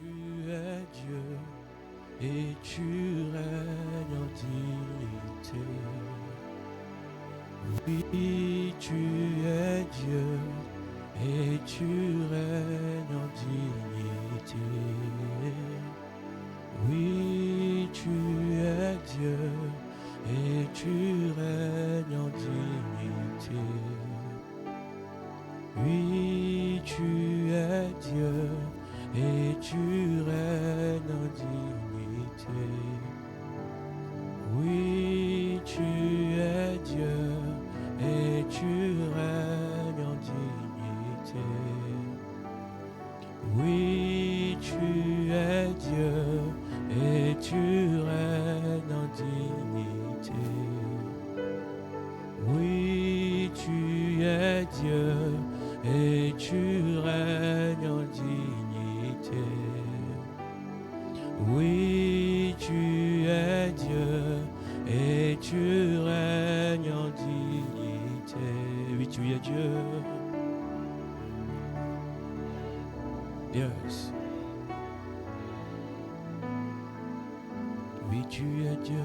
tu es Dieu et tu règnes en dignité. Oui, tu es Dieu et tu règnes en dignité. Oui, tu es Dieu et tu règnes en dignité. Oui, tu es Dieu et tu règnes en dignité. Oui, tu es Dieu et tu règnes en dignité. Oui, tu es Dieu et tu règnes en dignité. Oui, tu es Dieu et tu règnes en dignité. Oui, tu es Dieu et tu règnes en dignité. Oui, tu es Dieu. Yes. Oui, tu es Dieu.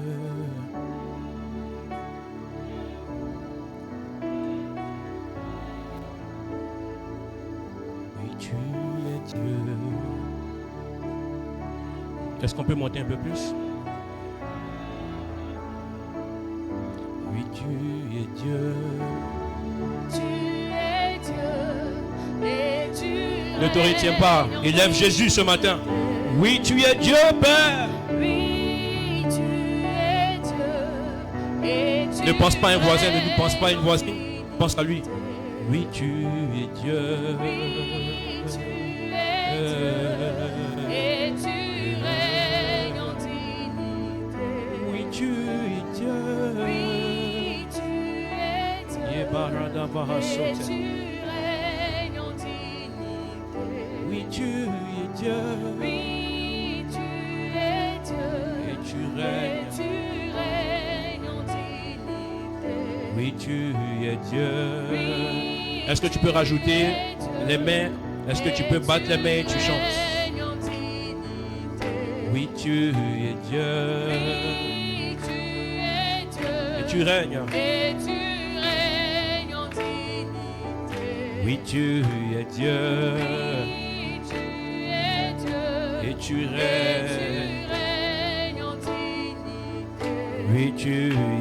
Oui, tu es Dieu. Est-ce qu'on peut monter un peu plus? Oui, tu es Dieu. Tu es Dieu et tu Ne te retiens pas. Élève Jésus ce matin. Oui, tu es Dieu, Père. Oui, tu es Dieu et tu Ne pense pas à un voisin, ne pense pas à une voisine. Pense à lui. Oui, tu es Dieu. Oui, tu es Dieu et tu règnes en dignité. Oui, tu es Dieu. Oui, tu es Dieu et tu règnes en dignité. Oui, tu es Dieu. Oui, tu es Dieu Et tu et règnes. tu règnes en dignité. Oui, tu es Dieu. Oui, Est-ce que tu peux rajouter les mains? Est-ce que tu peux battre les mains et tu chantes? règnes en dignité. Oui, tu es Dieu. Oui, tu es Dieu Et tu règnes. et tu règnes en dignité. Oui, tu es Dieu. Oui, tu es Dieu Et tu et règnes. tu règnes en dignité. Oui, tu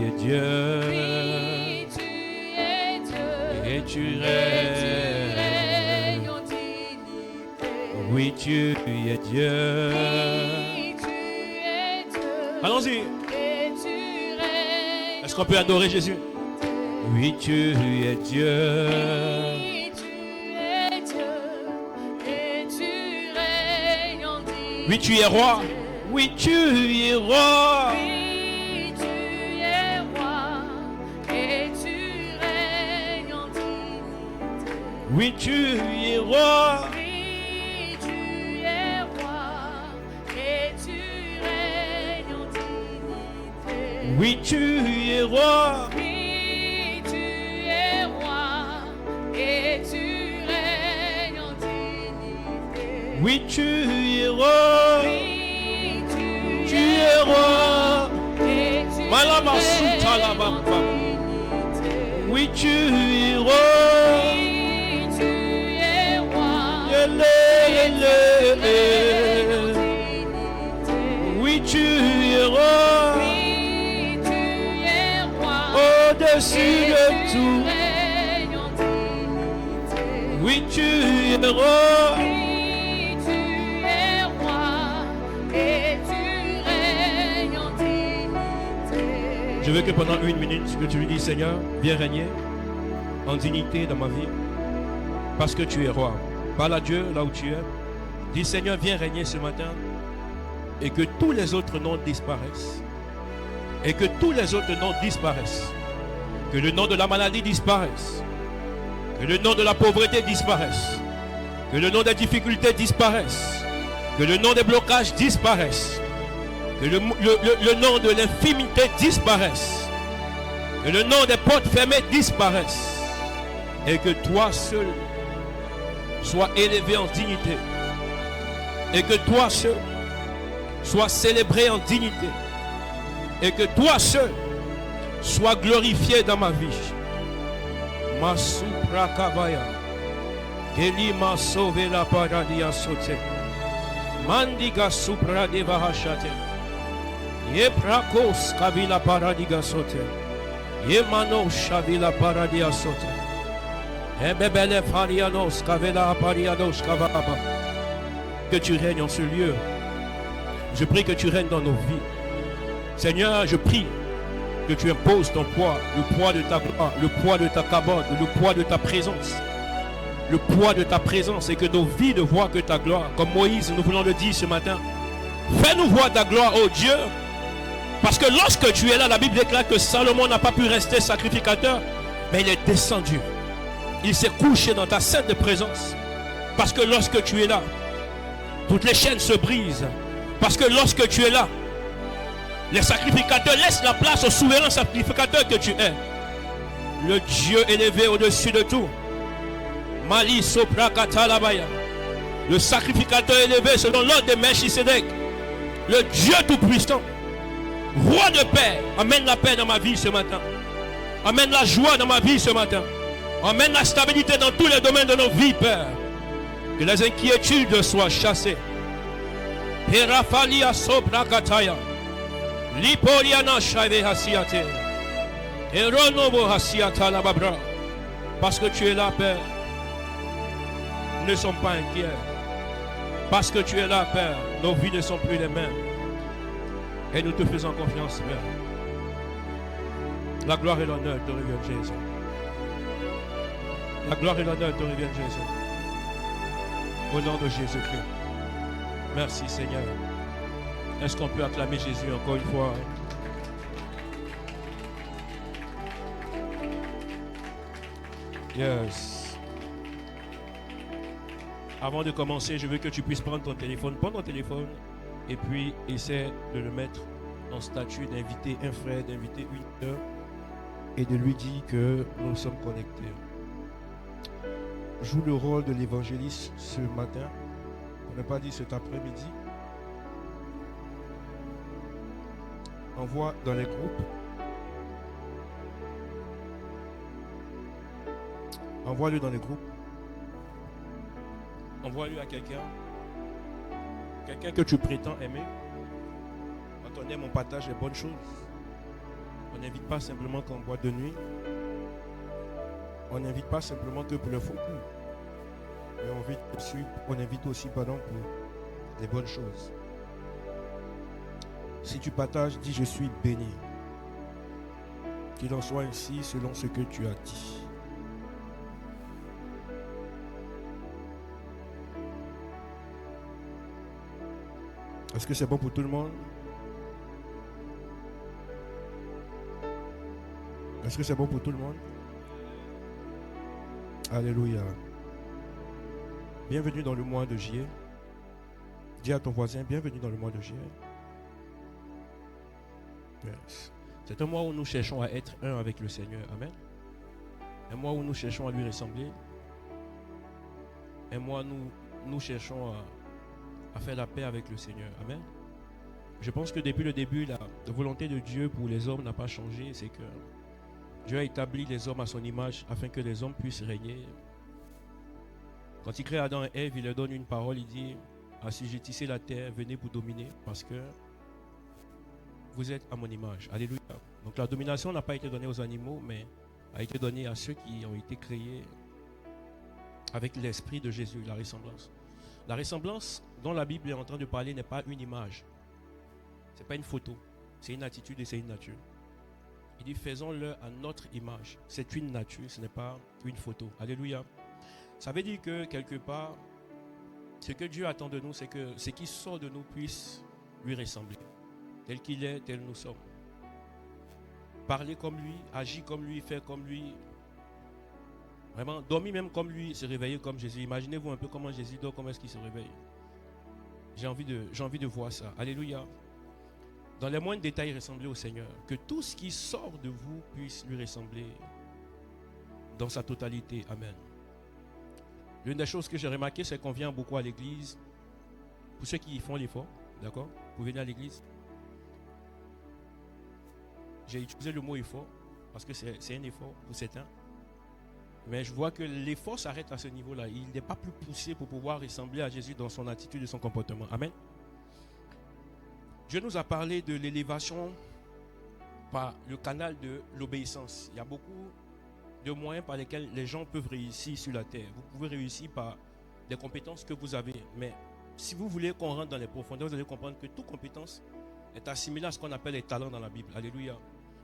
es Dieu. Oui, tu es Dieu Et tu et tu règnes. règnes en dignité. Oui, tu es Dieu. Oui, tu es Dieu Allons-y. et tu règnes. Est-ce qu'on peut adorer Jésus? Oui, tu es Dieu. Oui, tu es Dieu et tu règnes en dignité. Oui, tu es roi. Oui, tu es roi. Oui, tu es roi et tu règnes en dignité. Oui, tu es roi. Oui, tu es roi et tu règnes en dignité. Oui, tu es roi. Oui, tu es roi et tu règnes en dignité. Oui, tu es roi. Oui, Tu es roi. et tu Malama règnes suta la en bamba. dignité. Oui, tu es roi. Oui, tu es roi. Yele, yele. Oui, tu es roi. Oui, tu es roi. Au-dessus de tout. Règne en dignité. Oui, tu es roi. Oui, tu es roi et tu règnes en dignité. Je veux que pendant 1 minute, que tu lui dis, Seigneur, viens régner en dignité dans ma vie. Parce que tu es roi. Parle à Dieu là où tu es. Dis, Seigneur, viens régner ce matin. Et que tous les autres noms disparaissent. Et que tous les autres noms disparaissent. Que le nom de la maladie disparaisse. Que le nom de la pauvreté disparaisse. Que le nom des difficultés disparaisse. Que le nom des blocages disparaisse. Que le nom de l'infimité disparaisse. Que le nom des portes fermées disparaisse. Et que toi seul sois élevé en dignité. Et que toi seul sois célébré en dignité. Et que toi seul sois glorifié dans ma vie. Masupra Kabaya. Gelima sauvé la paradia sauté. Mandiga supra deva hachate. Ye prakos kavila paradiga sauté. Ye mano shavila paradia sauté. Ebebele farianos kavela apariados kavaba. Que tu règnes en ce lieu. Je prie que tu règnes dans nos vies. Seigneur, je prie que tu imposes ton poids, le poids de ta gloire, le poids de ta cabode, le poids de ta présence. Le poids de ta présence et que nos vies ne voient que ta gloire. Comme Moïse, nous voulons le dire ce matin. Fais-nous voir ta gloire, ô Dieu. Parce que lorsque tu es là, la Bible déclare que Salomon n'a pas pu rester sacrificateur, mais il est descendu. Il s'est couché dans ta sainte présence. Parce que lorsque tu es là, toutes les chaînes se brisent. Parce que lorsque tu es là, les sacrificateurs laissent la place au souverain sacrificateur que tu es. Le Dieu élevé au-dessus de tout. Mali Sopra Katalabaya. Le sacrificateur élevé selon l'ordre de Melchisedec. Le Dieu tout-puissant. Roi de paix. Amène la paix dans ma vie ce matin. Amène la joie dans ma vie ce matin. Amène la stabilité dans tous les domaines de nos vies, Père. Que les inquiétudes soient chassées. Perafalia Sopra Kataya. Liporiana Shave Hasiate. Eronobo Hasiata Lababra. Parce que tu es là, Père. Nous ne sommes pas inquiets. Parce que tu es là, Père. Nos vies ne sont plus les mêmes. Et nous te faisons confiance, Père. La gloire et l'honneur te reviennent, Jésus. La gloire et l'honneur te reviennent, Jésus. Au nom de Jésus-Christ. Merci, Seigneur. Est-ce qu'on peut acclamer Jésus encore une fois? Yes. Avant de commencer, je veux que tu puisses prendre ton téléphone. Prends ton téléphone et puis essaie de le mettre en statut, d'inviter un frère, d'inviter une sœur et de lui dire que nous sommes connectés. Joue le rôle de l'évangéliste ce matin. On n'a pas dit cet après-midi. Envoie dans les groupes. Envoie-le dans les groupes. Envoie-le à quelqu'un. Quelqu'un que tu prétends aimer. Quand on aime, on partage les bonnes choses. On n'invite pas simplement qu'en boîte de nuit. On n'invite pas simplement que pour le faux coup. Mais on invite aussi pardon, pour les bonnes choses. Si tu partages, dis je suis béni. Qu'il en soit ainsi selon ce que tu as dit. Est-ce que c'est bon pour tout le monde? Est-ce que c'est bon pour tout le monde? Alléluia. Bienvenue dans le mois de juillet. Dis à ton voisin, bienvenue dans le mois de juillet. Yes. C'est un mois où nous cherchons à être un avec le Seigneur. Amen. Un mois où nous cherchons à lui ressembler. Un mois où nous cherchons à faire la paix avec le Seigneur. Amen. Je pense que depuis le début, la volonté de Dieu pour les hommes n'a pas changé. C'est que Dieu a établi les hommes à son image afin que les hommes puissent régner. Quand il crée Adam et Ève, il leur donne une parole. Il dit, assujettissez la terre, venez pour dominer parce que vous êtes à mon image. Alléluia. Donc la domination n'a pas été donnée aux animaux, mais a été donnée à ceux qui ont été créés avec l'esprit de Jésus, la ressemblance. La ressemblance dont la Bible est en train de parler n'est pas une image. Ce n'est pas une photo. C'est une attitude et c'est une nature. Il dit, faisons-le à notre image. C'est une nature, ce n'est pas une photo. Alléluia. Ça veut dire que quelque part, ce que Dieu attend de nous, c'est que ce qui sort de nous puisse lui ressembler. Tel qu'il est, tel nous sommes. Parler comme lui, agir comme lui, faire comme lui. Vraiment, dormir même comme lui, se réveiller comme Jésus. Imaginez-vous un peu comment Jésus dort, comment est-ce qu'il se réveille. J'ai envie de voir ça. Alléluia. Dans les moindres détails, ressembler au Seigneur. Que tout ce qui sort de vous puisse lui ressembler dans sa totalité. Amen. L'une des choses que j'ai remarqué, c'est qu'on vient beaucoup à l'église Pour ceux qui font l'effort, d'accord, pour venir à l'église. J'ai utilisé le mot effort parce que c'est un effort pour certains. Mais je vois que l'effort s'arrête à ce niveau-là. Il n'est pas plus poussé pour pouvoir ressembler à Jésus dans son attitude et son comportement. Amen. Dieu nous a parlé de l'élévation par le canal de l'obéissance. Il y a beaucoup de moyens par lesquels les gens peuvent réussir sur la terre. Vous pouvez réussir par des compétences que vous avez. Mais si vous voulez qu'on rentre dans les profondeurs, vous allez comprendre que toute compétence est assimilée à ce qu'on appelle les talents dans la Bible. Alléluia.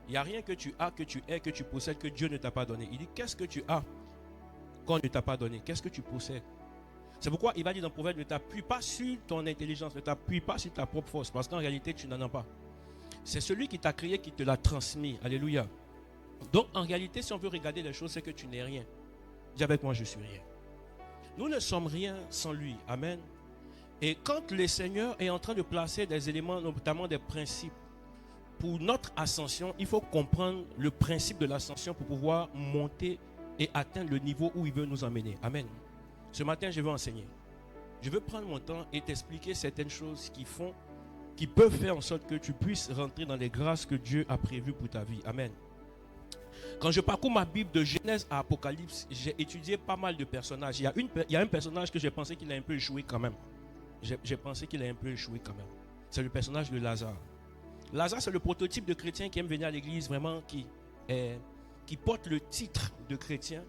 Il n'y a rien que tu as, que tu es, que tu possèdes, que Dieu ne t'a pas donné. Il dit, qu'est-ce que tu as qu'on ne t'a pas donné? Qu'est-ce que tu possèdes? C'est pourquoi il va dire dans le proverbe, ne t'appuie pas sur ton intelligence, ne t'appuie pas sur ta propre force, parce qu'en réalité, tu n'en as pas. C'est celui qui t'a créé qui te l'a transmis. Alléluia. Donc, en réalité, si on veut regarder les choses, c'est que tu n'es rien. Dis avec moi, je suis rien. Nous ne sommes rien sans lui. Amen. Et quand le Seigneur est en train de placer des éléments, notamment des principes, pour notre ascension, il faut comprendre le principe de l'ascension pour pouvoir monter et atteindre le niveau où il veut nous emmener. Amen. Ce matin, je veux enseigner. Je veux prendre mon temps et t'expliquer certaines choses qui peuvent faire en sorte que tu puisses rentrer dans les grâces que Dieu a prévues pour ta vie. Amen. Quand je parcours ma Bible de Genèse à Apocalypse, j'ai étudié pas mal de personnages. Il y a un personnage que j'ai pensé qu'il a un peu échoué quand même. J'ai pensé qu'il a un peu échoué quand même. C'est le personnage de Lazare. Lazare, c'est le prototype de chrétien qui aime venir à l'église, vraiment, qui porte le titre de chrétien,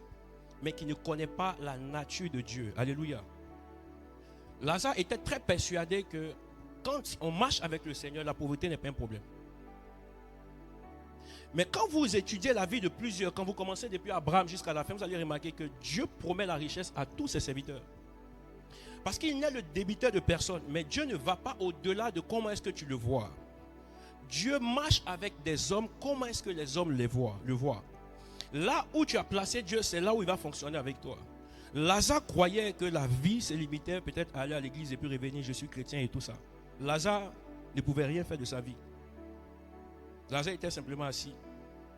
mais qui ne connaît pas la nature de Dieu. Alléluia. Lazare était très persuadé que quand on marche avec le Seigneur, la pauvreté n'est pas un problème. Mais quand vous étudiez la vie de plusieurs, quand vous commencez depuis Abraham jusqu'à la fin, vous allez remarquer que Dieu promet la richesse à tous ses serviteurs. Parce qu'il n'est le débiteur de personne, mais Dieu ne va pas au-delà de comment est-ce que tu le vois. Dieu marche avec des hommes, comment est-ce que les hommes le voient? Là où tu as placé Dieu, c'est là où il va fonctionner avec toi. Lazare croyait que la vie se limitait peut-être à aller à l'église et puis revenir, je suis chrétien et tout ça. Lazare ne pouvait rien faire de sa vie. Lazare était simplement assis.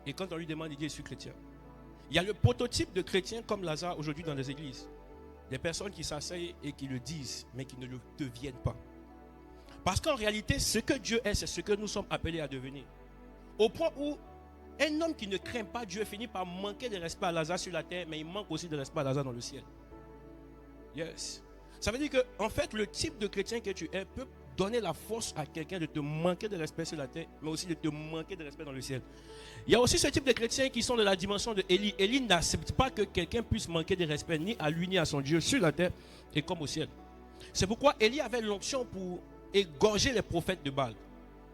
Et quand on lui demande, il dit, je suis chrétien. Il y a le prototype de chrétien comme Lazare aujourd'hui dans les églises. Des personnes qui s'asseyent et qui le disent, mais qui ne le deviennent pas. Parce qu'en réalité, ce que Dieu est, c'est ce que nous sommes appelés à devenir. Au point où un homme qui ne craint pas Dieu finit par manquer de respect à Lazare sur la terre, mais il manque aussi de respect à Lazare dans le ciel. Yes. Ça veut dire que, en fait, le type de chrétien que tu es peut donner la force à quelqu'un de te manquer de respect sur la terre, mais aussi de te manquer de respect dans le ciel. Il y a aussi ce type de chrétiens qui sont de la dimension de Élie. Élie n'accepte pas que quelqu'un puisse manquer de respect ni à lui ni à son Dieu sur la terre et comme au ciel. C'est pourquoi Élie avait l'onction pour égorger les prophètes de Baal.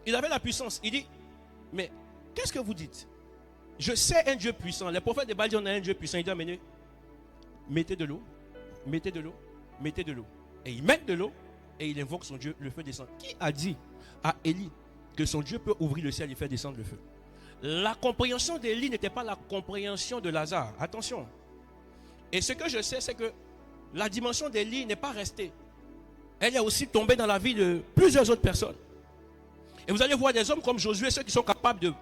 Il avait la puissance. Il dit, mais qu'est-ce que vous dites? Je sais un Dieu puissant. Les prophètes de Baal disent, on a un Dieu puissant. Il dit, amenez, mettez de l'eau, mettez de l'eau, mettez de l'eau. Et ils mettent de l'eau et il invoque son Dieu, le feu descend. Qui a dit à Élie que son Dieu peut ouvrir le ciel et faire descendre le feu? La compréhension d'Élie n'était pas la compréhension de Lazare. Attention. Et ce que je sais, c'est que la dimension d'Élie n'est pas restée. Elle est aussi tombée dans la vie de plusieurs autres personnes. Et vous allez voir des hommes comme Josué, ceux qui sont capables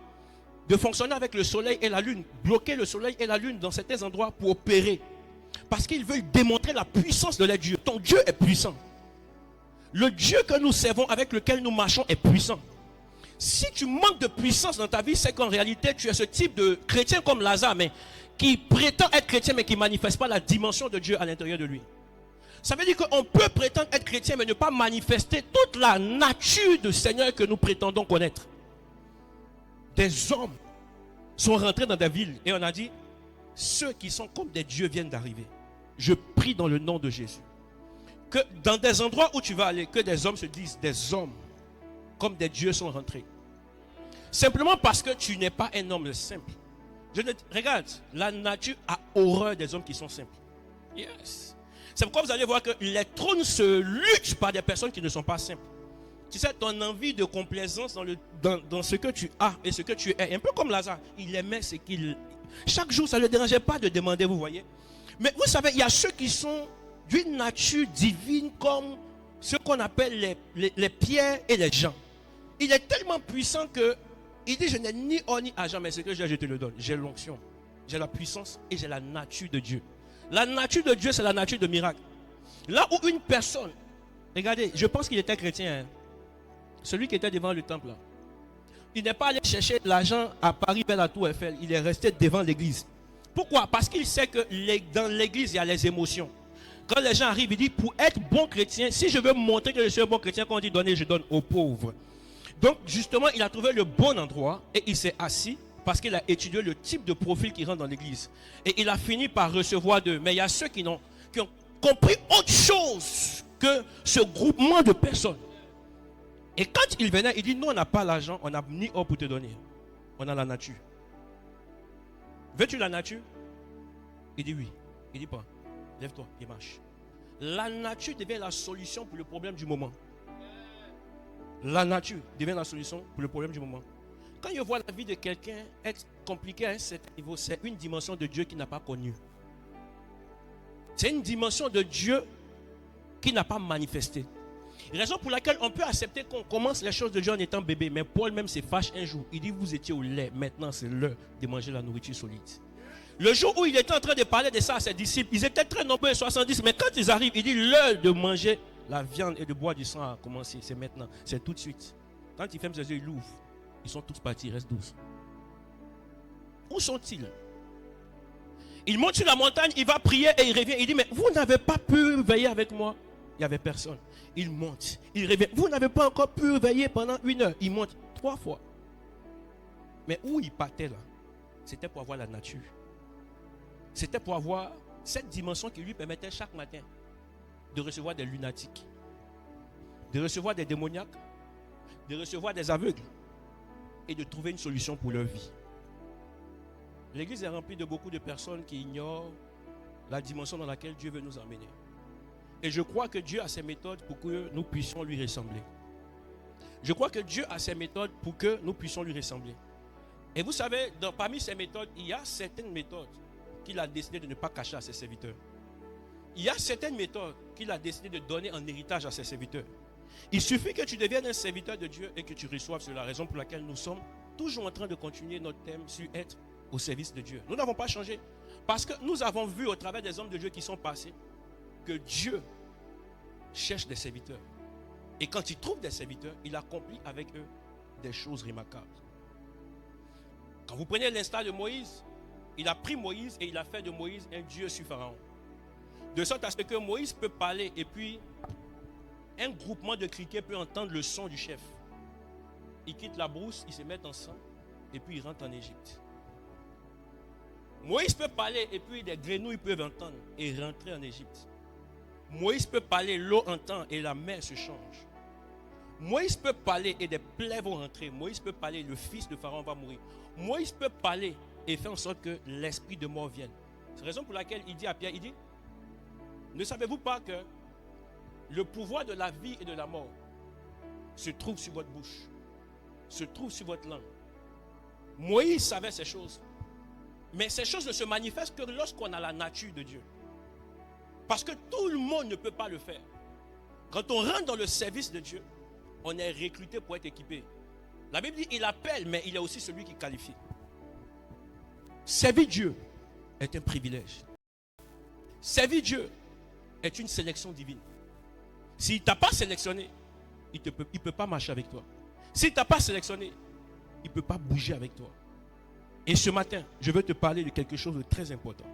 de fonctionner avec le soleil et la lune, bloquer le soleil et la lune dans certains endroits pour opérer. Parce qu'ils veulent démontrer la puissance de leur Dieu. Ton Dieu est puissant. Le Dieu que nous servons, avec lequel nous marchons, est puissant. Si tu manques de puissance dans ta vie, c'est qu'en réalité, tu es ce type de chrétien comme Lazare, mais qui prétend être chrétien, mais qui ne manifeste pas la dimension de Dieu à l'intérieur de lui. Ça veut dire qu'on peut prétendre être chrétien, mais ne pas manifester toute la nature du Seigneur que nous prétendons connaître. Des hommes sont rentrés dans des villes et on a dit, ceux qui sont comme des dieux viennent d'arriver. Je prie dans le nom de Jésus. Que dans des endroits où tu vas aller, que des hommes se disent, des hommes comme des dieux sont rentrés. Simplement parce que tu n'es pas un homme simple. Regarde, la nature a horreur des hommes qui sont simples. Yes. C'est pourquoi vous allez voir que les trônes se luttent par des personnes qui ne sont pas simples. Tu sais, ton envie de complaisance dans ce que tu as et ce que tu es, un peu comme Lazare, il aimait ce qu'il... Chaque jour, ça ne le dérangeait pas de demander, vous voyez. Mais vous savez, il y a ceux qui sont d'une nature divine comme ce qu'on appelle les pierres et les gens. Il est tellement puissant que il dit, je n'ai ni or ni argent, mais ce que j'ai, je te le donne. J'ai l'onction, j'ai la puissance et j'ai la nature de Dieu. La nature de Dieu, c'est la nature de miracle. Là où une personne Regardez, je pense qu'il était chrétien. Hein. Celui qui était devant le temple là. Il n'est pas allé chercher l'argent à Paris vers la Tour Eiffel. Il est resté devant l'église. Pourquoi? Parce qu'il sait que dans l'église, il y a les émotions. Quand les gens arrivent, il dit, pour être bon chrétien, si je veux montrer que je suis un bon chrétien, quand on dit donner, je donne aux pauvres. Donc, justement, il a trouvé le bon endroit et il s'est assis parce qu'il a étudié le type de profil qui rentre dans l'église. Et il a fini par recevoir d'eux. Mais il y a ceux qui ont compris autre chose que ce groupement de personnes. Et quand il venait, il dit, nous, on n'a pas l'argent, on n'a ni or pour te donner. On a la nature. Veux-tu la nature? Il dit oui. Il dit pas. Lève-toi et marche. La nature devient la solution pour le problème du moment. La nature devient la solution pour le problème du moment. Quand je vois la vie de quelqu'un être compliquée à un certain niveau, c'est une dimension de Dieu qu'il n'a pas connue. C'est une dimension de Dieu qui n'a pas manifesté. Raison pour laquelle on peut accepter qu'on commence les choses de Dieu en étant bébé. Mais Paul même se fâche un jour. Il dit, vous étiez au lait, maintenant c'est l'heure de manger la nourriture solide. Le jour où il était en train de parler de ça à ses disciples, ils étaient très nombreux, 70, mais quand ils arrivent, il dit, l'heure de manger la viande et de boire du sang a commencé, c'est maintenant, c'est tout de suite. Quand il ferme ses yeux, il ouvre. Ils sont tous partis, il reste 12. Où sont-ils? Il monte sur la montagne, il va prier et il revient. Il dit, mais vous n'avez pas pu veiller avec moi? Il n'y avait personne. Il monte, il revient. Vous n'avez pas encore pu veiller pendant 1 heure. Il monte 3 fois. Mais où il partait là? C'était pour avoir la nature. C'était pour avoir cette dimension qui lui permettait chaque matin de recevoir des lunatiques, de recevoir des démoniaques, de recevoir des aveugles et de trouver une solution pour leur vie. L'église est remplie de beaucoup de personnes qui ignorent la dimension dans laquelle Dieu veut nous emmener. Et je crois que Dieu a ses méthodes pour que nous puissions lui ressembler. Je crois que Dieu a ses méthodes pour que nous puissions lui ressembler. Et vous savez, parmi ces méthodes, il y a certaines méthodes qu'il a décidé de ne pas cacher à ses serviteurs. Il y a certaines méthodes qu'il a décidé de donner en héritage à ses serviteurs. Il suffit que tu deviennes un serviteur de Dieu et que tu reçoives. C'est la raison pour laquelle nous sommes toujours en train de continuer notre thème sur être au service de Dieu. Nous n'avons pas changé. Parce que nous avons vu au travers des hommes de Dieu qui sont passés que Dieu cherche des serviteurs. Et quand il trouve des serviteurs, il accomplit avec eux des choses remarquables. Quand vous prenez l'instar de Moïse, il a pris Moïse et il a fait de Moïse un Dieu sur Pharaon. De sorte à ce que Moïse peut parler et puis un groupement de criquets peut entendre le son du chef. Ils quittent la brousse, ils se mettent ensemble et puis ils rentrent en Égypte. Moïse peut parler et puis des grenouilles peuvent entendre et rentrer en Égypte. Moïse peut parler, l'eau entend et la mer se change. Moïse peut parler et des plaies vont rentrer. Moïse peut parler, le fils de Pharaon va mourir. Moïse peut parler et faire en sorte que l'esprit de mort vienne. C'est la raison pour laquelle il dit à Pierre, il dit, ne savez-vous pas que le pouvoir de la vie et de la mort se trouve sur votre bouche, se trouve sur votre langue. Moïse savait ces choses. Mais ces choses ne se manifestent que lorsqu'on a la nature de Dieu. Parce que tout le monde ne peut pas le faire. Quand on rentre dans le service de Dieu, on est recruté pour être équipé. La Bible dit, il appelle, mais il y a aussi celui qui qualifie. Servir Dieu est un privilège. Servir Dieu est une sélection divine. S'il ne t'a pas sélectionné, il ne peut pas marcher avec toi. S'il ne t'a pas sélectionné, il ne peut pas bouger avec toi. Et ce matin, je veux te parler de quelque chose de très important.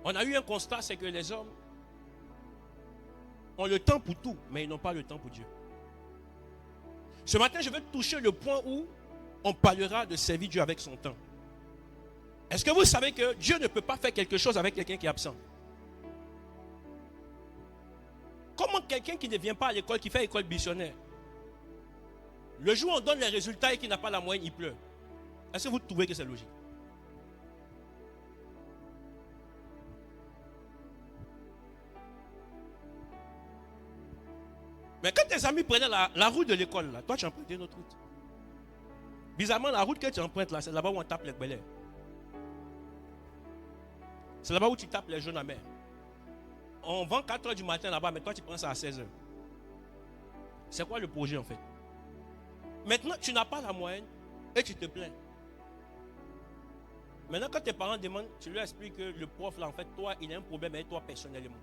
On a eu un constat, c'est que les hommes ont le temps pour tout, mais ils n'ont pas le temps pour Dieu. Ce matin, je veux toucher le point où on parlera de servir Dieu avec son temps. Est-ce que vous savez que Dieu ne peut pas faire quelque chose avec quelqu'un qui est absent? Comment quelqu'un qui ne vient pas à l'école, qui fait école missionnaire, le jour où on donne les résultats et qui n'a pas la moyenne, il pleure? Est-ce que vous trouvez que c'est logique? Mais quand tes amis prenaient la route de l'école, là, toi tu empruntes une autre route. Bizarrement, la route que tu empruntes là, c'est là-bas où on tape les belets. C'est là-bas où tu tapes les jaunes amers. On vend 4 h du matin là-bas, mais toi tu prends ça à 16 h. C'est quoi le projet en fait? Maintenant, tu n'as pas la moyenne et tu te plains. Maintenant, quand tes parents demandent, tu leur expliques que le prof là, en fait, toi, il a un problème avec toi personnellement.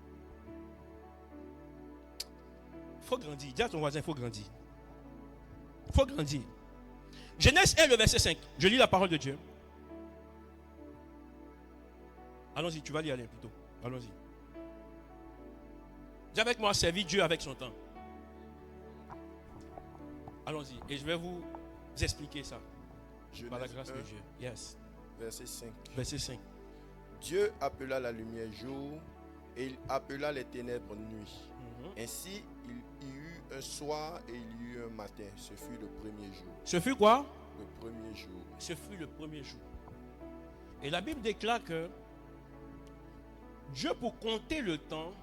faut grandir. Dis à ton voisin, il faut grandir. Il faut grandir. Genèse 1, le verset 5. Je lis la parole de Dieu. Allons-y, tu vas y aller plutôt. Allons-y. Dis avec moi, servir Dieu avec son temps. Allons-y. Et je vais vous expliquer ça. Par la grâce de Dieu. Yes. Verset 5. Verset 5. Dieu appela la lumière jour et il appela les ténèbres nuit. Ainsi, il y eut un soir et il y eut un matin. Ce fut le premier jour. Ce fut quoi? Le premier jour. Ce fut le premier jour. Et la Bible déclare que Dieu, pour compter le temps,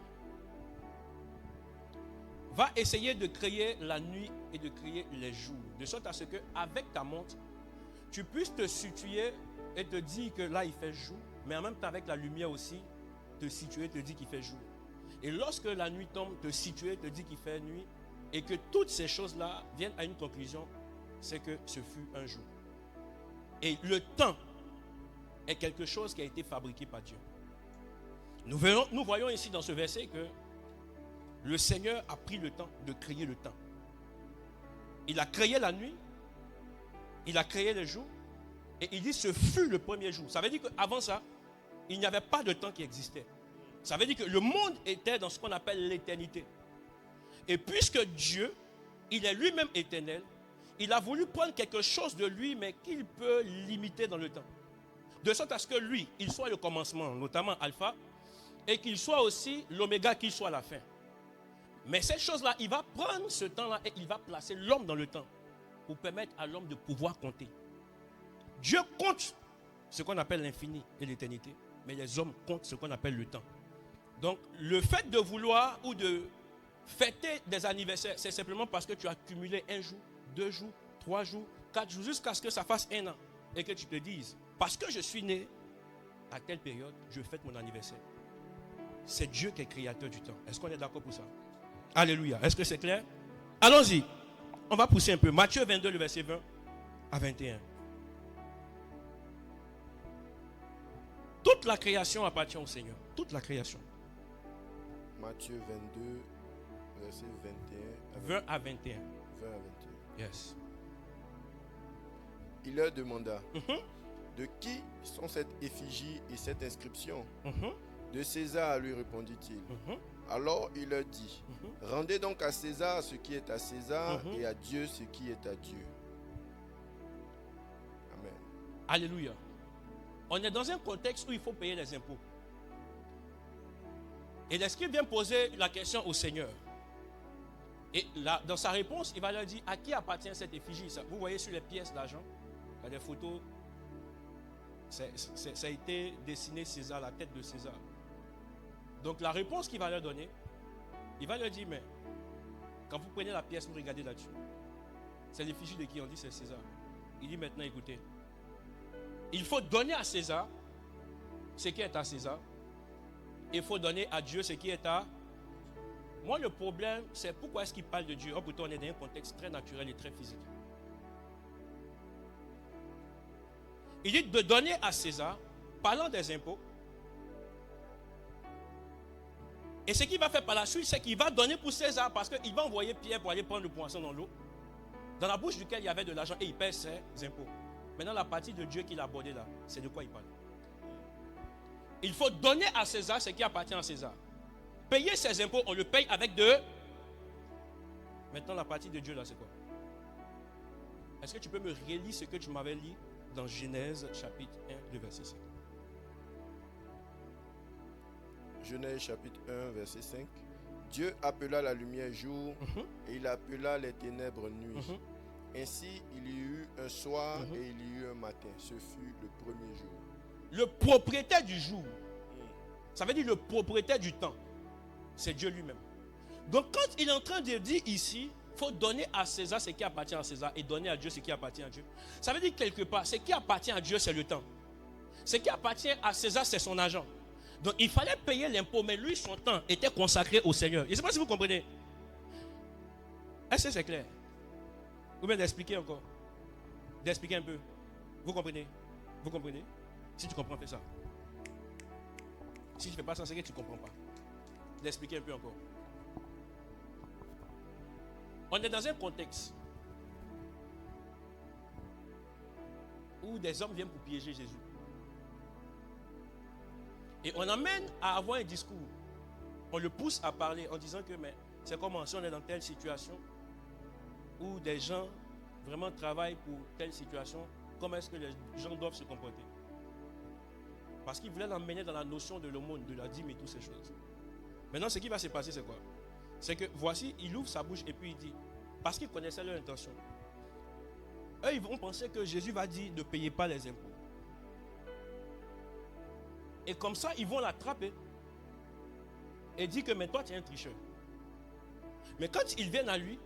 va essayer de créer la nuit et de créer les jours. De sorte à ce que, avec ta montre, tu puisses te situer et te dire que là, il fait jour. Mais en même temps, avec la lumière aussi, te situer, te dire qu'il fait jour. Et lorsque la nuit tombe, te situer, te dire qu'il fait nuit. Et que toutes ces choses-là viennent à une conclusion, c'est que ce fut un jour. Et le temps est quelque chose qui a été fabriqué par Dieu. Nous voyons ici dans ce verset que le Seigneur a pris le temps de créer le temps. Il a créé la nuit, il a créé les jours, et il dit ce fut le premier jour. Ça veut dire qu'avant ça, il n'y avait pas de temps qui existait. Ça veut dire que le monde était dans ce qu'on appelle l'éternité. Et puisque Dieu, il est lui-même éternel, il a voulu prendre quelque chose de lui, mais qu'il peut limiter dans le temps. De sorte à ce que lui, il soit le commencement, notamment alpha, et qu'il soit aussi l'oméga, qu'il soit la fin. Mais cette chose-là, il va prendre ce temps-là et il va placer l'homme dans le temps pour permettre à l'homme de pouvoir compter. Dieu compte ce qu'on appelle l'infini et l'éternité, mais les hommes comptent ce qu'on appelle le temps. Donc, le fait de vouloir ou de fêter des anniversaires, c'est simplement parce que tu as cumulé 1 jour, 2 jours, 3 jours, 4 jours, jusqu'à ce que ça fasse 1 an. Et que tu te dises, parce que je suis né à telle période, je fête mon anniversaire. C'est Dieu qui est créateur du temps. Est-ce qu'on est d'accord pour ça? Alléluia. Est-ce que c'est clair? Allons-y. On va pousser un peu. Matthieu 22, le verset 20 à 21. Toute la création appartient au Seigneur. Toute la création. Matthieu 22, verset 20 à 21. 20 à 21. Yes. Il leur demanda, de qui sont cette effigie et cette inscription? De César, lui répondit-il. Alors il leur dit, rendez donc à César ce qui est à César et à Dieu ce qui est à Dieu. Amen. Alléluia. On est dans un contexte où il faut payer les impôts. Et l'escribe vient poser la question au Seigneur. Et là, dans sa réponse, il va leur dire, à qui appartient cette effigie? Vous voyez sur les pièces d'argent, il y a des photos. Ça a été dessiné César, la tête de César. Donc la réponse qu'il va leur donner, il va leur dire, mais quand vous prenez la pièce, vous regardez là-dessus. C'est l'effigie de qui? On dit c'est César. Il dit maintenant, écoutez, il faut donner à César ce qui est à César. Il faut donner à Dieu ce qui est à... Moi, le problème, c'est pourquoi est-ce qu'il parle de Dieu? Oh, pourtant, on est dans un contexte très naturel et très physique. Il dit de donner à César, parlant des impôts. Et ce qu'il va faire par la suite, c'est qu'il va donner pour César parce qu'il va envoyer Pierre pour aller prendre le poisson dans l'eau, dans la bouche duquel il y avait de l'argent et il paie ses impôts. Maintenant, la partie de Dieu qu'il a abordée là, c'est de quoi il parle. Il faut donner à César ce qui appartient à César. Payer ses impôts, on le paye avec de... Maintenant, la partie de Dieu là, c'est quoi? Est-ce que tu peux me relire ce que tu m'avais lu dans Genèse chapitre 1, le verset 5? Genèse chapitre 1, verset 5. Dieu appela la lumière jour et il appela les ténèbres nuit. Ainsi, il y eut un soir et il y eut un matin. Ce fut le premier jour. Le propriétaire du jour, ça veut dire le propriétaire du temps, c'est Dieu lui-même. Donc quand il est en train de dire ici, il faut donner à César ce qui appartient à César et donner à Dieu ce qui appartient à Dieu. Ça veut dire quelque part, ce qui appartient à Dieu, c'est le temps. Ce qui appartient à César, c'est son argent. Donc il fallait payer l'impôt, mais lui, son temps était consacré au Seigneur. Je ne sais pas si vous comprenez. Est-ce que c'est clair? Ou bien d'expliquer encore? D'expliquer un peu. Vous comprenez? Vous comprenez? Si tu comprends, fais ça. Si tu ne fais pas ça, c'est que tu ne comprends pas. D'expliquer un peu encore. On est dans un contexte où des hommes viennent pour piéger Jésus. Et on amène à avoir un discours. On le pousse à parler en disant que mais c'est comment si on est dans telle situation où des gens vraiment travaillent pour telle situation, comment est-ce que les gens doivent se comporter? Parce qu'il voulait l'emmener dans la notion de l'aumône, de la dîme et toutes ces choses. Maintenant, ce qui va se passer, c'est quoi? C'est que voici, il ouvre sa bouche et puis il dit, parce qu'il connaissait leur intention. Eux, ils vont penser que Jésus va dire ne payez pas les impôts. Et comme ça, ils vont l'attraper et dire que mais toi, tu es un tricheur. Mais quand ils viennent à lui,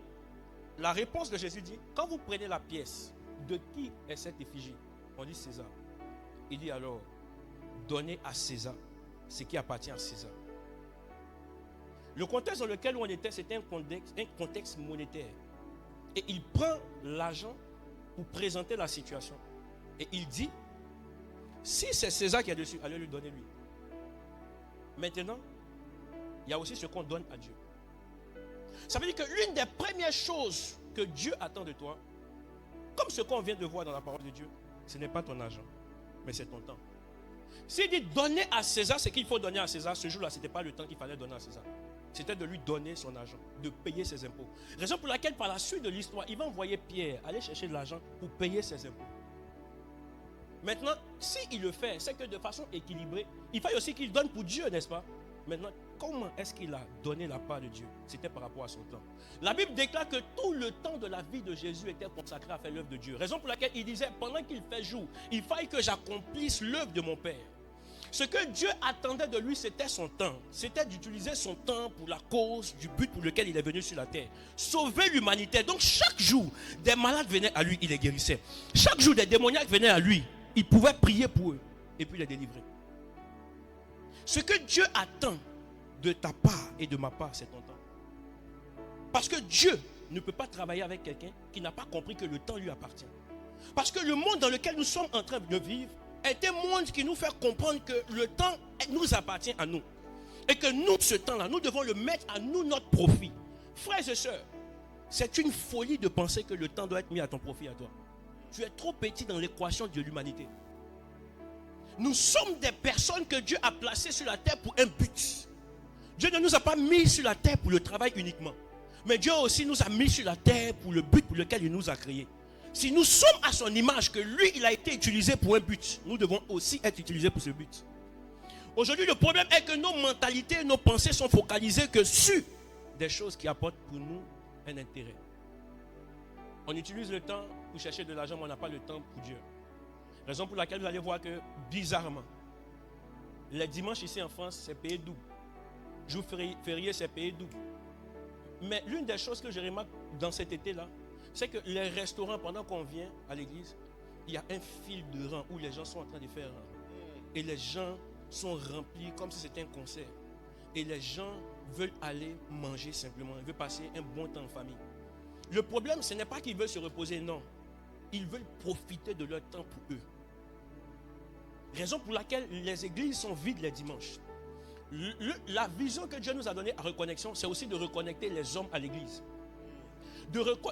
la réponse de Jésus dit, quand vous prenez la pièce, de qui est cette effigie? On dit César. Il dit alors, donnez à César ce qui appartient à César. Le contexte dans lequel on était, c'était un contexte monétaire. Et il prend l'argent pour présenter la situation. Et il dit, si c'est César qui est dessus, allez lui donner lui. Maintenant, il y a aussi ce qu'on donne à Dieu. Ça veut dire que l'une des premières choses que Dieu attend de toi, comme ce qu'on vient de voir dans la parole de Dieu, ce n'est pas ton argent, mais c'est ton temps. S'il dit donner à César ce qu'il faut donner à César, ce jour-là, ce n'était pas le temps qu'il fallait donner à César. C'était de lui donner son argent, de payer ses impôts. Raison pour laquelle, par la suite de l'histoire, il va envoyer Pierre aller chercher de l'argent pour payer ses impôts. Maintenant, s'il le fait, c'est que de façon équilibrée, il faut aussi qu'il donne pour Dieu, n'est-ce pas? Maintenant, comment est-ce qu'il a donné la part de Dieu? C'était par rapport à son temps. La Bible déclare que tout le temps de la vie de Jésus était consacré à faire l'œuvre de Dieu. Raison pour laquelle il disait, pendant qu'il fait jour, il faille que j'accomplisse l'œuvre de mon Père. Ce que Dieu attendait de lui, c'était son temps. C'était d'utiliser son temps pour la cause du but pour lequel il est venu sur la terre. Sauver l'humanité. Donc chaque jour, des malades venaient à lui, il les guérissait. Chaque jour, des démoniaques venaient à lui. Il pouvait prier pour eux et puis les délivrer. Ce que Dieu attend de ta part et de ma part, c'est ton temps. Parce que Dieu ne peut pas travailler avec quelqu'un qui n'a pas compris que le temps lui appartient. Parce que le monde dans lequel nous sommes en train de vivre est un monde qui nous fait comprendre que le temps nous appartient à nous. Et que nous, ce temps-là, nous devons le mettre à nous, notre profit. Frères et sœurs, c'est une folie de penser que le temps doit être mis à ton profit, à toi. Tu es trop petit dans l'équation de l'humanité. Nous sommes des personnes que Dieu a placées sur la terre pour un but. Dieu ne nous a pas mis sur la terre pour le travail uniquement. Mais Dieu aussi nous a mis sur la terre pour le but pour lequel il nous a créés. Si nous sommes à son image, que lui, il a été utilisé pour un but, nous devons aussi être utilisés pour ce but. Aujourd'hui, le problème est que nos mentalités, nos pensées sont focalisées que sur des choses qui apportent pour nous un intérêt. On utilise le temps pour chercher de l'argent, mais on n'a pas le temps pour Dieu. Raison pour laquelle vous allez voir que, bizarrement, les dimanches ici en France, c'est payé double. Jour férié, c'est payé double. Mais l'une des choses que je remarque dans cet été-là, c'est que les restaurants, pendant qu'on vient à l'église, il y a un fil de rang où les gens sont en train de faire rang. Et les gens sont remplis comme si c'était un concert. Et les gens veulent aller manger simplement. Ils veulent passer un bon temps en famille. Le problème, ce n'est pas qu'ils veulent se reposer, non. Ils veulent profiter de leur temps pour eux. Raison pour laquelle les églises sont vides les dimanches. La vision que Dieu nous a donnée à Reconnexion, c'est aussi de reconnecter les hommes à l'église.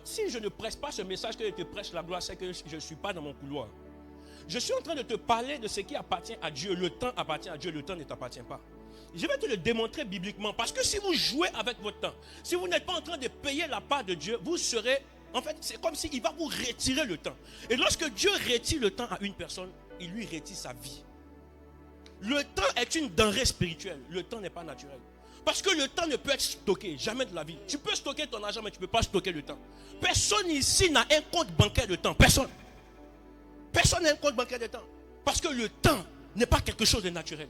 Si je ne presse pas ce message que je te prêche la gloire, c'est que je ne suis pas dans mon couloir. Je suis en train de te parler de ce qui appartient à Dieu. Le temps appartient à Dieu, le temps ne t'appartient pas. Je vais te le démontrer bibliquement. Parce que si vous jouez avec votre temps, si vous n'êtes pas en train de payer la part de Dieu, vous serez... En fait, c'est comme s'il va vous retirer le temps. Et lorsque Dieu retire le temps à une personne, il lui retire sa vie. Le temps est une denrée spirituelle. Le temps n'est pas naturel. Parce que le temps ne peut être stocké, jamais de la vie. Tu peux stocker ton argent, mais tu ne peux pas stocker le temps. Personne ici n'a un compte bancaire de temps. Personne. Personne n'a un compte bancaire de temps. Parce que le temps n'est pas quelque chose de naturel.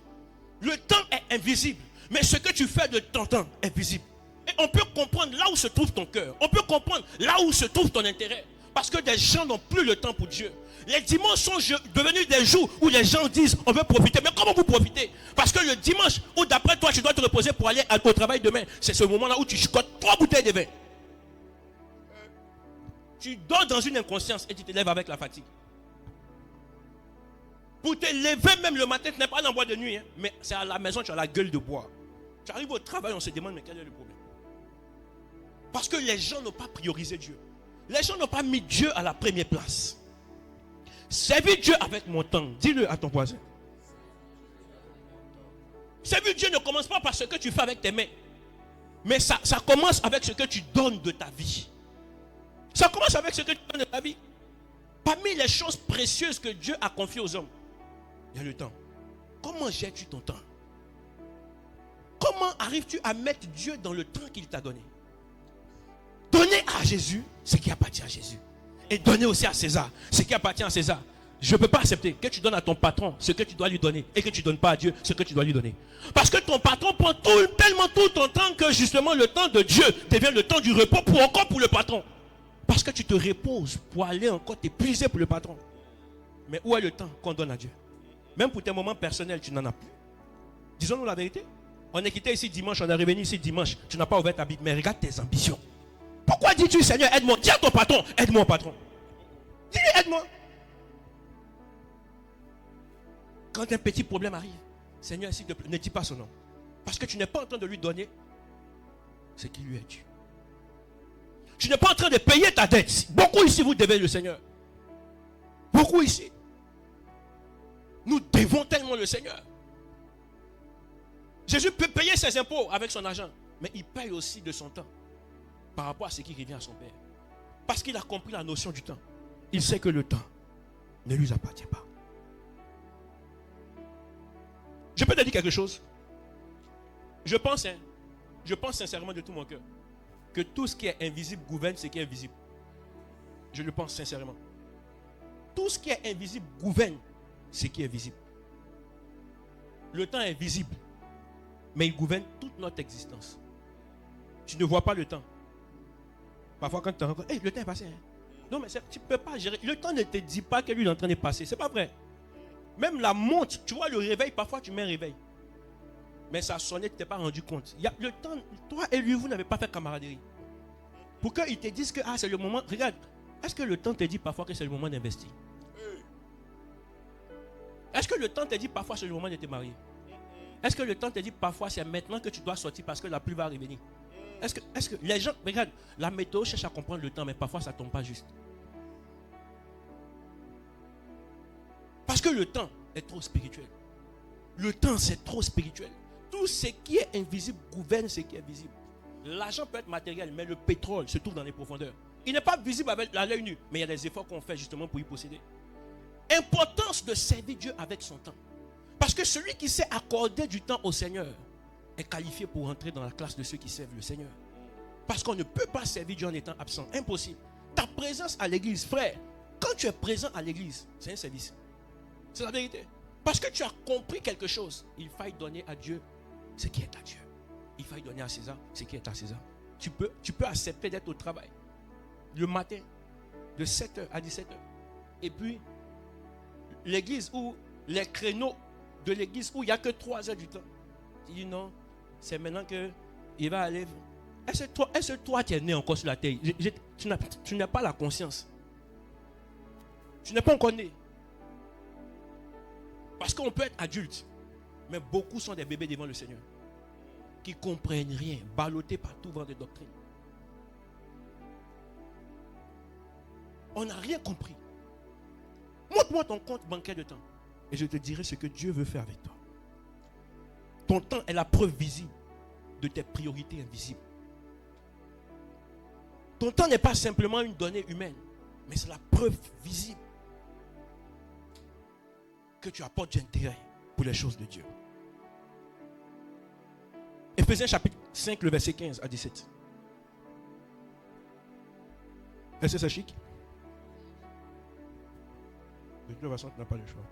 Le temps est invisible. Mais ce que tu fais de ton temps est visible. Et on peut comprendre là où se trouve ton cœur. On peut comprendre là où se trouve ton intérêt. Parce que des gens n'ont plus le temps pour Dieu. Les dimanches sont devenus des jours où les gens disent on veut profiter. Mais comment vous profitez? Parce que le dimanche où d'après toi tu dois te reposer pour aller au travail demain, c'est ce moment-là où tu chicotes 3 bouteilles de vin. Tu dors dans une inconscience et tu te lèves avec la fatigue. Pour te lever même le matin, tu n'es pas dans bois de nuit. Hein, mais c'est à la maison, tu as la gueule de bois. Tu arrives au travail, on se demande mais quel est le problème? Parce que les gens n'ont pas priorisé Dieu. Les gens n'ont pas mis Dieu à la première place. Servir Dieu avec mon temps. Dis-le à ton voisin. Servir Dieu ne commence pas par ce que tu fais avec tes mains. Mais ça commence avec ce que tu donnes de ta vie. Ça commence avec ce que tu donnes de ta vie. Parmi les choses précieuses que Dieu a confiées aux hommes, il y a le temps. Comment gères-tu ton temps? Comment arrives-tu à mettre Dieu dans le temps qu'il t'a donné? Donner à Jésus ce qui appartient à Jésus. Et donner aussi à César ce qui appartient à César. Je ne peux pas accepter que tu donnes à ton patron ce que tu dois lui donner et que tu ne donnes pas à Dieu ce que tu dois lui donner. Parce que ton patron prend tellement tout ton temps que justement le temps de Dieu devient le temps du repos pour le patron. Parce que tu te reposes pour aller encore t'épuiser pour le patron. Mais où est le temps qu'on donne à Dieu? Même pour tes moments personnels, tu n'en as plus. Disons-nous la vérité. On est quitté ici dimanche, on est revenu ici dimanche. Tu n'as pas ouvert ta Bible, mais regarde tes ambitions. Pourquoi dis-tu, Seigneur, aide-moi? Dis à ton patron, aide-moi, patron. Dis-lui, aide-moi. Quand un petit problème arrive, Seigneur, s'il te plaît, ne dis pas son nom. Parce que tu n'es pas en train de lui donner ce qui lui est dû. Tu n'es pas en train de payer ta dette. Beaucoup ici, vous devez le Seigneur. Beaucoup ici. Nous devons tellement le Seigneur. Jésus peut payer ses impôts avec son argent, mais il paye aussi de son temps par rapport à ce qui revient à son Père. Parce qu'il a compris la notion du temps. Il sait que le temps ne lui appartient pas. Je peux te dire quelque chose. Je pense sincèrement de tout mon cœur que tout ce qui est invisible gouverne ce qui est visible. Je le pense sincèrement. Tout ce qui est invisible gouverne ce qui est visible. Le temps est visible, mais il gouverne toute notre existence. Tu ne vois pas le temps. Parfois quand tu te rends compte, le temps est passé. Hein? Non, mais tu ne peux pas gérer. Le temps ne te dit pas que lui est en train de passer. Ce n'est pas vrai. Même la montre, tu vois le réveil, parfois tu mets un réveil. Mais ça a sonné, tu ne t'es pas rendu compte. Il y a le temps, toi et lui, vous n'avez pas fait camaraderie. Pour qu'ils te disent que c'est le moment. Regarde, est-ce que le temps te dit parfois que c'est le moment d'investir? Est-ce que le temps te dit parfois c'est le moment de te marier? Est-ce que le temps te dit parfois c'est maintenant que tu dois sortir parce que la pluie va revenir? Est-ce que les gens, regarde, la météo cherche à comprendre le temps, mais parfois ça ne tombe pas juste. Parce que le temps est trop spirituel. Le temps, c'est trop spirituel. Tout ce qui est invisible gouverne ce qui est visible. L'argent peut être matériel, mais le pétrole se trouve dans les profondeurs. Il n'est pas visible avec l'œil nu, mais il y a des efforts qu'on fait justement pour y posséder. Importance de servir Dieu avec son temps. Parce que celui qui sait accorder du temps au Seigneur est qualifié pour entrer dans la classe de ceux qui servent le Seigneur. Parce qu'on ne peut pas servir Dieu en étant absent. Impossible. Ta présence à l'église, frère, quand tu es présent à l'église, c'est un service. C'est la vérité. Parce que tu as compris quelque chose. Il faille donner à Dieu ce qui est à Dieu. Il faille donner à César ce qui est à César. Tu peux accepter d'être au travail le matin de 7h à 17h. Et puis, l'église où les créneaux de l'église où il n'y a que 3 heures du temps. Tu dis non, c'est maintenant qu'il va aller. Est-ce que toi tu es né encore sur la terre? Tu n'as pas la conscience. Tu n'es pas encore né. Parce qu'on peut être adulte, mais beaucoup sont des bébés devant le Seigneur qui ne comprennent rien, ballottés par tout vent de doctrine. On n'a rien compris. Montre-moi ton compte bancaire de temps et je te dirai ce que Dieu veut faire avec toi. Ton temps est la preuve visible de tes priorités invisibles. Ton temps n'est pas simplement une donnée humaine, mais c'est la preuve visible que tu apportes du intérêt pour les choses de Dieu. Éphésiens chapitre 5, le verset 15 à 17. Est-ce que c'est chic? De toute façon, tu n'as pas le choix.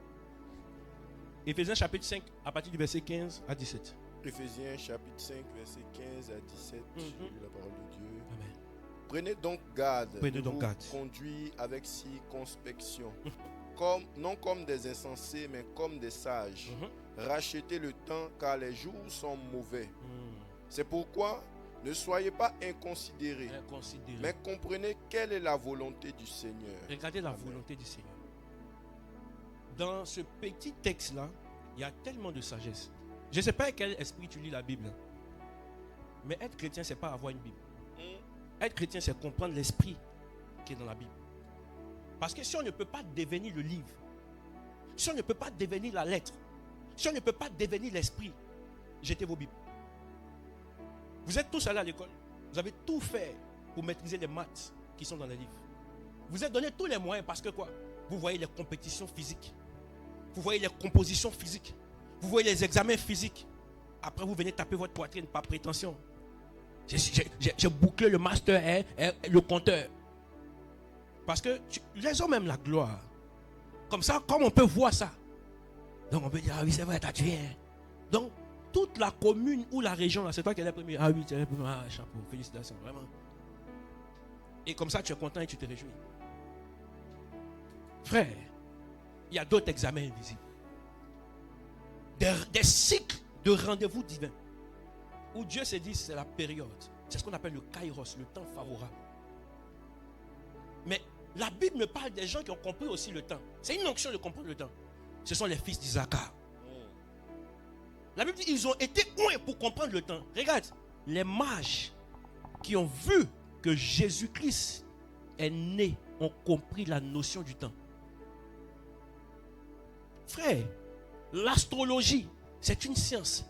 Éphésiens chapitre 5, à partir du verset 15 à 17. Éphésiens chapitre 5, verset 15 à 17. Je lis la parole de Dieu. Amen. Prenez donc garde de vous conduire avec circonspection, non comme des insensés, mais comme des sages. Rachetez le temps, car les jours sont mauvais. C'est pourquoi ne soyez pas inconsidérés, mais comprenez quelle est la volonté du Seigneur. Regardez la volonté du Seigneur. Dans ce petit texte-là, il y a tellement de sagesse. Je ne sais pas à quel esprit tu lis la Bible. Mais être chrétien, ce n'est pas avoir une Bible. Être chrétien, c'est comprendre l'esprit qui est dans la Bible. Parce que si on ne peut pas devenir le livre, si on ne peut pas devenir la lettre, si on ne peut pas devenir l'esprit, jetez vos Bibles. Vous êtes tous allés à l'école. Vous avez tout fait pour maîtriser les maths qui sont dans les livres. Vous êtes donné tous les moyens parce que quoi? Vous voyez les compétitions physiques. Vous voyez les compositions physiques. Vous voyez les examens physiques. Après, vous venez taper votre poitrine, pas prétention. J'ai bouclé le master et le compteur. Parce que les hommes aiment la gloire. Comme ça, comme on peut voir ça. Donc on peut dire, ah oui, c'est vrai, t'as tué. Donc, toute la commune ou la région, là, c'est toi qui es le premier. Ah oui, tu es le premier. Ah, chapeau, félicitations, vraiment. Et comme ça, tu es content et tu te réjouis. Frère, il y a d'autres examens invisibles. Des cycles de rendez-vous divins. Où Dieu se dit, c'est la période. C'est ce qu'on appelle le kairos, le temps favorable. Mais la Bible me parle des gens qui ont compris aussi le temps. C'est une onction de comprendre le temps. Ce sont les fils d'Isaac. La Bible dit ils ont été oués pour comprendre le temps. Regarde, les mages qui ont vu que Jésus-Christ est né ont compris la notion du temps. Frère, l'astrologie, c'est une science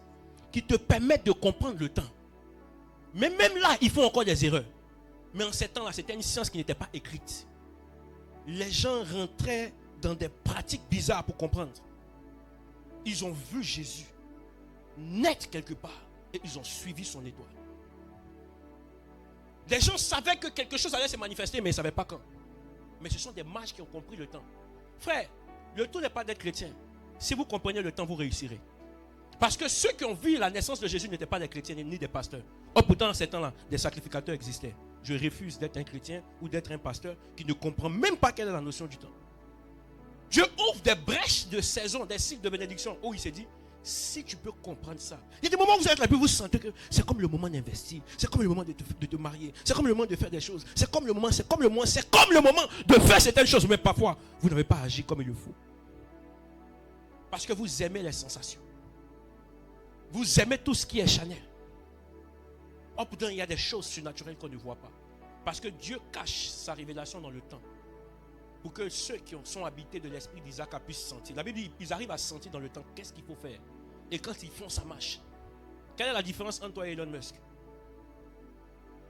qui te permet de comprendre le temps. Mais même là, ils font encore des erreurs. Mais en ces temps-là, c'était une science qui n'était pas écrite. Les gens rentraient dans des pratiques bizarres pour comprendre. Ils ont vu Jésus naître quelque part et ils ont suivi son étoile. Les gens savaient que quelque chose allait se manifester, mais ils ne savaient pas quand. Mais ce sont des mages qui ont compris le temps. Frère, le tout n'est pas d'être chrétien. Si vous comprenez le temps, vous réussirez. Parce que ceux qui ont vu la naissance de Jésus n'étaient pas des chrétiens ni des pasteurs. Oh, pourtant, en ces temps-là, des sacrificateurs existaient. Je refuse d'être un chrétien ou d'être un pasteur qui ne comprend même pas quelle est la notion du temps. Dieu ouvre des brèches de saison, des cycles de bénédiction où il s'est dit, si tu peux comprendre ça. Il y a des moments où vous êtes là et vous sentez que c'est comme le moment d'investir, c'est comme le moment de te marier, c'est comme le moment de faire des choses, c'est comme le moment de faire certaines choses. Mais parfois, vous n'avez pas agi comme il le faut. Parce que vous aimez les sensations. Vous aimez tout ce qui est charnel. Oh, pourtant, il y a des choses surnaturelles qu'on ne voit pas. Parce que Dieu cache sa révélation dans le temps. Pour que ceux qui sont habités de l'esprit d'Isaac puissent sentir. La Bible dit, ils arrivent à sentir dans le temps qu'est-ce qu'il faut faire. Et quand ils font, ça marche. Quelle est la différence entre toi et Elon Musk?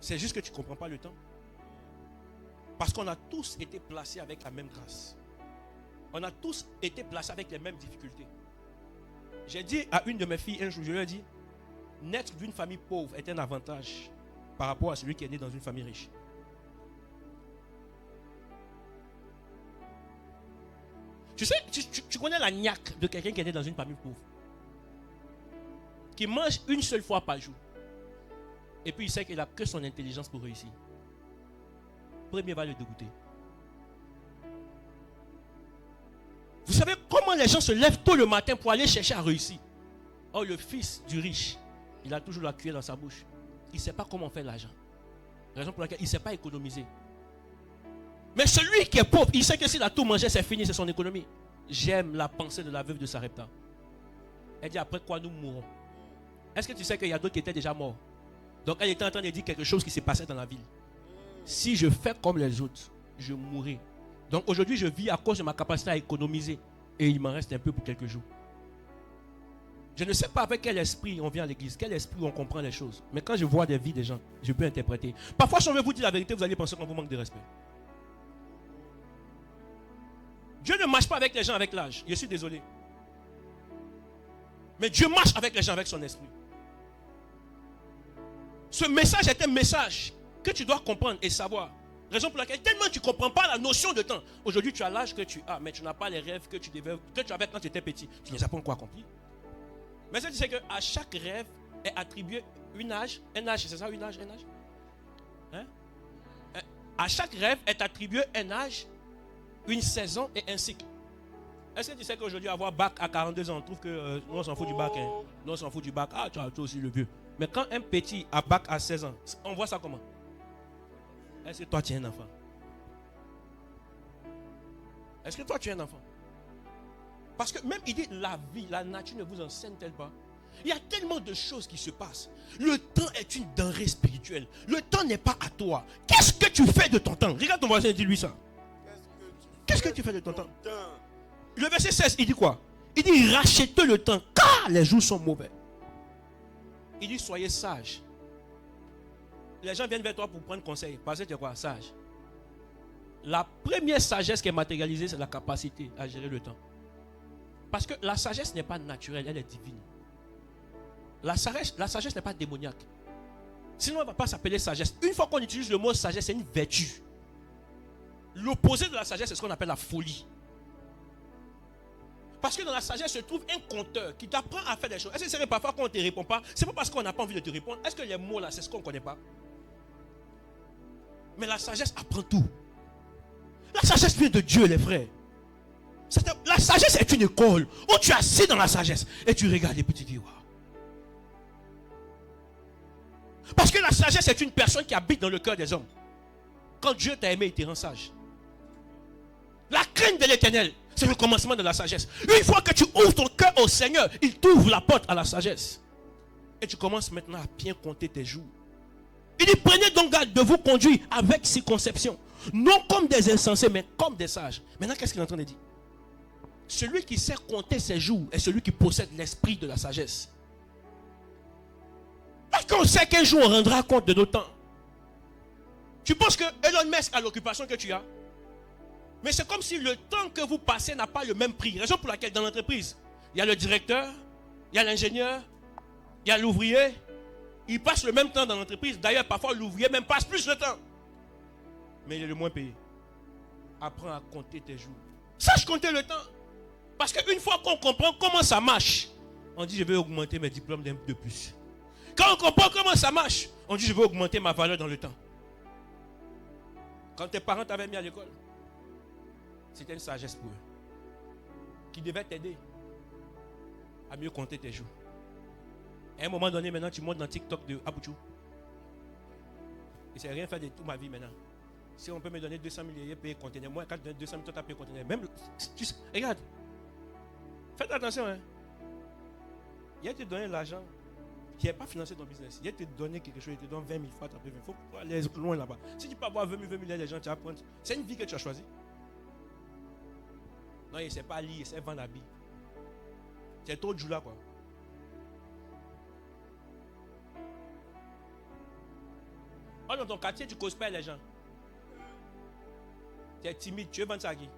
C'est juste que tu ne comprends pas le temps. Parce qu'on a tous été placés avec la même grâce. On a tous été placés avec les mêmes difficultés. J'ai dit à une de mes filles un jour, je lui ai dit, naître d'une famille pauvre est un avantage par rapport à celui qui est né dans une famille riche. Tu sais, tu connais la niaque de quelqu'un qui est né dans une famille pauvre, qui mange une seule fois par jour, et puis il sait qu'il n'a que son intelligence pour réussir. Premier va le dégoûter. Vous savez comment les gens se lèvent tôt le matin pour aller chercher à réussir? Oh, le fils du riche, il a toujours la cuillère dans sa bouche. Il ne sait pas comment faire l'argent. Raison pour laquelle il ne sait pas économiser. Mais celui qui est pauvre, il sait que s'il a tout mangé, c'est fini, c'est son économie. J'aime la pensée de la veuve de Sarepta. Elle dit, après quoi nous mourrons? Est-ce que tu sais qu'il y a d'autres qui étaient déjà morts? Donc elle était en train de dire quelque chose qui s'est passé dans la ville. Si je fais comme les autres, je mourrai. Donc aujourd'hui, je vis à cause de ma capacité à économiser. Et il m'en reste un peu pour quelques jours. Je ne sais pas avec quel esprit on vient à l'église, quel esprit on comprend les choses. Mais quand je vois des vies des gens, je peux interpréter. Parfois, si on veut vous dire la vérité, vous allez penser qu'on vous manque de respect. Dieu ne marche pas avec les gens avec l'âge. Je suis désolé. Mais Dieu marche avec les gens avec son esprit. Ce message est un message que tu dois comprendre et savoir. Raison pour laquelle tellement tu ne comprends pas la notion de temps. Aujourd'hui, tu as l'âge que tu as, mais tu n'as pas les rêves que tu avais quand tu étais petit. Tu ne les as pas encore accomplis. Mais ça, tu sais qu'à chaque rêve est attribué un âge, c'est ça, un âge? Hein? À chaque rêve est attribué un âge, une saison et un cycle. Est-ce que tu sais qu'aujourd'hui, avoir bac à 42 ans, on trouve que nous, on s'en fout du bac. Hein? Nous, on s'en fout du bac. Ah, tu as toi aussi le vieux. Mais quand un petit a bac à 16 ans, on voit ça comment? Est-ce que toi, tu es un enfant? Est-ce que toi, tu es un enfant? Parce que même il dit la vie, la nature ne vous enseigne-t-elle pas? Il y a tellement de choses qui se passent. Le temps est une denrée spirituelle. Le temps n'est pas à toi. Qu'est-ce que tu fais de ton temps? Regarde ton voisin et dis-lui ça. Qu'est-ce que tu fais de ton temps? Le verset 16, il dit quoi? Il dit rachetez le temps car les jours sont mauvais. Il dit soyez sages. Les gens viennent vers toi pour prendre conseil. Parce que tu es quoi? Sage. La première sagesse qui est matérialisée, c'est la capacité à gérer le temps. Parce que la sagesse n'est pas naturelle, elle est divine. La sagesse n'est pas démoniaque. Sinon, elle ne va pas s'appeler sagesse. Une fois qu'on utilise le mot sagesse, c'est une vertu. L'opposé de la sagesse, c'est ce qu'on appelle la folie. Parce que dans la sagesse se trouve un compteur qui t'apprend à faire des choses. Est-ce que c'est parfois qu'on ne te répond pas? C'est pas parce qu'on n'a pas envie de te répondre. Est-ce que les mots là, c'est ce qu'on ne connaît pas? Mais la sagesse apprend tout. La sagesse vient de Dieu, les frères. La sagesse est une école où tu es assis dans la sagesse et tu regardes les petits vieux. Parce que la sagesse est une personne qui habite dans le cœur des hommes. Quand Dieu t'a aimé, il te rend sage. La crainte de l'Éternel, c'est le commencement de la sagesse. Une fois que tu ouvres ton cœur au Seigneur, il t'ouvre la porte à la sagesse. Et tu commences maintenant à bien compter tes jours. Il dit, prenez donc garde de vous conduire avec circonception. Non comme des insensés, mais comme des sages. Maintenant, qu'est-ce qu'il est en train de dire? Celui qui sait compter ses jours est celui qui possède l'esprit de la sagesse. Parce qu'on sait qu'un jour on rendra compte de nos temps. Tu penses que Elon Musk a l'occupation que tu as? Mais c'est comme si le temps que vous passez n'a pas le même prix. Raison pour laquelle dans l'entreprise, il y a le directeur, il y a l'ingénieur, il y a l'ouvrier. Ils passent le même temps dans l'entreprise. D'ailleurs, parfois l'ouvrier même passe plus de temps. Mais il est le moins payé. Apprends à compter tes jours. Sache compter le temps. Parce qu'une fois qu'on comprend comment ça marche, on dit je vais augmenter mes diplômes d'un peu de plus. Quand on comprend comment ça marche, on dit je vais augmenter ma valeur dans le temps. Quand tes parents t'avaient mis à l'école, c'était une sagesse pour eux. Qui devait t'aider à mieux compter tes jours. À un moment donné, maintenant, tu montes dans TikTok de Abouchou. Et c'est rien fait de toute ma vie maintenant. Si on peut me donner 200 000, il payer conteneur. Moi, quand tu donnes 200 000, toi, tu as payé conteneur. Même, tu sais, regarde. Faites attention. Hein. Il te donner l'argent qui n'est pas financé ton business. Il te donner quelque chose, il te donne 20 000 fois, tu as payé 20 000. Il faut aller loin là-bas. Si tu peux avoir 20 000, les gens, tu vas prendre. C'est une vie que tu as choisie. Non, il ne sait pas lire, il sait vendre habits. C'est trop de jour là, quoi. Oh, dans ton quartier, tu ne causes pas les gens. Tu es timide, tu veux vendre ça à qui?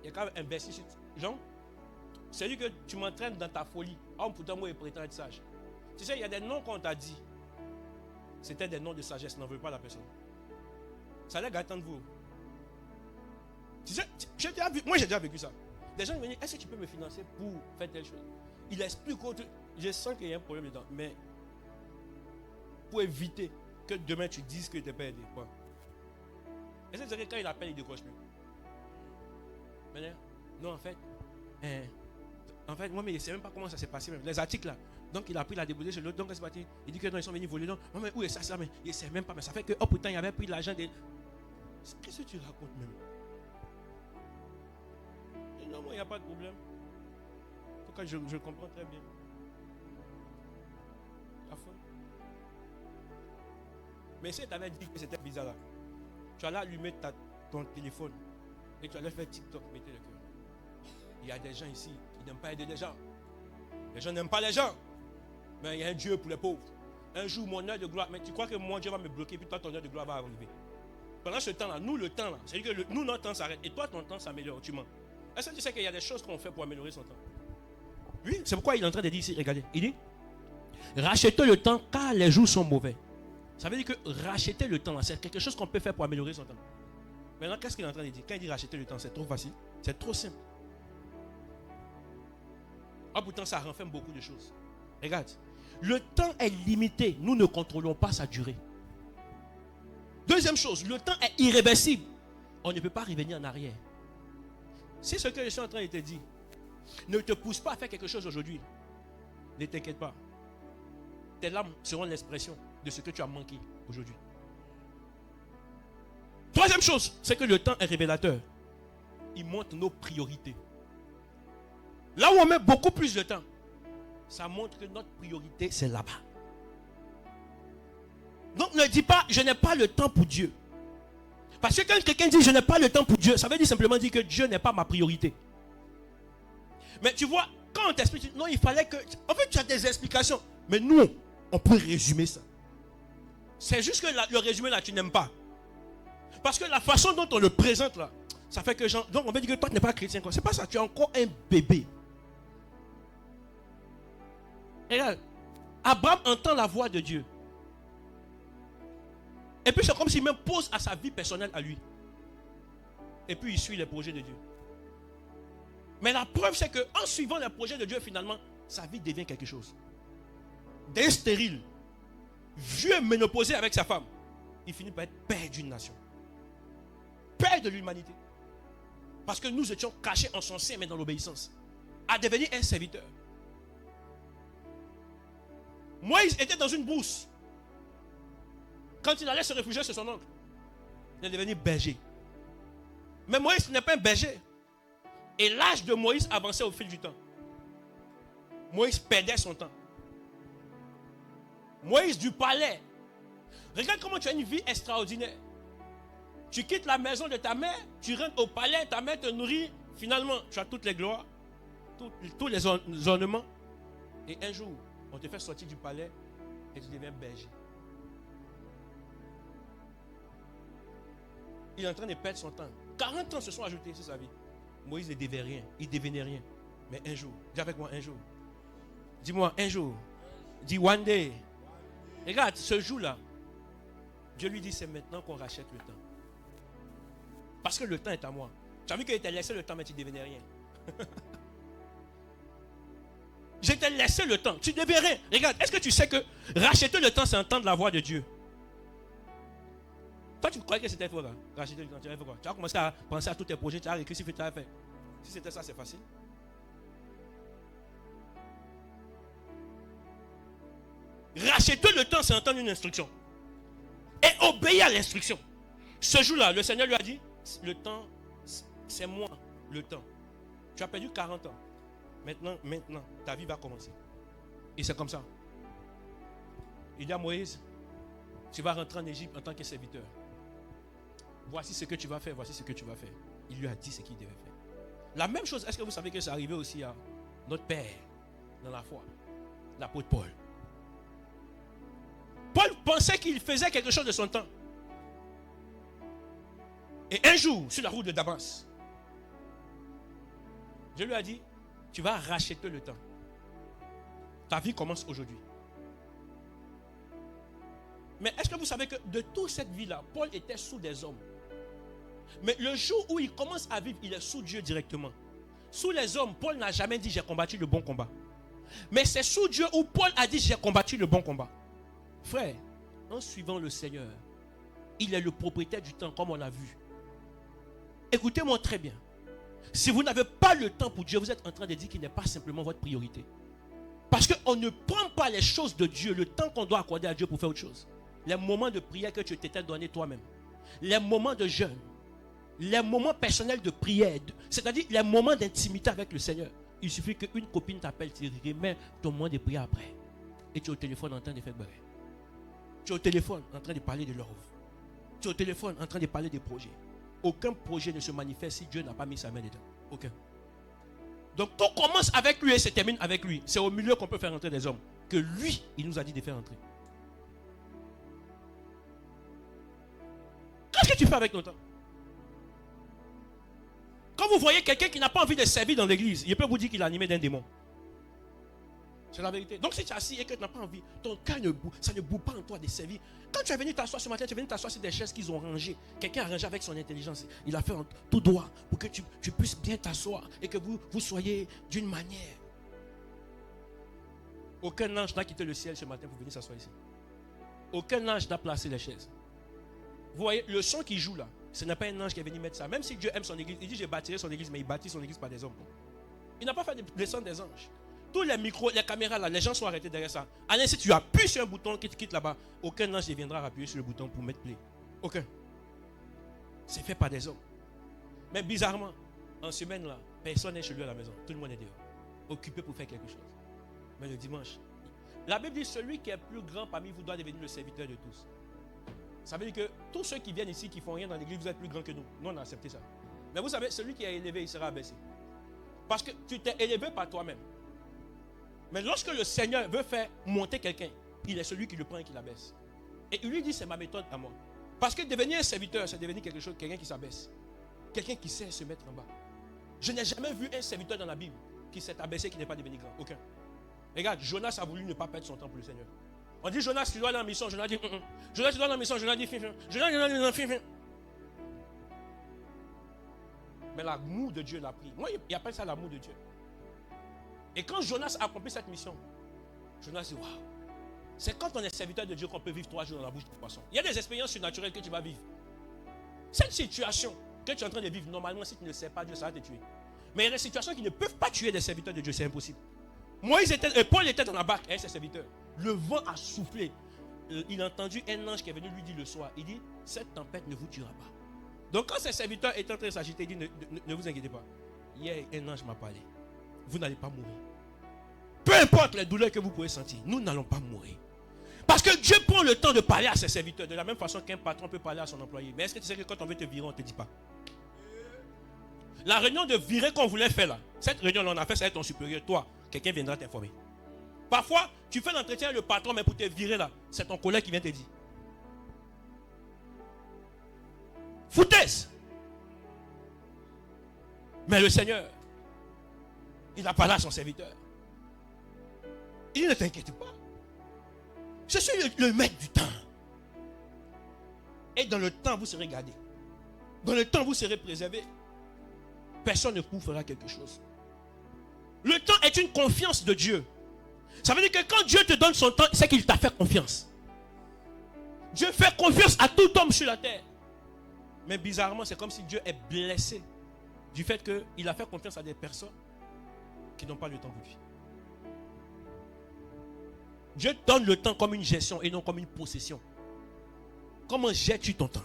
Il y a quand même investi sur Jean. C'est lui que tu m'entraînes dans ta folie. Oh, pourtant, moi, il prétend être sage. Tu sais, il y a des noms qu'on t'a dit. C'était des noms de sagesse, n'en veut pas la personne. Ça allait gâter de vous. Tu sais, moi, j'ai déjà vécu ça. Des gens me disent, est-ce que tu peux me financer pour faire telle chose? Il explique autre. Je sens qu'il y a un problème dedans. Mais pour éviter que demain tu dises que tu n'es pas aidé. Quoi. Est-ce que quand il appelle, il ne décroche plus? Mais non, en fait, moi, mais il ne sait même pas comment ça s'est passé. Même. Les articles là. Donc, il a pris la déposé chez l'autre. Donc, c'est parti. Il dit que non, ils sont venus voler. Non, mais où est ça? Mais il ne sait même pas. Mais ça fait que, oh putain, il avait pris l'argent des. Qu'est-ce que tu racontes même? Et non, moi, il n'y a pas de problème. En tout cas, je comprends très bien. La folle. Mais si tu avais dit que c'était bizarre là, tu allais allumer ton téléphone et tu allais faire TikTok, mettez le cœur. Il y a des gens ici qui n'aiment pas aider les gens. Les gens n'aiment pas les gens. Mais il y a un Dieu pour les pauvres. Un jour, mon heure de gloire, mais tu crois que mon Dieu va me bloquer, puis toi, ton heure de gloire va arriver. Pendant ce temps-là, nous, le temps là, c'est-à-dire que nous, notre temps s'arrête et toi, ton temps s'améliore, tu mens. Est-ce que tu sais qu'il y a des choses qu'on fait pour améliorer son temps? Oui, c'est pourquoi il est en train de dire ici, regardez, il dit, rachetez le temps car les jours sont mauvais. Ça veut dire que racheter le temps, c'est quelque chose qu'on peut faire pour améliorer son temps. Maintenant, qu'est-ce qu'il est en train de dire? Quand il dit racheter le temps, c'est trop facile, c'est trop simple. Ah, pourtant, ça renferme beaucoup de choses. Regarde, le temps est limité, nous ne contrôlons pas sa durée. Deuxième chose, le temps est irréversible. On ne peut pas revenir en arrière. C'est ce que je suis en train de te dire. Ne te pousse pas à faire quelque chose aujourd'hui. Ne t'inquiète pas. Tes larmes seront l'expression de ce que tu as manqué aujourd'hui. Troisième chose, c'est que le temps est révélateur. Il montre nos priorités. Là où on met beaucoup plus de temps, ça montre que notre priorité, c'est là-bas. Donc ne dis pas, je n'ai pas le temps pour Dieu. Parce que quand quelqu'un dit, je n'ai pas le temps pour Dieu, ça veut dire simplement dire que Dieu n'est pas ma priorité. Mais tu vois, quand on t'explique, non, il fallait que... En fait, tu as des explications. Mais nous, on peut résumer ça. C'est juste que le résumé là, tu n'aimes pas. Parce que la façon dont on le présente là, ça fait que donc on veut dire que toi tu n'es pas chrétien. C'est pas ça, tu es encore un bébé. Et là, Abraham entend la voix de Dieu. Et puis c'est comme s'il m'impose à sa vie personnelle à lui. Et puis il suit les projets de Dieu. Mais la preuve c'est qu'en suivant les projets de Dieu, finalement, sa vie devient quelque chose. D'un stérile, vieux ménopausé avec sa femme, il finit par être père d'une nation. Père de l'humanité. Parce que nous étions cachés en son sein, mais dans l'obéissance. À devenir un serviteur. Moïse était dans une brousse. Quand il allait se réfugier chez son oncle, il est devenu berger. Mais Moïse n'est pas un berger. Et l'âge de Moïse avançait au fil du temps. Moïse perdait son temps. Moïse du palais. Regarde comment tu as une vie extraordinaire. Tu quittes la maison de ta mère, tu rentres au palais, ta mère te nourrit. Finalement, tu as toutes les gloires, tous les ornements. Et un jour, on te fait sortir du palais et tu deviens berger. Il est en train de perdre son temps. 40 ans se sont ajoutés sur sa vie. Moïse ne devait rien, il devenait rien. Mais un jour, dis avec moi un jour. Dis-moi un jour. Dis one day. Regarde, ce jour-là, Dieu lui dit c'est maintenant qu'on rachète le temps. Parce que le temps est à moi. Tu as vu qu'il t'a laissé le temps, mais tu ne devenais rien. Je t'ai laissé le temps. Tu ne deviens rien. Regarde, est-ce que tu sais que racheter le temps, c'est entendre la voix de Dieu? Toi, tu croyais que c'était faux, là. Racheter le temps, tu as fait quoi? Tu as commencé à penser à tous tes projets, tu as écrit ce que tu as fait. Si c'était ça, c'est facile. Racheter le temps, c'est entendre une instruction. Et obéir à l'instruction. Ce jour-là, le Seigneur lui a dit, le temps, c'est moi, le temps. Tu as perdu 40 ans. Maintenant, ta vie va commencer. Et c'est comme ça. Il dit à Moïse, tu vas rentrer en Égypte en tant que serviteur. Voici ce que tu vas faire, voici ce que tu vas faire. Il lui a dit ce qu'il devait faire. La même chose, est-ce que vous savez que c'est arrivé aussi à notre Père dans la foi, l'apôtre Paul? Paul pensait qu'il faisait quelque chose de son temps. Et un jour, sur la route de Damas, Dieu lui a dit, tu vas racheter le temps. Ta vie commence aujourd'hui. Mais est-ce que vous savez que de toute cette vie-là, Paul était sous des hommes. Mais le jour où il commence à vivre, il est sous Dieu directement. Sous les hommes, Paul n'a jamais dit j'ai combattu le bon combat. Mais c'est sous Dieu où Paul a dit j'ai combattu le bon combat. Frère, en suivant le Seigneur, il est le propriétaire du temps comme on l'a vu. Écoutez-moi très bien. Si vous n'avez pas le temps pour Dieu, vous êtes en train de dire qu'il n'est pas simplement votre priorité. Parce qu'on ne prend pas les choses de Dieu, le temps qu'on doit accorder à Dieu pour faire autre chose. Les moments de prière que tu t'étais donné toi-même. Les moments de jeûne. Les moments personnels de prière. C'est-à-dire les moments d'intimité avec le Seigneur. Il suffit qu'une copine t'appelle, tu remets ton moment de prière après. Et tu es au téléphone en train de faire barrer. Tu es au téléphone en train de parler de l'œuvre. Tu es au téléphone en train de parler des projets. Aucun projet ne se manifeste si Dieu n'a pas mis sa main dedans. Aucun. Donc tout commence avec lui et se termine avec lui. C'est au milieu qu'on peut faire entrer des hommes. Que lui, il nous a dit de faire entrer. Qu'est-ce que tu fais avec ton temps? Quand vous voyez quelqu'un qui n'a pas envie de servir dans l'église, il peut vous dire qu'il est animé d'un démon. C'est la vérité. Donc si tu es assis et que tu n'as pas envie, ton cœur ne boue, ça ne boue pas en toi de servir. Quand tu es venu t'asseoir ce matin, tu es venu t'asseoir sur des chaises qu'ils ont rangées. Quelqu'un a rangé avec son intelligence. Il a fait tout droit pour que tu puisses bien t'asseoir et que vous soyez d'une manière. Aucun ange n'a quitté le ciel ce matin pour venir s'asseoir ici. Aucun ange n'a placé les chaises. Vous voyez, le son qui joue là, ce n'est pas un ange qui est venu mettre ça. Même si Dieu aime son église, il dit je bâtirai son église, mais il bâtit son église par des hommes. Il n'a pas fait le son des anges. Tous les micros, les caméras là, les gens sont arrêtés derrière ça. Allez, si tu appuies sur un bouton qui te quitte là-bas, aucun ange ne viendra appuyer sur le bouton pour mettre play. Aucun. C'est fait par des hommes. Mais bizarrement, en semaine là, personne n'est chez lui à la maison. Tout le monde est dehors. Occupé pour faire quelque chose. Mais le dimanche, la Bible dit celui qui est plus grand parmi vous doit devenir le serviteur de tous. Ça veut dire que tous ceux qui viennent ici, qui font rien dans l'église, vous êtes plus grands que nous. Nous, on a accepté ça. Mais vous savez, celui qui est élevé, il sera abaissé. Parce que tu t'es élevé par toi-même. Mais lorsque le Seigneur veut faire monter quelqu'un, il est celui qui le prend et qui l'abaisse. Et il lui dit, c'est ma méthode à moi. Parce que devenir un serviteur, c'est devenir quelque chose, quelqu'un qui s'abaisse. Quelqu'un qui sait se mettre en bas. Je n'ai jamais vu un serviteur dans la Bible qui s'est abaissé, qui n'est pas devenu grand. Aucun. Regarde, Jonas a voulu ne pas perdre son temps pour le Seigneur. On dit, Jonas, tu dois aller en mission. Jonas dit, Jonas, tu dois aller en mission. Jonas dit, fin. Jonas dit, fin. Mais l'amour de Dieu l'a pris. Moi, il appelle ça l'amour de Dieu. Et quand Jonas a accompli cette mission, Jonas dit, waouh. C'est quand on est serviteur de Dieu qu'on peut vivre 3 jours dans la bouche du poisson. Il y a des expériences surnaturelles que tu vas vivre. Cette situation que tu es en train de vivre, normalement, si tu ne sais pas Dieu, ça va te tuer. Mais il y a des situations qui ne peuvent pas tuer des serviteurs de Dieu, c'est impossible. Paul était dans la barque avec ses serviteurs. Le vent a soufflé. Il a entendu un ange qui est venu lui dire le soir. Il dit, cette tempête ne vous tuera pas. Donc quand ses serviteurs étaient en train de s'agiter, il dit, ne vous inquiétez pas. Hier, un ange m'a parlé. Vous n'allez pas mourir. Peu importe les douleurs que vous pouvez sentir, nous n'allons pas mourir. Parce que Dieu prend le temps de parler à ses serviteurs de la même façon qu'un patron peut parler à son employé. Mais est-ce que tu sais que quand on veut te virer, on ne te dit pas? La réunion de virer qu'on voulait faire là, cette réunion-là, on a fait ça avec ton supérieur. Toi, quelqu'un viendra t'informer. Parfois, tu fais l'entretien avec le patron, mais pour te virer là, c'est ton collègue qui vient te dire. Foutaise. Mais le Seigneur, il a parlé à son serviteur. Il dit, ne t'inquiète pas. Je suis le maître du temps. Et dans le temps, vous serez gardés. Dans le temps, vous serez préservés. Personne ne vous fera quelque chose. Le temps est une confiance de Dieu. Ça veut dire que quand Dieu te donne son temps, c'est qu'il t'a fait confiance. Dieu fait confiance à tout homme sur la terre. Mais bizarrement, c'est comme si Dieu est blessé du fait qu'il a fait confiance à des personnes qui n'ont pas le temps pour lui. Dieu donne le temps comme une gestion et non comme une possession. Comment gères-tu ton temps?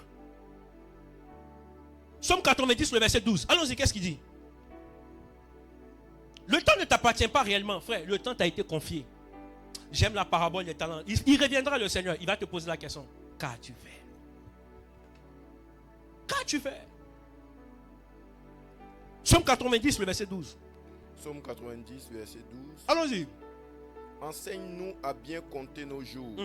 Somme 90, le verset 12. Allons-y, qu'est-ce qu'il dit? Le temps ne t'appartient pas réellement, frère. Le temps t'a été confié. J'aime la parabole des talents. Il reviendra le Seigneur. Il va te poser la question. Qu'as-tu fait? Qu'as-tu fait? Somme 90, le verset 12. Somme 90, verset 12. Allons-y. Enseigne-nous à bien compter nos jours,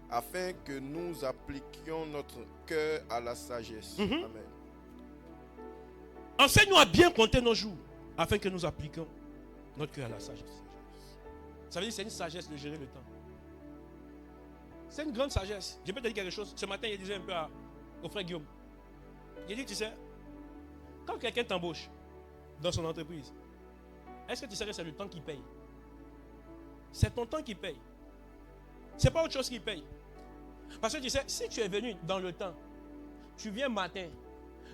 afin que nous appliquions notre cœur à la sagesse. Amen. Enseigne-nous à bien compter nos jours, afin que nous appliquions notre cœur à la sagesse. Ça veut dire que c'est une sagesse de gérer le temps. C'est une grande sagesse. Je peux te dire quelque chose. Ce matin, il disait un peu au frère Guillaume. Il dit, tu sais, quand quelqu'un t'embauche dans son entreprise, est-ce que tu sais que c'est le temps qui paye? C'est ton temps qui paye. C'est pas autre chose qui paye. Parce que tu sais, si tu es venu dans le temps, tu viens matin,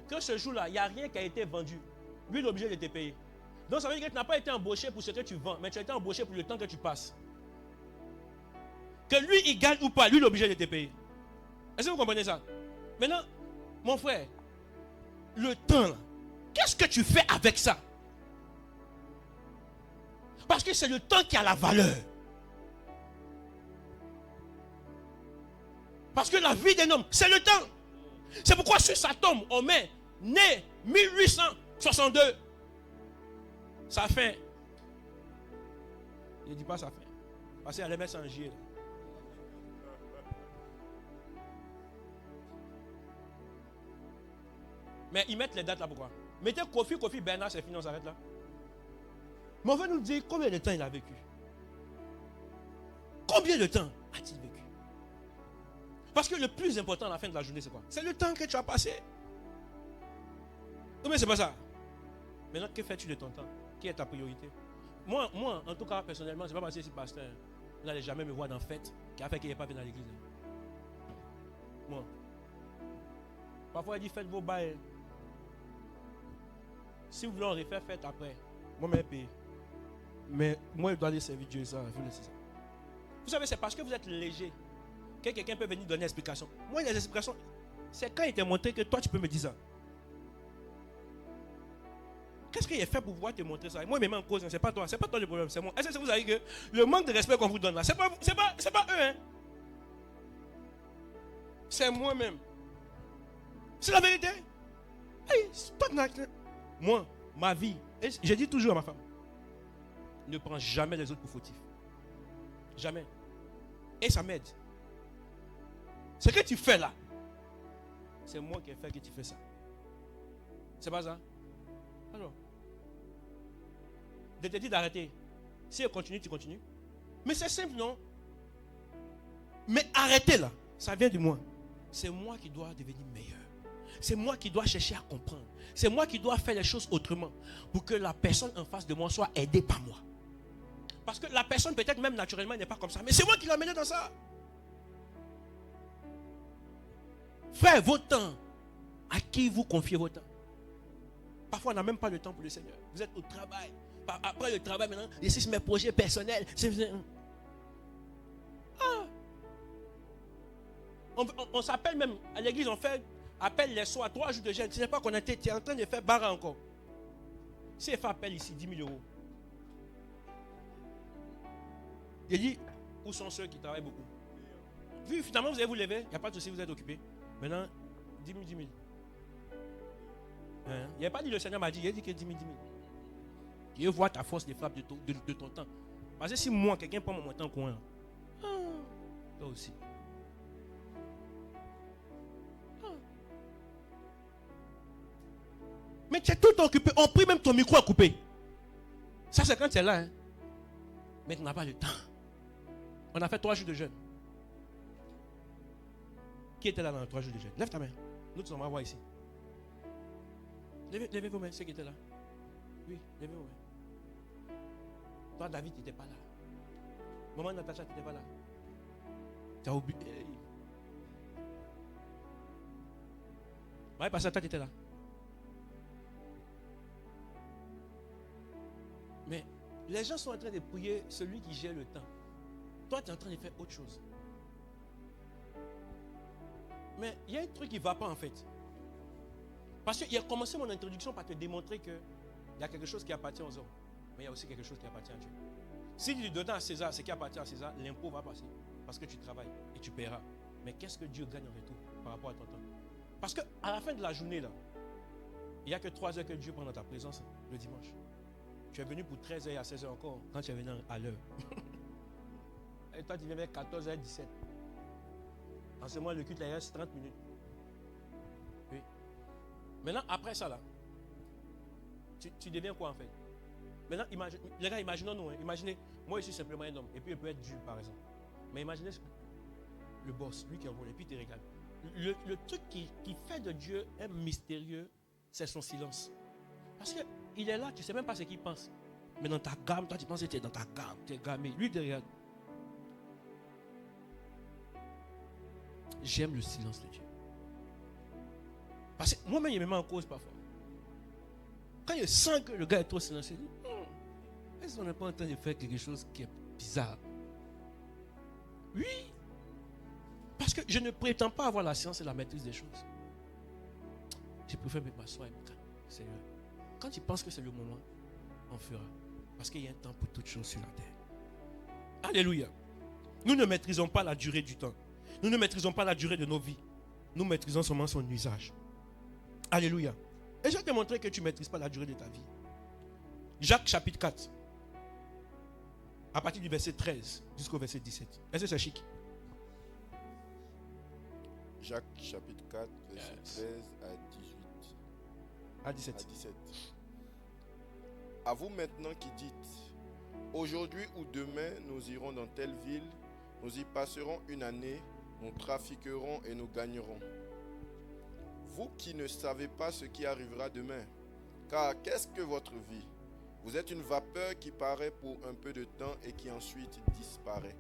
que ce jour-là, il n'y a rien qui a été vendu, lui, il est obligé de te payer. Donc ça veut dire que tu n'as pas été embauché pour ce que tu vends, mais tu as été embauché pour le temps que tu passes. Que lui, il gagne ou pas, lui, il est obligé de te payer. Est-ce que vous comprenez ça? Maintenant, mon frère, le temps, là, qu'est-ce que tu fais avec ça? Parce que c'est le temps qui a la valeur. Parce que la vie d'un homme, c'est le temps. C'est pourquoi sur sa tombe, on met né 1862. Ça fait. Il ne dit pas ça fait. Parce qu'il allait mettre ça en J. Mais ils mettent les dates là pourquoi? Mettez Kofi Bernard, c'est fini, on s'arrête là. Mais on va nous dire combien de temps il a vécu. Combien de temps a-t-il vécu? Parce que le plus important à la fin de la journée, c'est quoi? C'est le temps que tu as passé. Non mais c'est pas ça. Maintenant, que fais-tu de ton temps? Qui est ta priorité? Moi, en tout cas, personnellement, c'est pas parce que je suis pasteur. Vous n'allez jamais me voir dans fête qui a fait qu'il n'est pas venu à l'église. Moi. Parfois, il dit faites vos bails. Si vous voulez en refaire, faites après. Moi-même, paye. Mais moi, je dois aller servir Dieu, ça. Je vous laisse ça. Vous savez, c'est parce que vous êtes léger que quelqu'un peut venir donner une explication. Moi, les explications, c'est quand il t'a montré que toi, tu peux me dire ça. qu'est-ce qu'il a fait pour pouvoir te montrer ça? Moi, je me mets en cause, c'est pas toi le problème, c'est moi. Est-ce que vous savez que le manque de respect qu'on vous donne là, c'est pas eux, hein? C'est moi-même. C'est la vérité. Hey, moi, ma vie, et je dis toujours à ma femme, ne prends jamais les autres pour fautifs. Jamais. Et ça m'aide. Ce que tu fais là, c'est moi qui ai fait que tu fais ça. C'est pas ça? Alors, je te dis d'arrêter. Si elle continue, tu continues. Mais c'est simple, non? Mais arrêtez là. Ça vient de moi. C'est moi qui dois devenir meilleur. C'est moi qui dois chercher à comprendre. C'est moi qui dois faire les choses autrement pour que la personne en face de moi soit aidée par moi. Parce que la personne peut-être même naturellement n'est pas comme ça. Mais c'est moi qui l'ai amené dans ça. Frère, votre temps, à qui vous confiez votre temps? Parfois, on n'a même pas le temps pour le Seigneur. Vous êtes au travail. Après le travail, maintenant, ici, c'est mes projets personnels. On s'appelle même, à l'église, on fait appel les soirs, 3 jours de jeûne. Tu ne sais pas qu'on était en train de faire barre encore. Si elle fait appel ici, 10 000 euros. Il dit, où sont ceux qui travaillent beaucoup? Vu, finalement, vous allez vous lever, il n'y a pas de souci, vous êtes occupé. Maintenant, 10 000, 10 000. Hein? Il n'y a pas dit, le Seigneur m'a dit, il a dit que 10 000, 10 000. Je vois ta force de frappe de ton temps. Parce que si moi, quelqu'un prend mon temps au coin, toi aussi. Mais tu es tout le temps occupé. On prie même ton micro à couper. Ça, c'est quand tu es là. Hein? Mais tu n'as pas le temps. On a fait 3 jours de jeûne. Qui était là dans les 3 jours de jeûne? Lève ta main. Nous, on va voir ici. Levez vos mains, ceux qui étaient là. Oui, levez vos mains. Toi, David, tu n'étais pas là. Maman Natacha, tu n'étais pas là. Tu as oublié. Ouais, parce que toi, tu étais là. Mais les gens sont en train de prier celui qui gère le temps. Toi, tu es en train de faire autre chose. Mais il y a un truc qui ne va pas en fait. Parce qu'il a commencé mon introduction par te démontrer qu'il y a quelque chose qui appartient aux hommes. Mais il y a aussi quelque chose qui appartient à Dieu. Si tu donnes à César ce qui appartient à César, l'impôt va passer. Parce que tu travailles et tu paieras. Mais qu'est-ce que Dieu gagne en retour par rapport à ton temps? Parce qu'à la fin de la journée, là, il n'y a que 3 heures que Dieu prend dans ta présence le dimanche. Tu es venu pour 13h et à 16h encore, quand tu es venu à l'heure. Et toi, tu viens vers 14h17. En ce moment, le culte, il reste 30 minutes. Oui. Maintenant, après ça, là, tu deviens quoi en fait? Maintenant, les gars, imaginons-nous. Hein, imaginez, moi, je suis simplement un homme. Et puis, il peut être Dieu, par exemple. Mais imaginez le boss, lui qui envoie, et puis il te regarde. Le truc qui fait de Dieu un mystérieux, c'est son silence. Parce qu'il est là, tu ne sais même pas ce qu'il pense. Mais dans ta gamme, toi tu penses que tu es dans ta gamme, tu es gammé. Lui derrière. J'aime le silence de Dieu. Parce que moi-même, il me met en cause parfois. Quand je sens que le gars est trop silencieux, je dis, est-ce qu'on n'est pas en train de faire quelque chose qui est bizarre? Oui. Parce que je ne prétends pas avoir la science et la maîtrise des choses. Je préfère me m'asseoir et me calmer. Seigneur, quand tu penses que c'est le moment, on fera. Parce qu'il y a un temps pour toutes choses sur la terre. Alléluia. Nous ne maîtrisons pas la durée du temps. Nous ne maîtrisons pas la durée de nos vies. Nous maîtrisons seulement son usage. Alléluia. Et je vais te montrer que tu ne maîtrises pas la durée de ta vie. Jacques chapitre 4. À partir du verset 13 jusqu'au verset 17. Est-ce que c'est chic? Jacques chapitre 4, verset 13 à 18. À 17. À 17. À vous maintenant qui dites, aujourd'hui ou demain nous irons dans telle ville, nous y passerons une année, nous trafiquerons et nous gagnerons. Vous qui ne savez pas ce qui arrivera demain, car qu'est-ce que votre vie? Vous êtes une vapeur qui paraît pour un peu de temps et qui ensuite disparaît.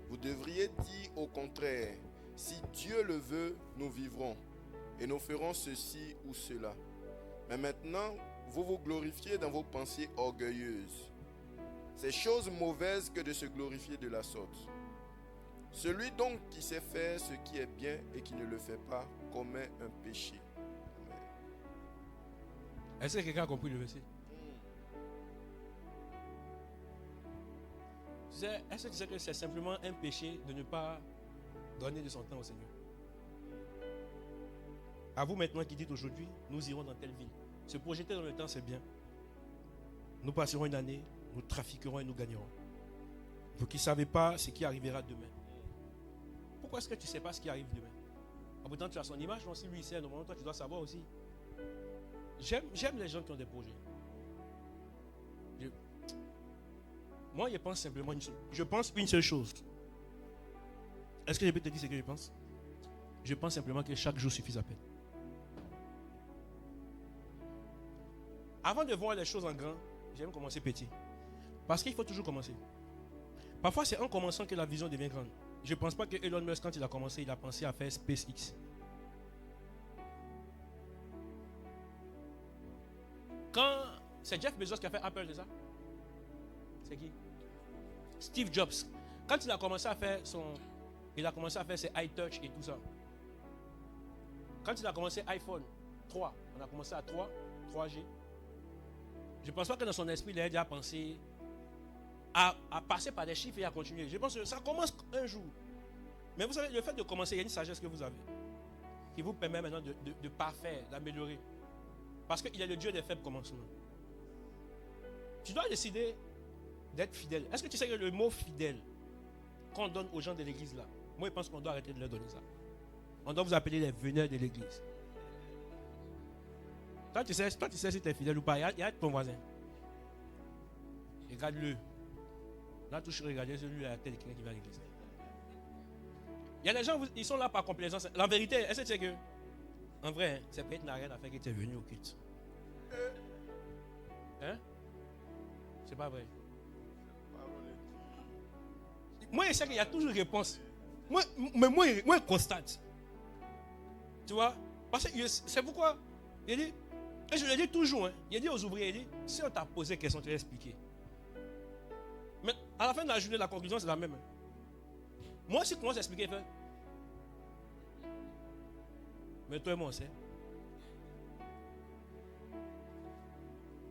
Vous devriez dire au contraire, si Dieu le veut, nous vivrons et nous ferons ceci ou cela. Mais maintenant, vous vous glorifiez dans vos pensées orgueilleuses. C'est chose mauvaise que de se glorifier de la sorte. Celui donc qui sait faire ce qui est bien et qui ne le fait pas commet un péché. Amen. Est-ce que quelqu'un a compris le verset? Est-ce que tu sais que c'est simplement un péché de ne pas donner de son temps au Seigneur? À vous maintenant qui dites aujourd'hui, nous irons dans telle ville. Se projeter dans le temps, c'est bien. Nous passerons une année, nous trafiquerons et nous gagnerons. Vous qui ne savez pas ce qui arrivera demain. Pourquoi est-ce que tu ne sais pas ce qui arrive demain? En pourtant, tu as son image, non? Si lui il sait, normalement, toi tu dois savoir aussi. J'aime les gens qui ont des projets. Moi, je pense simplement une chose. Je pense une seule chose. Est-ce que je peux te dire ce que je pense? Je pense simplement que chaque jour suffit à peine. Avant de voir les choses en grand, j'aime commencer petit. Parce qu'il faut toujours commencer. Parfois, c'est en commençant que la vision devient grande. Je ne pense pas que Elon Musk, quand il a commencé, il a pensé à faire SpaceX. Quand c'est Jeff Bezos qui a fait Apple, c'est ça? C'est qui? Steve Jobs. Quand il a commencé à faire ses iTouch et tout ça. Quand il a commencé iPhone 3, on a commencé à 3G. Je ne pense pas que dans son esprit, il a déjà pensé à passer par des chiffres et à continuer. Je pense que ça commence un jour. Mais vous savez, le fait de commencer, il y a une sagesse que vous avez qui vous permet maintenant de parfaire, d'améliorer. Parce qu'il est le Dieu des faibles commencements. Tu dois décider d'être fidèle. Est-ce que tu sais que le mot fidèle qu'on donne aux gens de l'église là, moi je pense qu'on doit arrêter de leur donner ça. On doit vous appeler les veneurs de l'église. Toi tu sais si tu es fidèle ou pas. Il y a ton voisin. Regarde-le. Là, tu regardes celui à la tête qui va à l'église. Il y a des gens, ils sont là par complaisance. La vérité, est-ce que tu sais que, en vrai, c'est peut-être n'a rien à faire que tu es venu au culte. Hein? C'est pas vrai. Moi, je sais qu'il y a toujours une réponse. Moi, je constate. Tu vois? Parce que c'est pourquoi, il dit, et je le dis toujours, hein, il dit aux ouvriers, il dit, si on t'a posé question, tu vas expliquer. Mais à la fin de la journée, la conclusion, c'est la même. Moi, si je commence à expliquer, fait, mais toi et moi, on sait.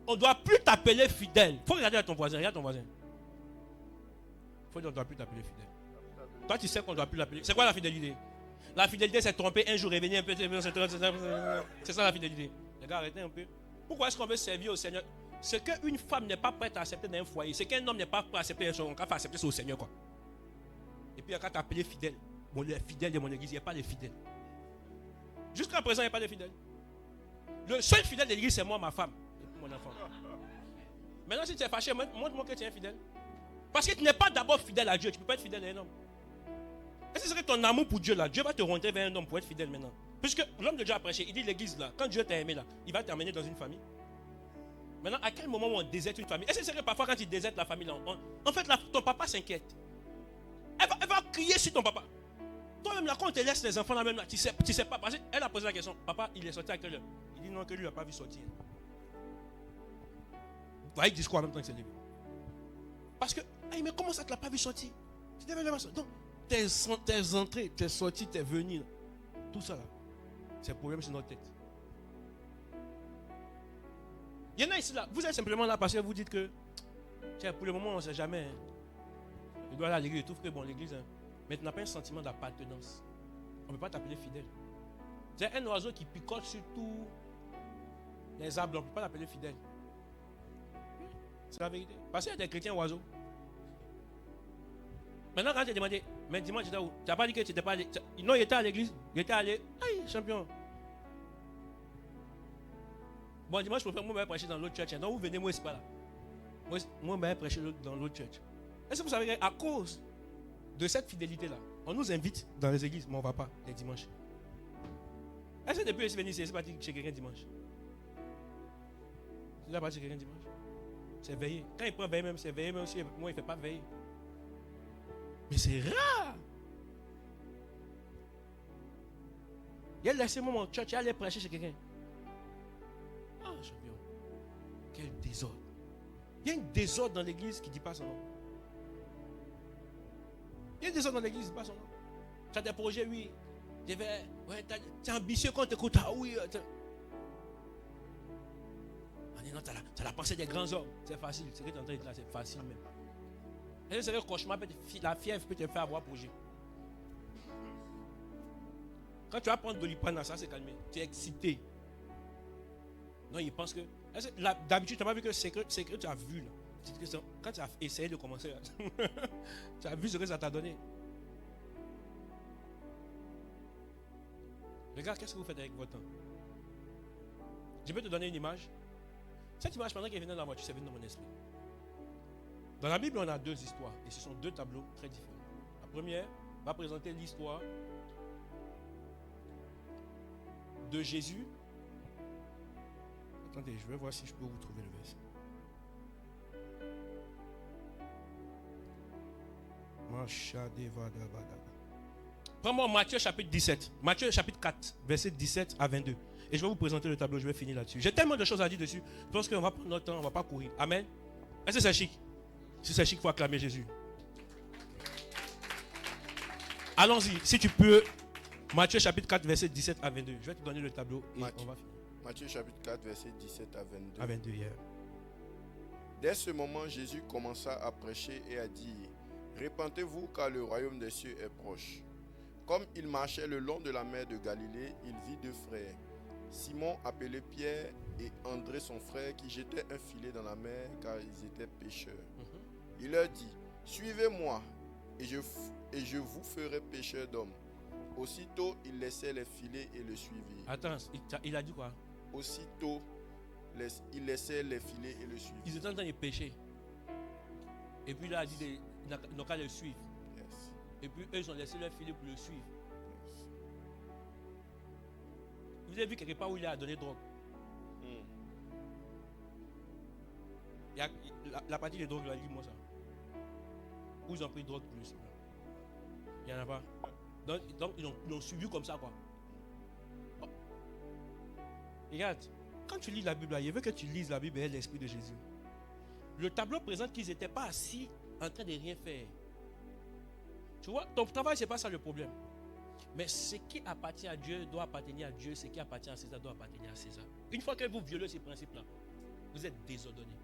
On ne doit plus t'appeler fidèle. Il faut regarder à ton voisin. Regarde ton voisin. On ne doit plus t'appeler fidèle. Toi, tu sais qu'on ne doit plus l'appeler. C'est quoi la fidélité? La fidélité, c'est tromper un jour et venir un peu. C'est ça la fidélité. Les gars, arrêtez un peu. Pourquoi est-ce qu'on veut servir au Seigneur? Ce qu'une femme n'est pas prête à accepter dans un foyer, c'est qu'un homme n'est pas prêt à accepter un on va accepter ça au Seigneur, quoi. Et puis, quand tu appelé fidèle, bon, les fidèles de mon église, il n'y a pas de fidèles. Jusqu'à présent, il n'y a pas de fidèles. Le seul fidèle de l'église, c'est moi, ma femme, et mon enfant. Maintenant, si tu es fâché, montre-moi que tu es fidèle. Parce que tu n'es pas d'abord fidèle à Dieu, tu ne peux pas être fidèle à un homme. Est-ce que c'est ton amour pour Dieu là? Dieu va te rentrer vers un homme pour être fidèle maintenant. Puisque l'homme de Dieu a prêché, il dit l'église là, quand Dieu t'a aimé là, il va t'amener dans une famille. Maintenant, à quel moment où on déserte une famille? Est-ce que c'est que parfois quand il déserte la famille là, en fait ton papa s'inquiète. Elle va crier sur ton papa. Toi-même là, quand on te laisse les enfants là même là, tu sais pas. Parce qu'elle a posé la question, papa, il est sorti à quelle heure? Il dit non, que lui n'a pas vu sortir. Vous voyez, il dit quoi en même temps que c'est lui? Parce que, hey, mais comment ça tu l'as pas vu sortir? Tu devais le voir sortir. Donc, tes entrées, tes sorties, tes venues, tout ça là, c'est un problème sur notre tête. Il y en a ici là, vous êtes simplement là parce que vous dites que, tiens, pour le moment on ne sait jamais. Hein. Il doit aller à l'église, il trouve que bon, l'église, hein, mais tu n'as pas un sentiment d'appartenance. On ne peut pas t'appeler fidèle. C'est un oiseau qui picote sur tous les arbres, on ne peut pas l'appeler fidèle. C'est la vérité. Parce qu'il y a des chrétiens oiseaux. Maintenant, quand tu as demandé, mais dis-moi, tu n'as pas dit que tu n'étais pas allé. Non, il était à l'église. Il était allé. Aïe, champion. Bon, dimanche, je préfère moi prêcher dans l'autre church. Non, vous venez, moi, c'est pas là. Moi, je vais prêcher dans l'autre church. Est-ce que vous savez qu'à cause de cette fidélité-là, on nous invite dans les églises, mais on ne va pas les dimanches. Est-ce que depuis que je suis venu ici, c'est parti chez quelqu'un dimanche? C'est là parti chez quelqu'un dimanche? C'est veiller. Quand il prend veiller même, c'est veiller, mais aussi, moi, il ne fait pas veiller. Mais c'est rare. Il a laissé mon church, il allait prêcher chez quelqu'un. Ah, champion. Quel désordre. Il y a un désordre dans l'église qui ne dit pas son nom. Il y a un désordre dans l'église qui ne dit pas son nom. Tu as des projets, oui. Tu es ambitieux quand tu écoutes. Ah oui. maintenant, tu as la pensée des grands hommes. C'est facile. Ce que tu es en train de dire là, c'est facile même. Et c'est vrai, le cauchemar, la fièvre peut te faire avoir projet. Quand tu vas prendre de l'Ipana, ça c'est calmé. Tu es excité. Non, il pense que. D'habitude, tu n'as pas vu que c'est que tu as vu là. Quand tu as essayé de commencer, là, tu as vu ce que ça t'a donné. Regarde, qu'est-ce que vous faites avec votre temps? Je peux te donner une image. Cette image, pendant qu'elle venait dans la voiture, c'est venu dans mon esprit. Dans la Bible, on a deux histoires. Et ce sont deux tableaux très différents. La première va présenter l'histoire de Jésus. Attendez, je vais voir si je peux vous trouver le verset. Prends-moi Matthieu chapitre 17. Matthieu chapitre 4, verset 17 à 22. Et je vais vous présenter le tableau, je vais finir là-dessus. J'ai tellement de choses à dire dessus. Je pense qu'on va prendre notre temps, on ne va pas courir. Amen. Est-ce que c'est chic? Si c'est chic, il faut acclamer Jésus. Allons-y, si tu peux. Matthieu chapitre 4, verset 17 à 22. Je vais te donner le tableau et on va finir. Matthieu chapitre 4, verset 17 à 22. À 22, hier. Dès ce moment, Jésus commença à prêcher et à dire: Répentez-vous car le royaume des cieux est proche. Comme il marchait le long de la mer de Galilée, il vit deux frères, Simon appelé Pierre et André son frère, qui jetaient un filet dans la mer car ils étaient pêcheurs. Il leur dit: Suivez-moi et je vous ferai pêcheurs d'hommes. Aussitôt, il laissait les filets et le suivirent. Attends, il a dit quoi? Aussitôt, il laissait les filets et le suivirent. Ils étaient en train de pêcher. Et puis là, il a dit ils n'ont qu'à le suivre. Yes. Et puis eux, ils ont laissé leur filet pour le suivre. Yes. Vous avez vu quelque part où il a donné drogue? Il y a, la partie des drogues, là, dis-moi ça. Où ils ont pris drogue pour le suivre? Il n'y en a pas. Donc ils l'ont suivi comme ça, quoi. Oh. Regarde, quand tu lis la Bible, là, il veut que tu lises la Bible et l'esprit de Jésus. Le tableau présente qu'ils n'étaient pas assis en train de rien faire. Tu vois, ton travail, ce n'est pas ça le problème. Mais ce qui appartient à Dieu doit appartenir à Dieu. Ce qui appartient à César doit appartenir à César. Une fois que vous violez ces principes-là, vous êtes désordonnés.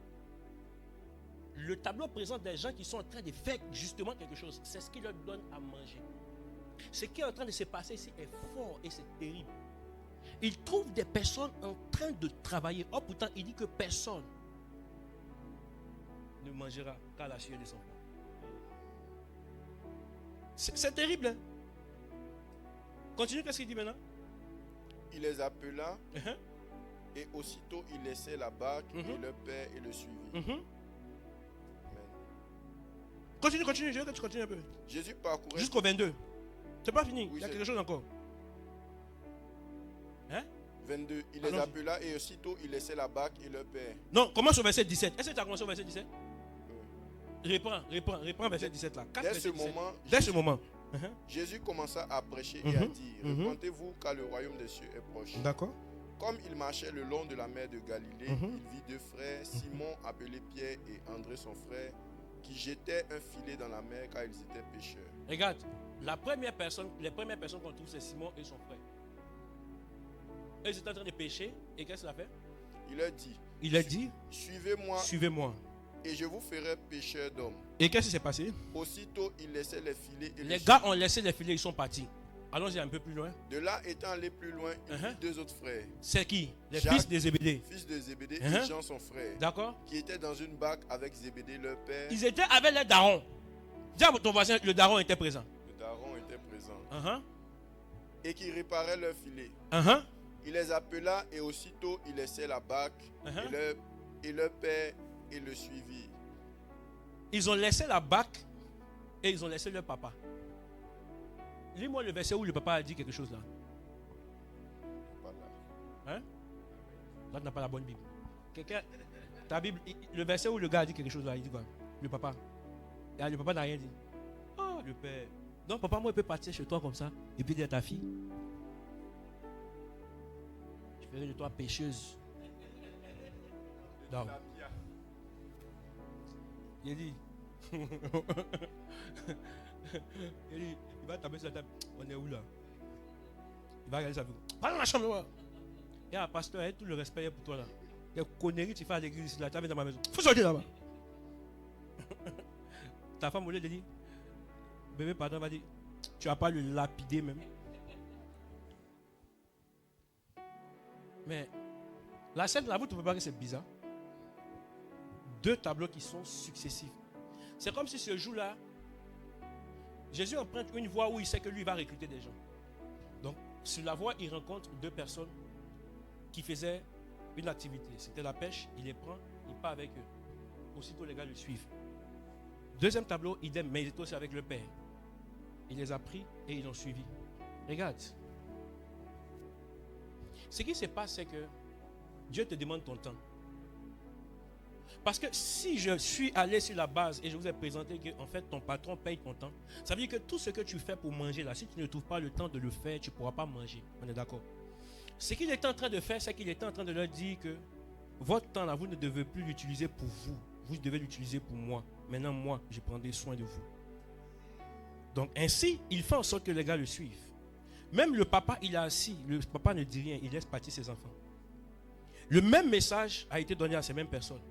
Le tableau présente des gens qui sont en train de faire justement quelque chose. C'est ce qui leur donne à manger. Ce qui est en train de se passer ici est fort et c'est terrible. Ils trouvent des personnes en train de travailler. Oh, pourtant, il dit que personne ne mangera qu'à la sueur de son front. C'est terrible, hein? Continue, qu'est-ce qu'il dit maintenant? Il les appela et aussitôt il laissait la barque et leur père et le suivit. Amen. Continue, je veux que tu continues un peu. Jésus parcourait jusqu'au 22. C'est pas fini, oui, il y a quelque chose encore. Hein? 22. Il les appela et aussitôt il laissait la barque et leur père. Non, commence au verset 17. Est-ce que tu as commencé au verset 17? Reprends verset 17 là. Dès ce moment, Jésus commença à prêcher et à dire: Répentez-vous car le royaume des cieux est proche. D'accord. Comme il marchait le long de la mer de Galilée, il vit deux frères, Simon appelé Pierre et André son frère, qui jetaient un filet dans la mer car ils étaient pêcheurs. Regarde, les premières personnes qu'on trouve, c'est Simon et son frère. Eux, ils étaient en train de pêcher et qu'est-ce qu'il a fait? Il a dit: Suivez-moi. Suivez-moi. Et je vous ferai pêcheurs d'hommes. Et qu'est-ce qui s'est passé? Aussitôt, il laissait les filets et les gars ont laissé les filets, ils sont partis. Allons-y un peu plus loin. De là, étant allé plus loin, il vit deux autres frères. C'est qui? Les Jacques, fils de Zébédée. Fils de Zébédée et Jean son frère. D'accord. Qui étaient dans une barque avec Zébédée leur père. Ils étaient avec les darons. Dis à ton voisin, le daron était présent. Le daron était présent. Et qui réparait leurs filets. Il les appela et aussitôt il laissait la barque et leur père et le suivirent. Ils ont laissé la barque et ils ont laissé leur papa. Lis-moi le verset où le papa a dit quelque chose là. Hein? Là, tu n'as pas la bonne Bible. Ta Bible, le verset où le gars a dit quelque chose là, il dit quoi? Le papa. Et le papa n'a rien dit. Oh, le père. Donc, papa, moi, il peut partir chez toi comme ça et puis dire ta fille: je ferai de toi pêcheuse. Non. Il dit, il va taper sur la table. On est où là? Il va regarder sa vie. Va dans la chambre. Et un pasteur, tout le respect est pour toi là. Quelle connerie tu fais à l'église là, tu viens dans ma maison. Faut sortir là-bas. Ta femme, au lieu de dire, bébé, pardon, va dire, tu vas pas le lapider même. Mais la scène là, vous ne pouvez pas que c'est bizarre. 2 tableaux qui sont successifs. C'est comme si ce jour-là, Jésus emprunte une voie où il sait que lui va recruter des gens. Donc, sur la voie, il rencontre 2 personnes qui faisaient une activité. C'était la pêche, il les prend, il part avec eux. Aussitôt, les gars le suivent. Deuxième tableau, idem, mais il était aussi avec le Père. Il les a pris et ils l'ont suivi. Regarde. Ce qui se passe, c'est que Dieu te demande ton temps. Parce que si je suis allé sur la base et je vous ai présenté que en fait ton patron paye ton temps, ça veut dire que tout ce que tu fais pour manger là, si tu ne trouves pas le temps de le faire, tu ne pourras pas manger. On est d'accord? Ce qu'il était en train de faire, c'est qu'il était en train de leur dire que votre temps là, vous ne devez plus l'utiliser pour vous. Vous devez l'utiliser pour moi. Maintenant, moi, je prendrai soin de vous. Donc ainsi, il fait en sorte que les gars le suivent. Même le papa, il est assis. Le papa ne dit rien, il laisse partir ses enfants. Le même message a été donné à ces mêmes personnes.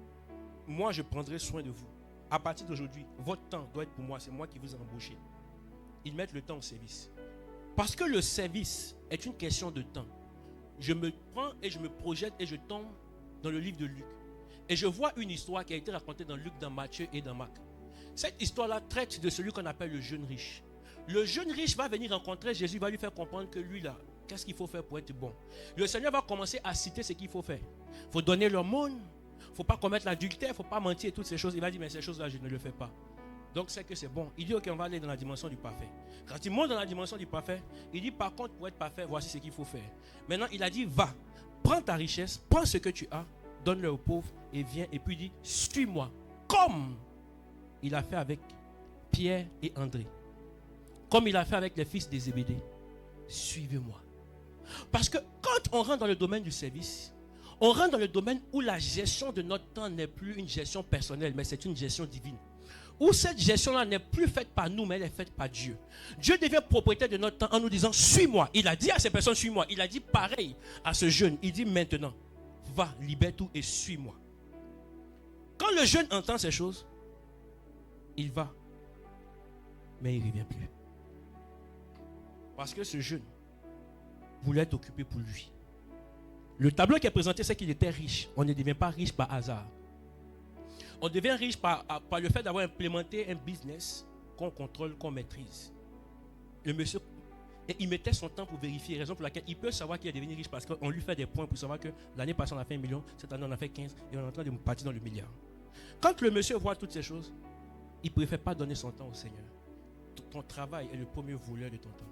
Moi, je prendrai soin de vous. À partir d'aujourd'hui, votre temps doit être pour moi. C'est moi qui vous ai embauché. Ils mettent le temps au service. Parce que le service est une question de temps. Je me prends et je me projette et je tombe dans le livre de Luc. Et je vois une histoire qui a été racontée dans Luc, dans Matthieu et dans Marc. Cette histoire-là traite de celui qu'on appelle le jeune riche. Le jeune riche va venir rencontrer Jésus, va lui faire comprendre que lui là, qu'est-ce qu'il faut faire pour être bon. Le Seigneur va commencer à citer ce qu'il faut faire. Il faut donner l'aumône, il ne faut pas commettre l'adultère, il ne faut pas mentir et toutes ces choses. Il va dire, mais ces choses-là, je ne le fais pas. Donc c'est que c'est bon. Il dit, ok, on va aller dans la dimension du parfait. Quand il monte dans la dimension du parfait, il dit, par contre, pour être parfait, voici ce qu'il faut faire. Maintenant, il a dit, va, prends ta richesse, prends ce que tu as, donne-le aux pauvres et viens. Et puis il dit, suis-moi. Comme il a fait avec Pierre et André. Comme il a fait avec les fils des Zébédée. Suivez-moi. Parce que quand on rentre dans le domaine du service, on rentre dans le domaine où la gestion de notre temps n'est plus une gestion personnelle, mais c'est une gestion divine. Où cette gestion-là n'est plus faite par nous, mais elle est faite par Dieu. Dieu devient propriétaire de notre temps en nous disant, suis-moi. Il a dit à ces personnes, suis-moi. Il a dit pareil à ce jeune. Il dit maintenant, va, libère tout et suis-moi. Quand le jeune entend ces choses, il va, mais il ne revient plus. Parce que ce jeune voulait être occupé pour lui. Le tableau qui est présenté, c'est qu'il était riche. On ne devient pas riche par hasard. On devient riche par le fait d'avoir implémenté un business qu'on contrôle, qu'on maîtrise. Le monsieur, et il mettait son temps pour vérifier, raison pour laquelle il peut savoir qu'il est devenu riche parce qu'on lui fait des points pour savoir que l'année passée on a fait 1 million, cette année on a fait 15 et on est en train de partir dans le milliard. Quand le monsieur voit toutes ces choses, il ne préfère pas donner son temps au Seigneur. Ton travail est le premier voleur de ton temps.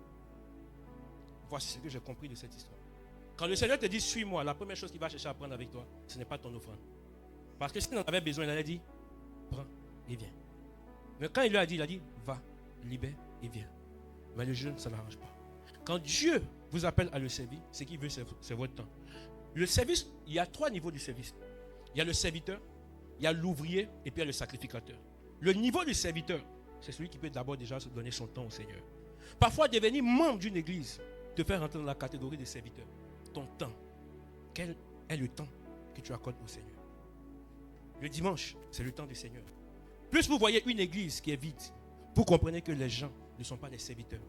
Voici ce que j'ai compris de cette histoire. Quand le Seigneur te dit suis-moi, la première chose qu'il va chercher à prendre avec toi, ce n'est pas ton offrande. Parce que s'il en avait besoin, il allait dire prends et viens. Mais quand il lui a dit, va, libère et viens. Mais le jeune, ça ne l'arrange pas. Quand Dieu vous appelle à le servir, ce qu'il veut, c'est votre temps. Le service, il y a 3 niveaux du service. Il y a le serviteur, il y a l'ouvrier et puis il y a le sacrificateur. Le niveau du serviteur, c'est celui qui peut d'abord déjà se donner son temps au Seigneur. Parfois, devenir membre d'une église, te faire rentrer dans la catégorie des serviteurs. Ton temps, quel est le temps que tu accordes au Seigneur? Le dimanche, c'est le temps du Seigneur. Plus vous voyez une église qui est vide, vous comprenez que les gens ne sont pas des serviteurs.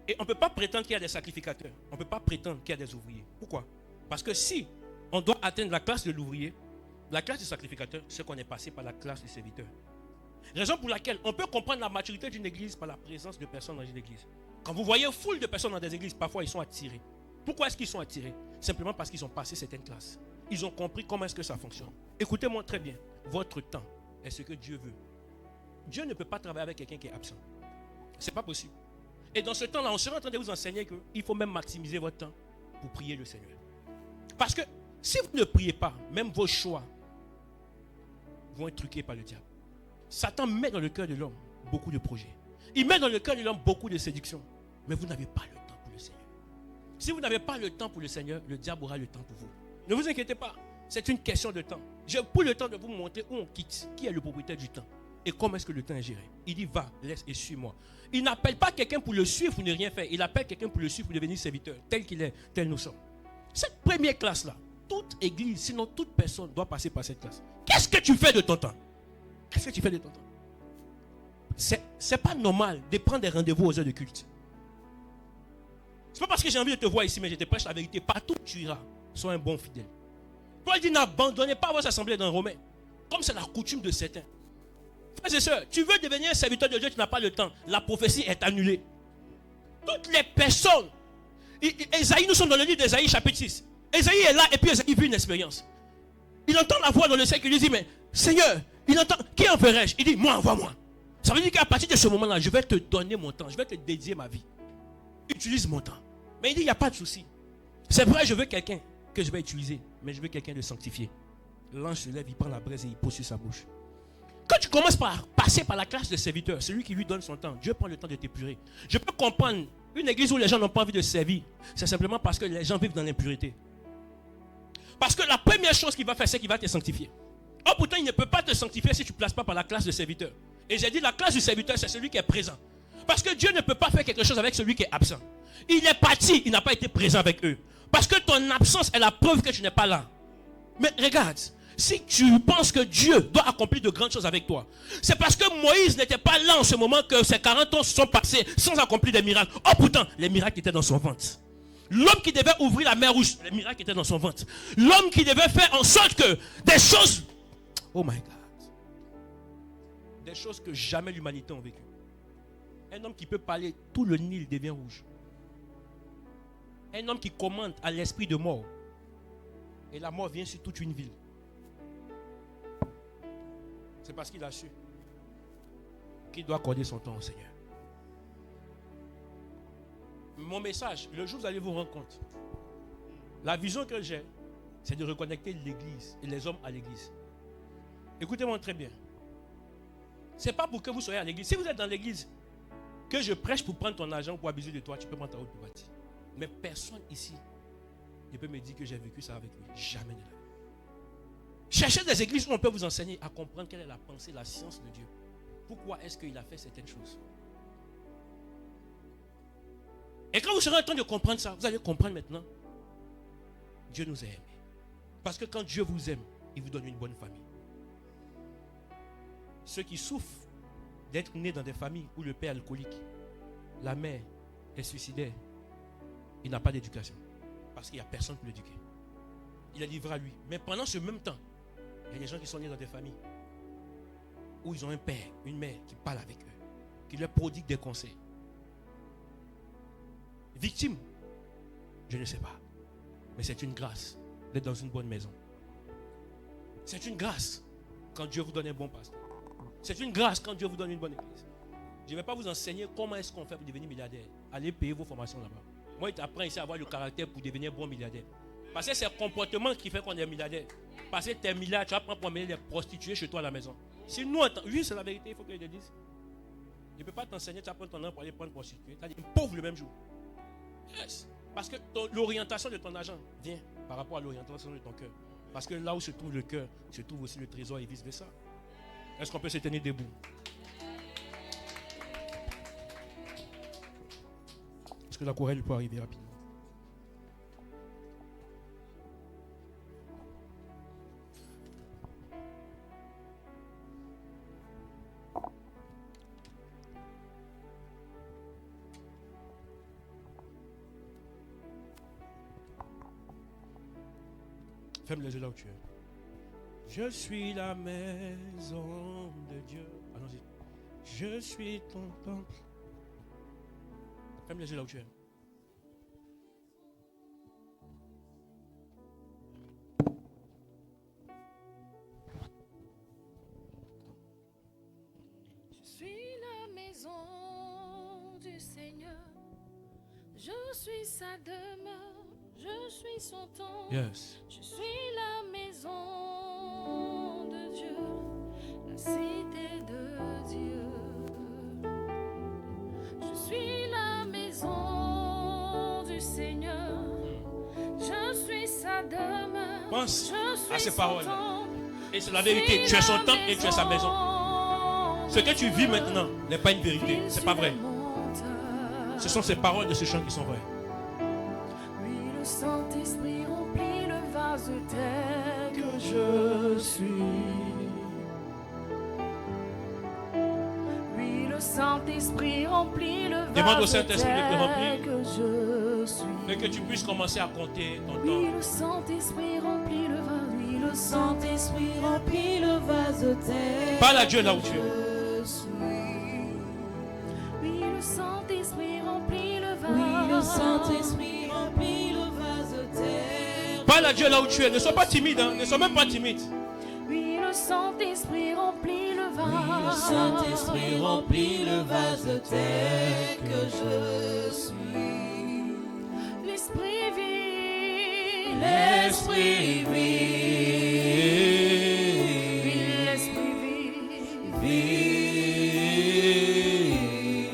Et on ne peut pas prétendre qu'il y a des sacrificateurs. On ne peut pas prétendre qu'il y a des ouvriers. Pourquoi? Parce que si on doit atteindre la classe de l'ouvrier, la classe du sacrificateur, c'est qu'on est passé par la classe du serviteur. Raison pour laquelle on peut comprendre la maturité d'une église par la présence de personnes dans une église. Quand vous voyez foule de personnes dans des églises, parfois ils sont attirés. Pourquoi est-ce qu'ils sont attirés? Simplement parce qu'ils ont passé certaines classes. Ils ont compris comment est-ce que ça fonctionne. Écoutez-moi très bien. Votre temps est ce que Dieu veut. Dieu ne peut pas travailler avec quelqu'un qui est absent. Ce n'est pas possible. Et dans ce temps-là, on sera en train de vous enseigner qu'il faut même maximiser votre temps pour prier le Seigneur. Parce que si vous ne priez pas, même vos choix vont être truqués par le diable. Satan met dans le cœur de l'homme beaucoup de projets. Il met dans le cœur de l'homme beaucoup de séductions. Mais vous n'avez pas le temps pour le Seigneur. Si vous n'avez pas le temps pour le Seigneur, le diable aura le temps pour vous. Ne vous inquiétez pas. C'est une question de temps. J'ai pris le temps de vous montrer où on quitte. Qui est le propriétaire du temps? Et comment est-ce que le temps est géré? Il dit va, laisse et suis-moi. Il n'appelle pas quelqu'un pour le suivre pour ne rien faire. Il appelle quelqu'un pour le suivre pour devenir serviteur. Tel qu'il est, tel nous sommes. Cette première classe-là, tout toute église, sinon toute personne doit passer par cette classe. Qu'est-ce que tu fais de ton temps? Qu'est-ce que tu fais de ton temps? C'est pas normal de prendre des rendez-vous aux heures de culte. C'est pas parce que j'ai envie de te voir ici, mais je te prêche la vérité. Partout où tu iras, sois un bon fidèle. Paul dit, n'abandonnez pas vos assemblées dans Romains, comme c'est la coutume de certains. Frères et sœurs, tu veux devenir un serviteur de Dieu, tu n'as pas le temps. La prophétie est annulée. Toutes les personnes. Ésaïe, nous sommes dans le livre d'Ésaïe chapitre 6. Ésaïe est là et puis Ésaïe vit une expérience. Il entend la voix dans le ciel qui lui dit, mais Seigneur, il entend, qui enverrai-je? Il dit, moi, envoie-moi. Ça veut dire qu'à partir de ce moment-là, je vais te donner mon temps, je vais te dédier ma vie. Utilise mon temps. Mais il dit, il n'y a pas de souci. C'est vrai, je veux quelqu'un que je vais utiliser, mais je veux quelqu'un de sanctifié. L'ange se lève, il prend la braise et il pose sur sa bouche. Quand tu commences par passer par la classe de serviteur, celui qui lui donne son temps, Dieu prend le temps de t'épurer. Je peux comprendre une église où les gens n'ont pas envie de servir. C'est simplement parce que les gens vivent dans l'impureté. Parce que la première chose qu'il va faire, c'est qu'il va te sanctifier. Oh, pourtant, il ne peut pas te sanctifier si tu ne places pas par la classe de serviteur. Et j'ai dit, la classe du serviteur, c'est celui qui est présent. Parce que Dieu ne peut pas faire quelque chose avec celui qui est absent. Il est parti, il n'a pas été présent avec eux. Parce que ton absence est la preuve que tu n'es pas là. Mais regarde, si tu penses que Dieu doit accomplir de grandes choses avec toi, c'est parce que Moïse n'était pas là en ce moment que ses 40 ans se sont passés sans accomplir des miracles. Oh, pourtant, les miracles étaient dans son ventre. L'homme qui devait ouvrir la mer rouge, les miracles étaient dans son ventre. L'homme qui devait faire en sorte que des choses... Oh my God. Des choses que jamais l'humanité n'a vécues. Un homme qui peut parler, tout le Nil devient rouge. Un homme qui commande à l'esprit de mort. Et la mort vient sur toute une ville. C'est parce qu'il a su qu'il doit accorder son temps au Seigneur. Mon message, le jour où vous allez vous rendre compte, la vision que j'ai, c'est de reconnecter l'église et les hommes à l'église. Écoutez-moi très bien. Ce n'est pas pour que vous soyez à l'église. Si vous êtes dans l'église, que je prêche pour prendre ton argent, pour abuser de toi, tu peux prendre ta route pour bâtir. Mais personne ici ne peut me dire que j'ai vécu ça avec lui. Jamais de la vie. Cherchez des églises où on peut vous enseigner à comprendre quelle est la pensée, la science de Dieu. Pourquoi est-ce qu'il a fait certaines choses? Et quand vous serez en train de comprendre ça, vous allez comprendre maintenant. Dieu nous a aimés. Parce que quand Dieu vous aime, il vous donne une bonne famille. Ceux qui souffrent d'être nés dans des familles où le père est alcoolique, la mère est suicidaire, il n'a pas d'éducation. Parce qu'il n'y a personne pour l'éduquer. Il est livré à lui. Mais pendant ce même temps, il y a des gens qui sont nés dans des familles où ils ont un père, une mère qui parle avec eux, qui leur prodigue des conseils. Victime, je ne sais pas. Mais c'est une grâce d'être dans une bonne maison. C'est une grâce quand Dieu vous donne un bon pasteur. C'est une grâce quand Dieu vous donne une bonne église. Je ne vais pas vous enseigner comment est-ce qu'on fait pour devenir milliardaire. Allez payer vos formations là-bas. Moi, il t'apprend ici à avoir le caractère pour devenir bon milliardaire. Parce que c'est le comportement qui fait qu'on est milliardaire. Parce que tu es milliardaire, tu vas prendre pour amener les prostituées chez toi à la maison. Si nous, oui, c'est la vérité, il faut que je le dise. Je ne peux pas t'enseigner, tu vas prendre ton argent pour aller prendre prostituée. Tu as dit pauvre le même jour. Yes. Parce que l'orientation de ton argent vient par rapport à l'orientation de ton cœur. Parce que là où se trouve le cœur, se trouve aussi le trésor et vice versa. Est-ce qu'on peut se tenir debout? Est-ce que la chorale peut arriver rapidement? Ferme les yeux là où tu es. Je suis la maison de Dieu. Allons-y. Je suis ton temple. Ferme les yeux là où tu es. Je suis la maison du Seigneur. Je suis sa demeure. Je suis son temple. Yes. Je suis la maison de Dieu, la cité de Dieu. Je suis la maison du Seigneur. Je suis sa demeure. Pense Je suis à ces son paroles. temple. Et c'est la vérité. Tu es son temple et tu es sa maison. Ce que tu vis maintenant n'est pas une vérité. C'est pas vrai. Ce sont ces paroles de ce chant qui sont vraies. Oui, le Saint-Esprit remplit le vase vase tel que je suis. Oui, le Saint-Esprit remplit le Demande au vase Saint-Esprit de te remplir. tel que je suis. Et que tu puisses commencer à compter ton Oui, temps. le Saint-Esprit remplit le vase. Oui, le Saint-Esprit remplit le vase tel Parle à Dieu là où tu es. que je suis. Oui, le Saint-Esprit remplit le vase. Oui, le Saint-Esprit remplit le vase tel. Parle à Dieu là où tu es. Ne sois pas timide, hein. Ne sois même pas timide. Oui, le Saint-Esprit remplit le vase. Oui, le Saint-Esprit remplit le vase tel que je suis. L'Esprit vit. L'Esprit vit. Oui, l'Esprit vit. Vit.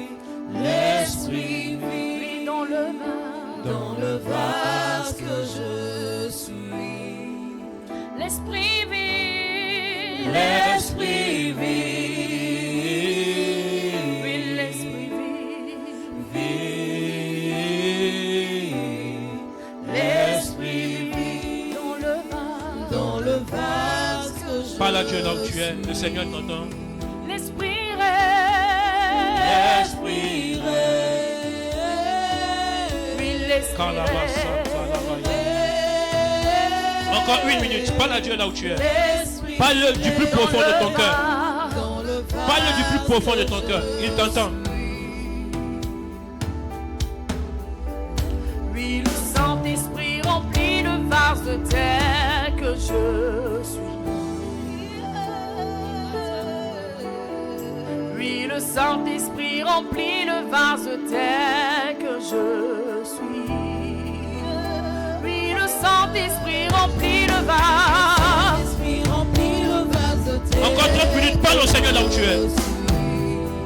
L'Esprit vit. Oui, dans le vase. Dans le vase que je suis. L'Esprit vit. L'Esprit vit. Oui, l'Esprit vit. Vit. L'Esprit vit. Dans le vase. Dans le vase que je Parle à Dieu là où tu es. Le Seigneur t'entend. L'Esprit règne. L'Esprit règne. Oui, l'Esprit Kalabasa, règne. kalabaya. Encore une minute. Parle à Dieu là où tu es. L'Esprit Parle du plus profond de ton cœur. dans le vase. Parle du plus profond de ton cœur. Il t'entend. Oui, le Saint-Esprit remplit le vase tel que je suis. Oui, le Saint-Esprit remplit le vase tel que je suis. Oui, le Saint-Esprit remplit le vase. L'Esprit remplit le vase tel Encore 30 minutes. Parle au Seigneur là où tu es. que je suis.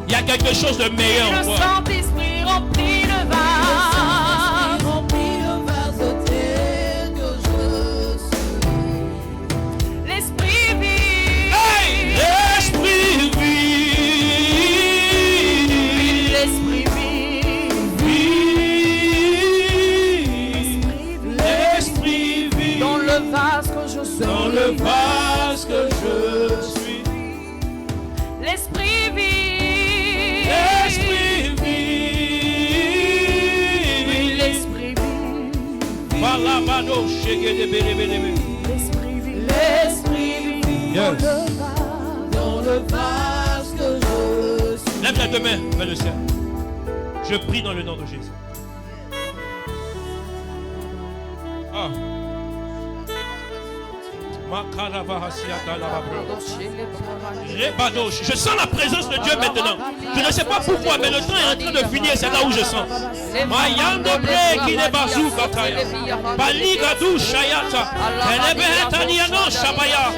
Il y a quelque chose de meilleur Le encore. Saint-Esprit remplit le vase. Remplit le vase tel que je suis. L'Esprit vit. Hey! L'Esprit vit. L'Esprit vit. Vit. L'Esprit vit. Dans le vase que je suis. Dans le vase que je suis. L'Esprit vit. L'Esprit Oui, vit. l'Esprit vit. Balabado, shegedebelebelebe. L'Esprit vit. L'Esprit vit. Yes. Dans le vase que je suis. Lève la deux mains, fais le ciel. Je prie dans le nom de Jésus. Ah. Je sens la présence de Dieu maintenant. Je ne sais pas pourquoi, mais le temps est en train de finir. C'est là où je sens. Mayando bre qui ne bazooka taya. Baligadu shayata. Elebetaniano shabaya.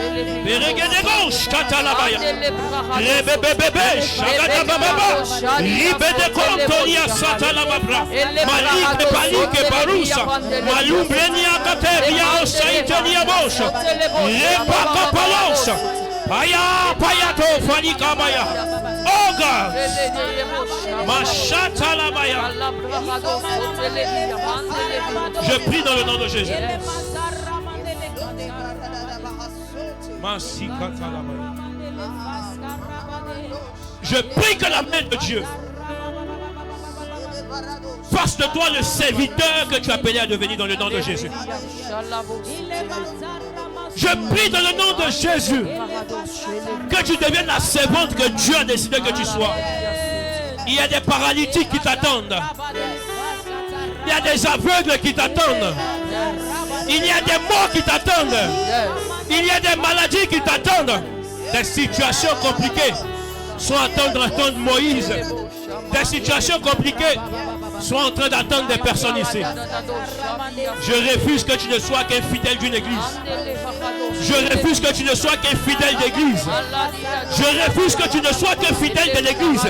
Beregenego shkatalabaya. Rebebebebe shagada bababa. Ribede kontonia satalababra. Malik palik barusa. Malumbrenia katevia osaitenia bosha. Rebaka palosa. Paya payato fanika baya. Oh God. Mashata labaya. Je prie dans le nom de Jésus. Masikata labaya. Je prie que la main de Dieu fasse de toi le serviteur que tu as appelé à devenir dans le nom de Jésus. Je prie dans le nom de Jésus que tu deviennes la servante que Dieu a décidé que tu sois. Il y a des paralytiques qui t'attendent. Il y a des aveugles qui t'attendent. Il y a des morts qui t'attendent. Il y a des maladies qui t'attendent. Des situations compliquées sont en train d'attendre Moïse. Des situations compliquées sont en train d'attendre des personnes ici. Je refuse que tu ne sois qu'un fidèle d'une église. Je refuse que tu ne sois qu'un fidèle d'église. Je refuse que tu ne sois qu'un fidèle de l'église.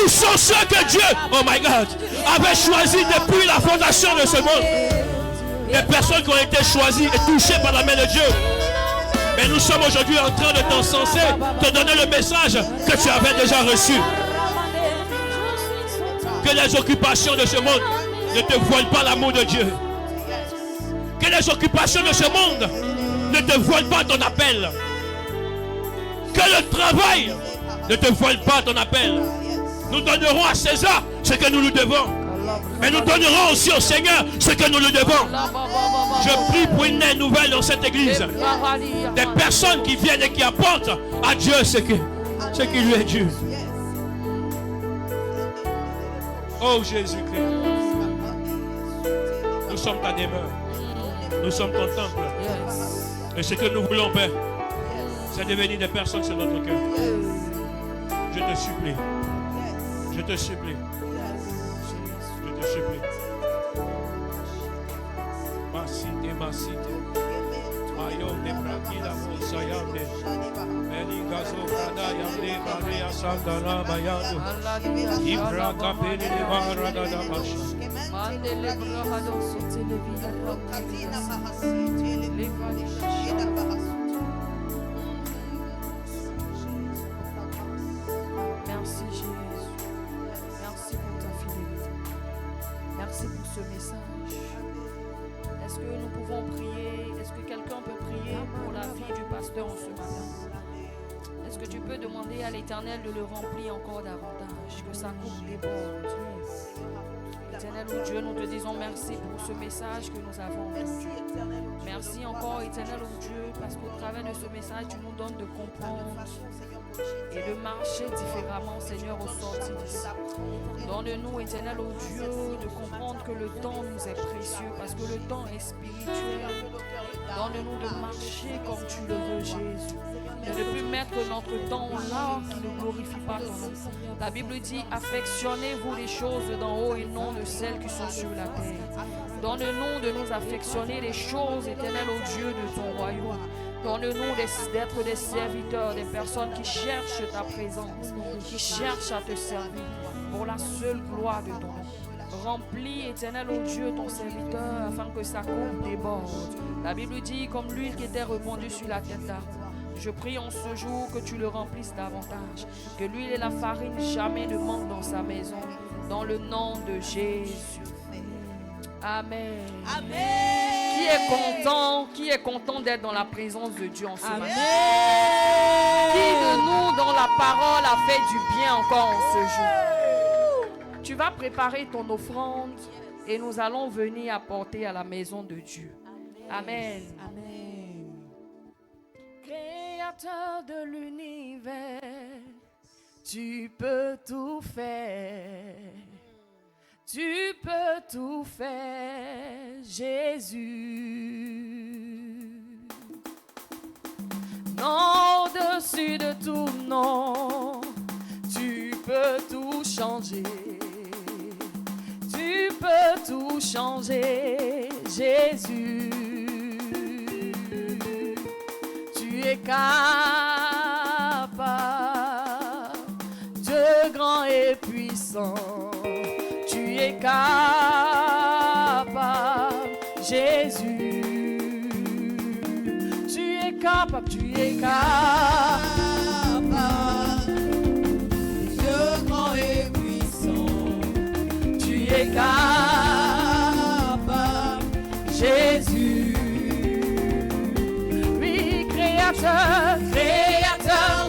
Où sont ceux que Dieu, oh my God, avait choisi depuis la fondation de ce monde? Des personnes qui ont été choisies et touchées par la main de Dieu. Mais nous sommes aujourd'hui en train de t'encenser, te donner le message que tu avais déjà reçu. Que les occupations de ce monde ne te voilent pas l'amour de Dieu. Que les occupations de ce monde ne te volent pas ton appel. Que le travail ne te vole pas ton appel. Nous donnerons à César ce que nous lui devons. Mais nous donnerons aussi au Seigneur ce que nous lui devons. Je prie pour une aide nouvelle dans cette église. Des personnes qui viennent et qui apportent à Dieu ce qui lui est dû. Oh Jésus-Christ. Nous sommes ta demeure. Nous sommes ton temple. Et ce que nous voulons, Père, c'est devenir des personnes sur notre cœur. Je te supplie. Je te supplie. Je te supplie. Ma cité. Mayon de Brakila Mosayande. Meligazo Kadayande Maria Sandala Bayando. Ibra Kapeli de Varada Damasha. Mandele Brahado Sotelevia. Merci Jésus. Merci pour ta fidélité. Merci pour ce message. Est-ce que nous pouvons prier? Est-ce que quelqu'un peut prier pour la vie du pasteur en ce matin? Est-ce que tu peux demander à l'Éternel de le remplir encore davantage? Que sa coupe déborde. Éternel ou Dieu, nous te disons merci pour ce message que nous avons entendu. Merci encore, Éternel ou Dieu, parce qu'au travers de ce message, tu nous donnes de comprendre et de marcher différemment, Seigneur, au sorti d'ici. Donne-nous, Éternel ô Dieu, de comprendre que le temps nous est précieux, parce que le temps est spirituel. Donne-nous de marcher comme tu le veux, Jésus. De ne plus mettre notre temps là qui ne glorifie pas ton nom. La Bible dit, affectionnez-vous les choses d'en haut et non de celles qui sont sur la terre. Donne-nous de nous affectionner les choses, Éternel ô Dieu, de ton royaume. Donne-nous d'être des serviteurs, des personnes qui cherchent ta présence, qui cherchent à te servir pour la seule gloire de ton nom. Remplis, Éternel ô Dieu, ton serviteur afin que sa coupe déborde. La Bible dit, comme l'huile qui était répandue sur la tête d'Aaron. Je prie en ce jour que tu le remplisses davantage, que l'huile et la farine jamais ne manquent dans sa maison. Dans le nom de Jésus. Amen. Amen. Qui est content d'être dans la présence de Dieu en ce Amen. moment? Qui de nous, dans la parole, a fait du bien encore en ce jour? Tu vas préparer ton offrande et nous allons venir apporter à la maison de Dieu. Amen. Amen. Créateur de l'univers, tu peux tout faire. Tu peux tout faire, Jésus. Non, au-dessus de tout nom, tu peux tout changer. Tu peux tout changer, Jésus. Tu es capable, Dieu grand et puissant. Tu es capable, Jésus. Tu es capable, Dieu grand et puissant. Tu es capable, Jésus. Oui, créateur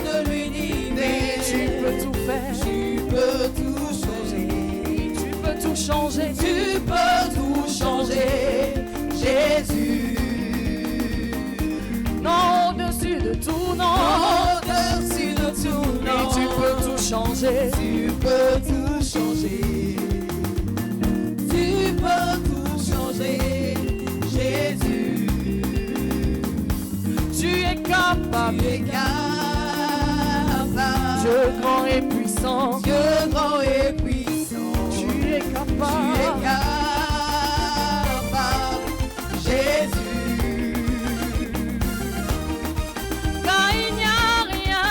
de l'univers, tu peux tout faire, tu peux tout changer. Changer, tu peux tout changer, Jésus. Non, au-dessus de tout nom, au-dessus de tout nom, tu peux tout changer, tu peux tout changer, tu peux tout changer, Jésus. Tu es capable, Dieu grand et puissant, Dieu grand et puissant. Tu es capable, Jésus. Car il n'y a rien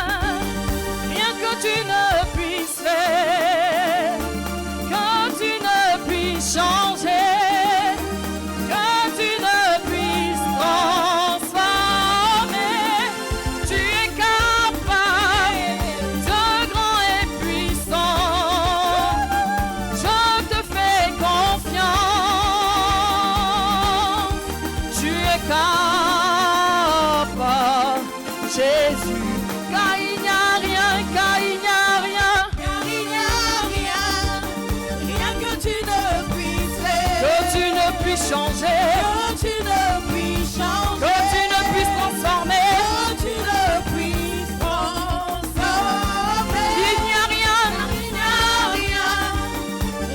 que tu ne puisses faire, que tu ne puisses changer, que tu ne puisses transformer. Tu es capable, Dieu grand et puissant. Je te fais confiance. capable, Jésus, car il n'y a rien, car il n'y a rien, car il n'y a rien, rien que tu ne puisses faire, que tu ne puisses changer, que tu ne puisses changer, que tu ne puisses transformer, que tu ne puisses transformer. il n'y a rien, Il n'y a rien,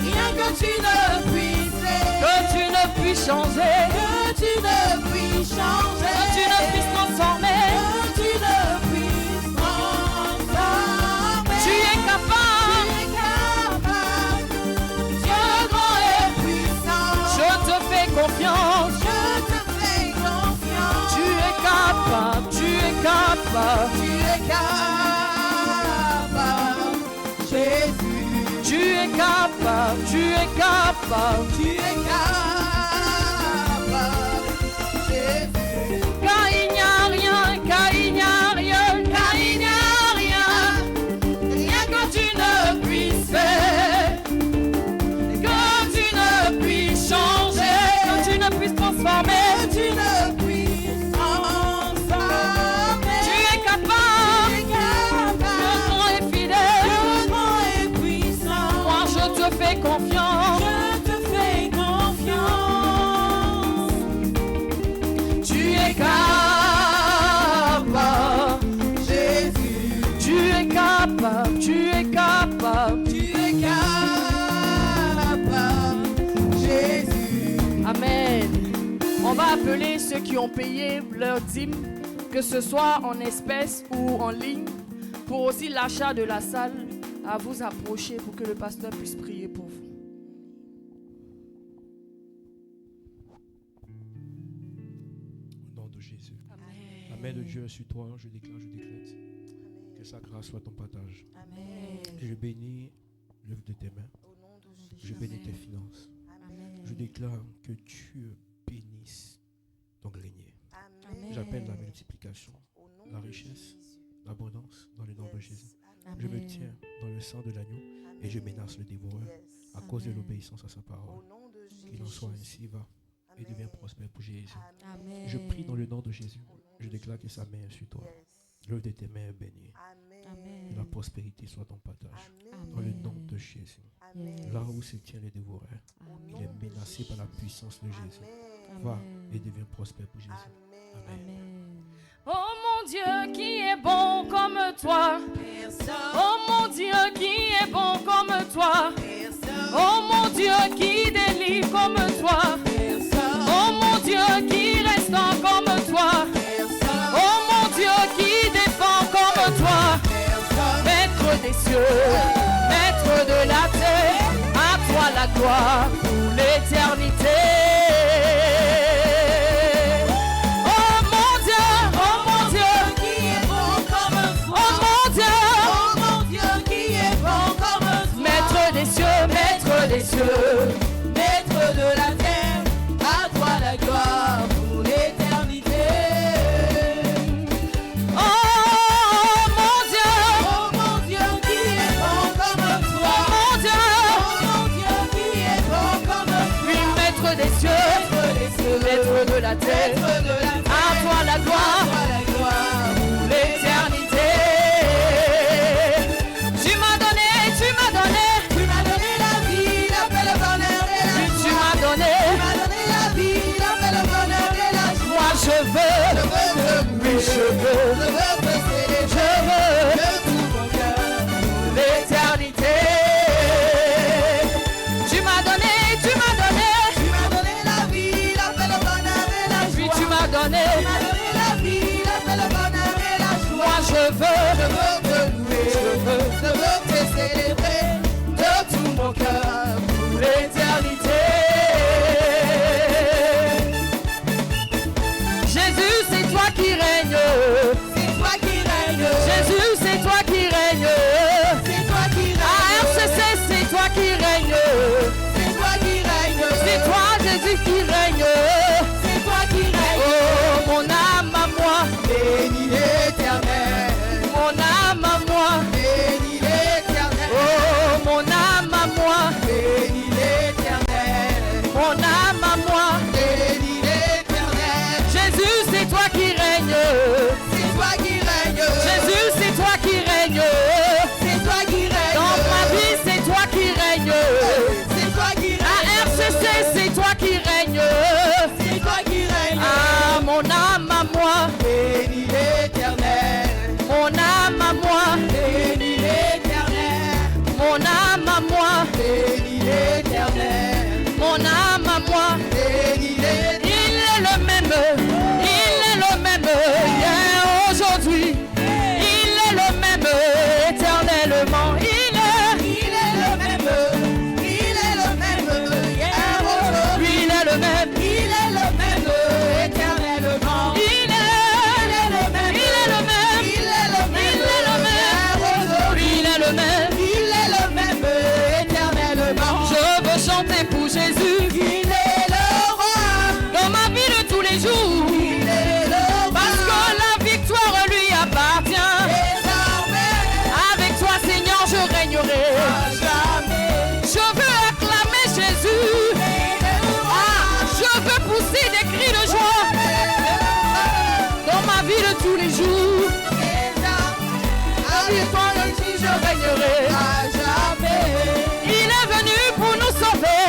rien que tu ne puisses faire, que tu ne puisses changer, que tu ne puisses changer, que tu ne puisses transformer. que tu ne puisses transformer. Tu es capable, Tu es capable, Dieu grand et puissant. je te fais confiance. Je te fais confiance. Tu es capable, tu es capable, Tu es capable, Jésus. tu es capable, tu es capable. Tu es capable, Jésus. Car il n'y a rien, car il n'y a rien, car il n'y a rien, rien que tu ne puisses faire, que tu ne puisses changer, que tu ne puisses transformer. Que tu ne puisses transformer. Tu es Tu capable, es capable, le grand est fidèle. Dieu grand et puissant. Moi je te fais confiance. Je te fais confiance. Tu es capable, Jésus, tu es capable, tu es capable. tu es capable, Jésus. Amen. On va appeler ceux qui ont payé leur dîme, que ce soit en espèces ou en ligne, pour aussi l'achat de la salle, à vous approcher pour que le pasteur puisse prier pour vous. Au nom de Jésus. La main de Dieu est sur toi, je déclare, je décrète. Que sa grâce soit ton partage. Amen. Et je bénis l'œuvre de tes mains. Au nom de Jésus. Je bénis tes finances. Amen. Je déclare que tu bénisses ton grenier. Amen. J'appelle la multiplication, Au nom la de richesse, Jésus. l'abondance dans le nom de Yes. Jésus. Amen. Je me tiens dans le sang de l'agneau et je menace le dévoreur Yes. à cause de l'obéissance à sa Au parole. nom de Jésus. Qu'il en soit ainsi, va et Amen. deviens prospère pour Jésus. Amen. Je prie dans le nom de Jésus. Au nom Je de déclare que Jésus. sa main est sur toi. Yes. L'œuvre de tes mains est bénie. Amen. Que la prospérité soit ton partage. Amen. Dans le nom de Jésus. Amen. Là où se tient le dévoreur, Au il nom est de menacé par la puissance de Jésus. Amen. Va et deviens prospère pour Jésus. Amen. Amen. Oh mon Dieu, qui est bon comme toi. Personne. Oh mon Dieu, qui est bon comme toi. Personne. Oh mon Dieu, qui délivre comme toi. Personne. Oh mon Dieu, qui restaure comme toi. Personne. Oh mon Dieu, qui défend comme toi. Personne. Maître des cieux, maître de la terre, à toi la gloire pour l'éternité. Oh mon Dieu, Qui est bon comme toi. oh mon Dieu, Oh mon Dieu, qui est bon comme toi. maître des cieux, Maître de la terre, à toi la gloire pour l'éternité. oh mon Dieu, Oh mon Dieu, qui est bon comme toi. oh mon Dieu, Oh mon Dieu, qui est bon comme toi. oui, maître des cieux, maître de la terre, Maître de la terre, à toi la à gloire. toi la gloire pour L'éternité. Tu m'as donné, tu m'as donné, Tu m'as donné la vie, la paix, le bonheur et la tu joie. m'as donné. Tu m'as donné la vie, la paix, le bonheur et la joie. Moi je veux, Je veux te oui je veux, Je veux te célébrer je veux de tout mon cœur. l'éternité. Tu m'as donné, tu m'as donné, Tu m'as donné la vie, la paix, le bonheur et la oui joie. tu m'as donné. Tu m'as donné la vie, la paix, le bonheur et la joie. Moi je veux Je veux te louer, je veux te célébrer de tout mon cœur pour l'éternité. Jésus, c'est toi qui règnes. C'est toi qui règnes. Jésus, c'est toi qui règnes. C'est toi qui À règnes. RCC, c'est toi qui règnes. C'est toi qui règnes. C'est toi, Jésus, qui règne. C'est toi qui règnes. Oh, mon âme à moi, Bénis l'éternel. mon âme à moi. Bénis l'éternel. Oh, mon âme à moi. Bénis l'éternel. les jours. Parce que la victoire lui appartient. Avec toi, Seigneur, je régnerai. Je veux acclamer Jésus. Je veux pousser des cris de joie dans ma vie de tous les jours. Avec toi, je régnerai. Il est venu pour nous sauver.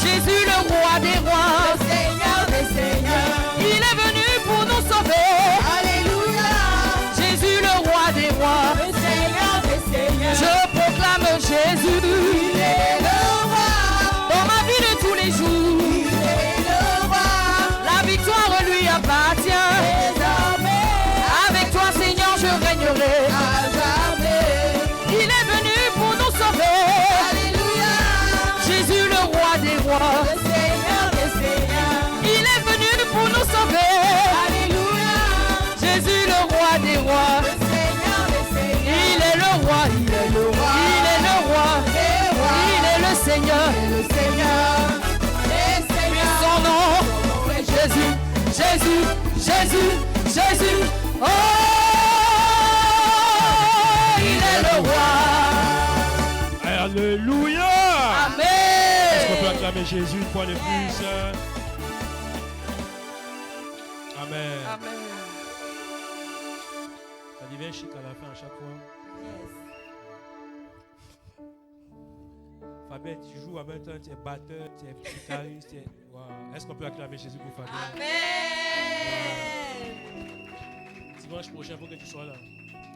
Jésus, le roi des rois. Il est venu pour nous sauver. Jésus, le roi des rois. Je proclame Jésus. Dans ma vie de tous les jours. La victoire lui appartient. Avec toi, Seigneur, je régnerai. Il est venu pour nous sauver. Jésus, le roi des rois. Il est venu pour nous sauver. Jésus, le roi des rois. Il est le roi, il est le roi, il est le roi, il est le Seigneur. Puis son nom est Jésus, Jésus, Jésus, Jésus. Oh, il est le roi. Alléluia. Amen. Est-ce qu'on peut acclamer Jésus une fois de plus? Amen. Amen. Ça devient chic à la fin à chaque fois. Fabien, tu joues en même temps, tu es batteur, tu es guitariste. Wow. Est-ce qu'on peut acclamer Jésus pour Fabien? Amen. Dimanche prochain, il faut que tu sois là.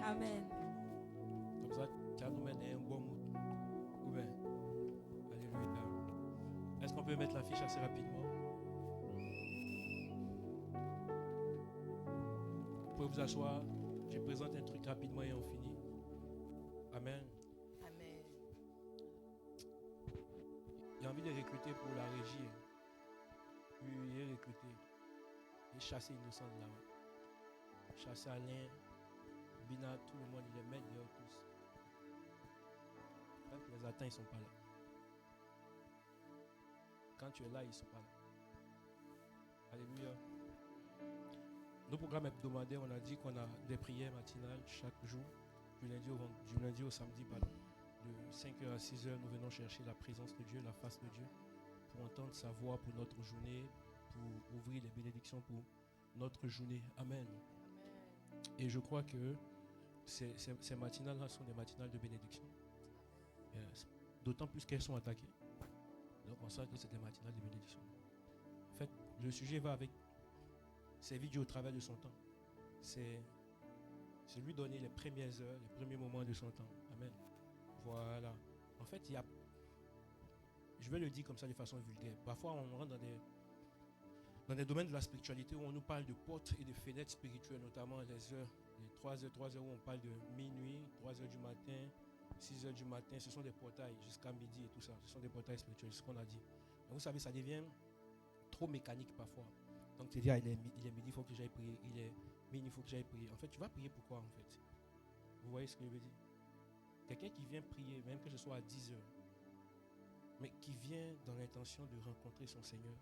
Amen. Comme ça, tu vas nous mettre un bon mood. Ou bien, alléluia. Est-ce qu'on peut mettre l'affiche assez rapidement? Vous pouvez vous asseoir. Je présente un truc rapidement et on finit. Amen. Amen. Il a envie de recruter pour la régie. Oui, il est recruté. Il est chassé innocent de là-bas. Chassé Alain, Bina, tout le monde, il les met dehors tous. Quand tu les attends, ils ne sont pas là. Quand tu es là, ils ne sont pas là. Alléluia. Nos programmes hebdomadaires, on a dit qu'on a des prières matinales chaque jour, du lundi au samedi, pardon. De 5h à 6h, nous venons chercher la présence de Dieu, la face de Dieu, pour entendre sa voix pour notre journée, pour ouvrir les bénédictions pour notre journée. Amen. Et je crois que ces matinales-là sont des matinales de bénédiction. Yes. D'autant plus qu'elles sont attaquées. Donc on sait que c'est des matinales de bénédiction. En fait, le sujet va avec servir Dieu au travers de son temps. C'est lui donner les premières heures, les premiers moments de son temps. Amen. Voilà. En fait, je vais le dire comme ça de façon vulgaire. Parfois, on rentre dans des domaines de la spiritualité où on nous parle de portes et de fenêtres spirituelles, notamment les heures, les 3 heures où on parle de minuit, 3 heures du matin, 6 heures du matin. Ce sont des portails jusqu'à midi et tout ça. Ce sont des portails spirituels, c'est ce qu'on a dit. Et vous savez, ça devient trop mécanique parfois. Donc tu dis, il est midi, il faut que j'aille prier. Il est minuit, il faut que j'aille prier. En fait, tu vas prier pourquoi en fait? Vous voyez ce que je veux dire? Quelqu'un qui vient prier, même que ce soit à 10 heures, mais qui vient dans l'intention de rencontrer son Seigneur,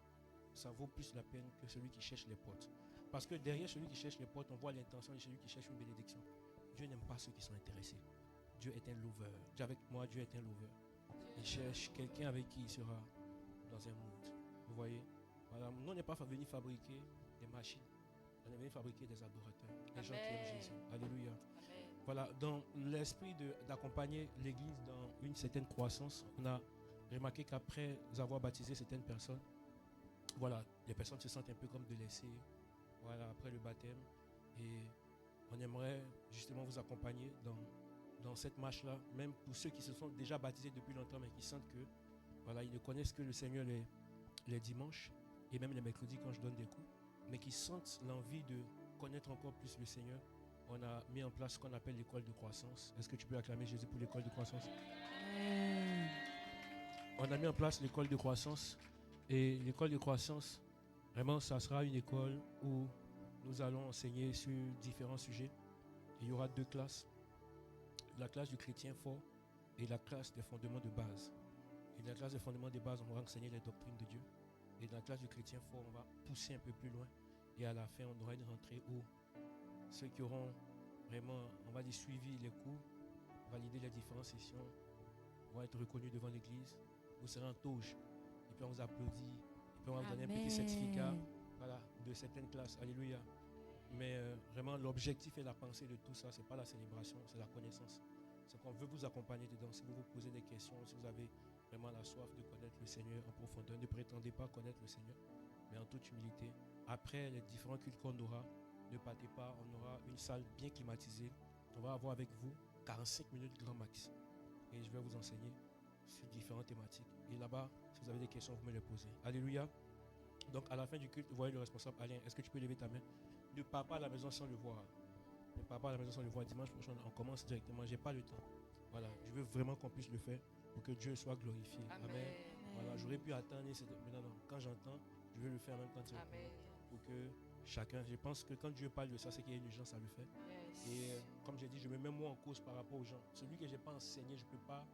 ça vaut plus la peine que celui qui cherche les portes. Parce que derrière celui qui cherche les portes, on voit l'intention de celui qui cherche une bénédiction. Dieu n'aime pas ceux qui sont intéressés. Dieu est un lover. Dieu avec moi, Dieu est un lover. Il cherche quelqu'un avec qui il sera dans un mood. Vous voyez? Voilà. Nous, on n'est pas venu fabriquer des machines. On est venu fabriquer des adorateurs. Des gens qui aiment Jésus. Alléluia. Amen. Voilà. Dans l'esprit d'accompagner l'Église dans une certaine croissance, on a remarqué qu'après avoir baptisé certaines personnes, voilà, les personnes se sentent un peu comme délaissées, voilà, après le baptême. Et on aimerait justement vous accompagner dans cette marche-là, même pour ceux qui se sont déjà baptisés depuis longtemps, mais qui sentent que, voilà, ils ne connaissent que le Seigneur les dimanches et même les mercredis quand je donne des cours, mais qui sentent l'envie de connaître encore plus le Seigneur. On a mis en place ce qu'on appelle l'école de croissance. Est-ce que tu peux acclamer Jésus pour l'école de croissance? On a mis en place l'école de croissance. Et l'école de croissance, vraiment, ça sera une école où nous allons enseigner sur différents sujets. Il y aura 2 classes. La classe du chrétien fort et la classe des fondements de base. Et dans la classe des fondements de base, on va enseigner les doctrines de Dieu. Et dans la classe du chrétien fort, on va pousser un peu plus loin. Et à la fin, on aura une rentrée où ceux qui auront vraiment, on va dire, suivi les cours, validé les différentes sessions, vont être reconnus devant l'église. Vous serez en touche. Et puis on vous applaudit. Et puis on va vous donner un petit certificat, voilà, de certaines classes. Alléluia. Mais vraiment, l'objectif et la pensée de tout ça, ce n'est pas la célébration, c'est la connaissance. C'est qu'on veut vous accompagner dedans. Si vous vous posez des questions, si vous avez vraiment la soif de connaître le Seigneur en profondeur, ne prétendez pas connaître le Seigneur, mais en toute humilité. Après les différents cultes qu'on aura, ne partez pas, on aura une salle bien climatisée. On va avoir avec vous 45 minutes grand max. Et je vais vous enseigner sur différentes thématiques. Et là-bas, si vous avez des questions, vous me les posez. Alléluia. Donc à la fin du culte, vous voyez le responsable Alain, est-ce que tu peux lever ta main? Ne pars pas à la maison sans le voir. Ne pars pas à la maison sans le voir. Dimanche prochain, on commence directement. Je n'ai pas le temps. Voilà, je veux vraiment qu'on puisse le faire pour que Dieu soit glorifié. Amen. Voilà, j'aurais pu attendre, mais non, quand j'entends, je veux le faire en même temps. Amen. Pour que chacun, je pense que quand Dieu parle de ça, c'est qu'il y a une urgence à le faire. Yes. Et comme j'ai dit, je me mets moi en cause par rapport aux gens. Celui que je n'ai pas enseigné, je ne peux pas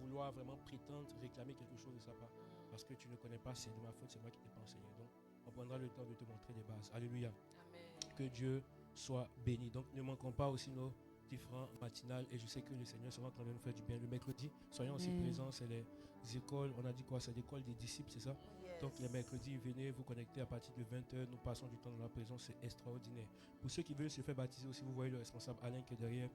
vouloir vraiment prétendre réclamer quelque chose de sa part. Parce que tu ne connais pas, c'est de ma faute, c'est moi qui ne t'ai pas enseigné. Donc, on prendra le temps de te montrer des bases. Alléluia. Amen. Que Dieu soit béni. Donc, ne manquons pas aussi nos différents matinales. Et je sais que le Seigneur sera en train de nous faire du bien. Le mercredi, soyons aussi présents. C'est les écoles, on a dit quoi? C'est l'école des disciples, c'est ça? Yes. Donc, les mercredis, venez vous connecter à partir de 20h. Nous passons du temps dans la présence, c'est extraordinaire. Pour ceux qui veulent se faire baptiser aussi, vous voyez le responsable Alain qui est derrière.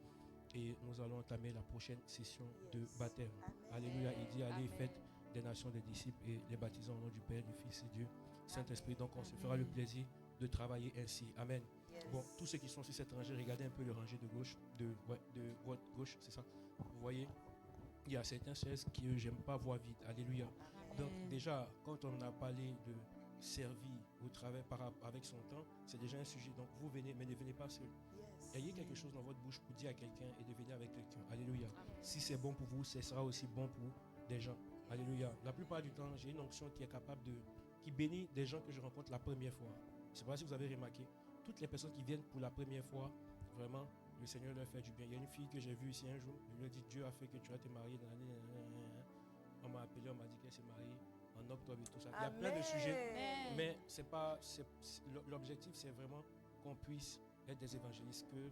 Et nous allons entamer la prochaine session de baptême. Alléluia. Il dit, allez, faites des nations des disciples et les baptisons au nom du Père, du Fils et Dieu Saint-Esprit. Donc, on se fera le plaisir de travailler ainsi. Amen. Yes. Bon, tous ceux qui sont sur cette rangée, regardez un peu le rangée de gauche, de droite gauche, c'est ça. Vous voyez, il y a certains chaises que j'aime pas voir vide. Alléluia. Donc déjà, quand on a parlé de servir au travail avec son temps, c'est déjà un sujet. Donc vous venez, mais ne venez pas seul. Ayez quelque chose dans votre bouche pour dire à quelqu'un et de venir avec quelqu'un. Alléluia. Si c'est bon pour vous, ce sera aussi bon pour des gens. Alléluia. La plupart du temps, j'ai une onction qui est capable qui bénit des gens que je rencontre la première fois. Je ne sais pas si vous avez remarqué. Toutes les personnes qui viennent pour la première fois, vraiment, le Seigneur leur fait du bien. Il y a une fille que j'ai vue ici un jour. Je lui ai dit, Dieu a fait que tu as été mariée dans l'année. On m'a appelé, on m'a dit qu'elle s'est mariée en octobre et tout ça. Il y a plein de sujets. Mais l'objectif, c'est vraiment qu'on puisse être des évangélistes. Que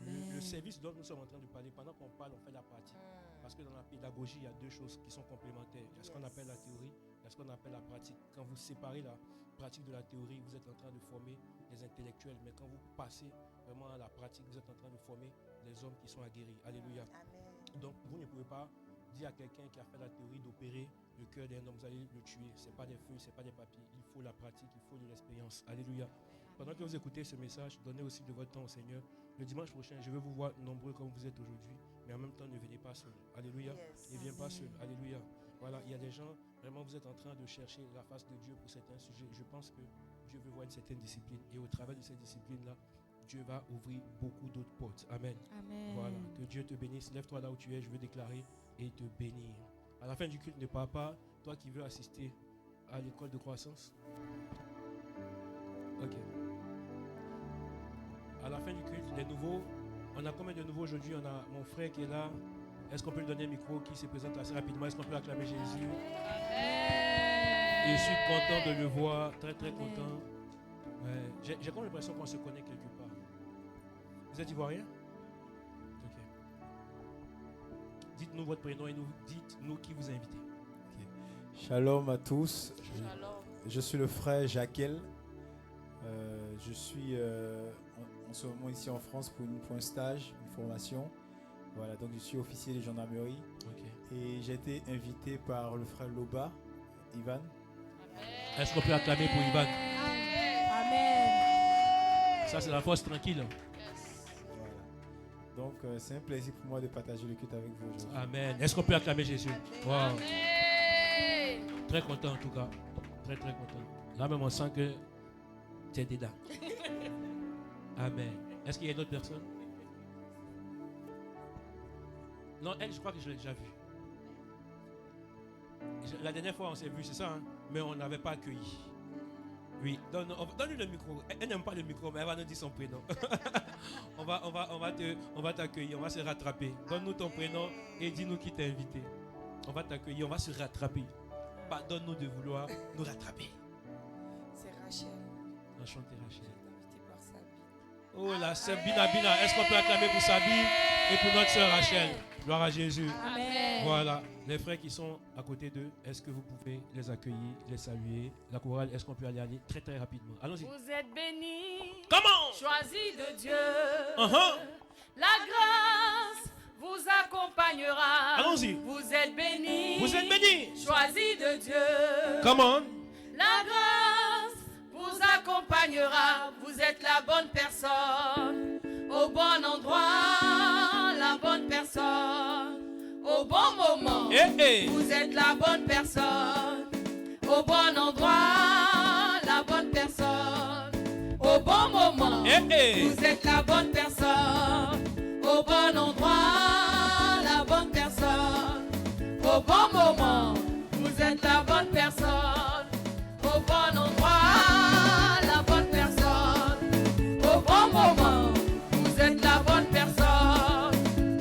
le service dont nous sommes en train de parler, pendant qu'on parle, on fait la pratique. Parce que dans la pédagogie, il y a deux choses qui sont complémentaires. Il y a ce qu'on appelle la théorie, il y a ce qu'on appelle la pratique. Quand vous séparez la pratique de la théorie, vous êtes en train de former des intellectuels. Mais quand vous passez vraiment à la pratique, vous êtes en train de former des hommes qui sont aguerris. Alléluia. Amen. Donc, vous ne pouvez pas dire à quelqu'un qui a fait la théorie d'opérer le cœur d'un homme, vous allez le tuer. Ce n'est pas des feuilles, ce n'est pas des papiers. Il faut la pratique, il faut de l'expérience. Alléluia. Pendant que vous écoutez ce message, donnez aussi de votre temps au Seigneur. Le dimanche prochain, je vais vous voir nombreux comme vous êtes aujourd'hui, mais en même temps, ne venez pas seul. Alléluia. Ne viens pas seul. Alléluia. Voilà, il y a des gens, vraiment, vous êtes en train de chercher la face de Dieu pour certains sujets. Je pense que Dieu veut voir une certaine discipline. Et au travers de cette discipline-là, Dieu va ouvrir beaucoup d'autres portes. Amen. Amen. Voilà, que Dieu te bénisse. Lève-toi là où tu es, je veux déclarer et te bénir. À la fin du culte, ne pars pas. Toi qui veux assister à l'école de croissance. Ok. À la fin du culte, les nouveaux, on a combien de nouveaux aujourd'hui? On a mon frère qui est là. Est-ce qu'on peut lui donner un micro qui se présente assez rapidement? Est-ce qu'on peut acclamer Jésus? Et je suis content de le voir, très très content. Ouais. J'ai comme l'impression qu'on se connaît quelque part. Vous êtes ivoirien? Ok. Dites-nous votre prénom et dites-nous qui vous a invité. Okay. Shalom à tous. Shalom. Je suis le frère Jacquel. Je suis en ce moment ici en France pour un stage, une formation. Voilà, donc je suis officier de gendarmerie. Okay. Et j'ai été invité par le frère Loba, Ivan. Est-ce qu'on peut acclamer pour Ivan? Amen. Ça, c'est la force tranquille. Yes. Voilà. Donc c'est un plaisir pour moi de partager le culte avec vous aujourd'hui. Amen. Est-ce qu'on peut acclamer Jésus? Wow. Amen. Très content en tout cas. Très très content. Là même on sent que tu es dedans. Amen. Est-ce qu'il y a une autre personne? Non, elle, je crois que je l'ai déjà vue. La dernière fois on s'est vu, c'est ça, hein? Mais on n'avait pas accueilli. Oui, donne-lui le micro. Elle n'aime pas le micro, mais elle va nous dire son prénom. on va t'accueillir, on va se rattraper. Donne-nous ton prénom et dis-nous qui t'a invité. On va t'accueillir, on va se rattraper. Pardonne-nous de vouloir nous rattraper. Rachel. Enchanté Rachel. Invité par Sabine. Oh la sœur Bina. Est-ce qu'on peut acclamer pour Sabine et pour notre sœur Rachel? Gloire à Jésus. Amen. Voilà, les frères qui sont à côté d'eux, est-ce que vous pouvez les accueillir, les saluer? La chorale, est-ce qu'on peut aller très très rapidement? Allons-y. Vous êtes bénis, Comment? choisis de Dieu. Uh-huh. La grâce vous accompagnera. Allons-y. Vous êtes bénis. Vous êtes bénis. Choisis de Dieu. Come on. La grâce vous accompagnera. Vous êtes la bonne personne. Au bon endroit, la bonne personne. Au bon moment. Vous êtes la bonne personne. Au bon endroit, la bonne personne. Au bon moment. Vous êtes la bonne personne. Au bon endroit, la bonne personne. Au bon moment, vous êtes la bonne personne. Au bon endroit, la bonne personne. Au bon moment, vous êtes la bonne personne.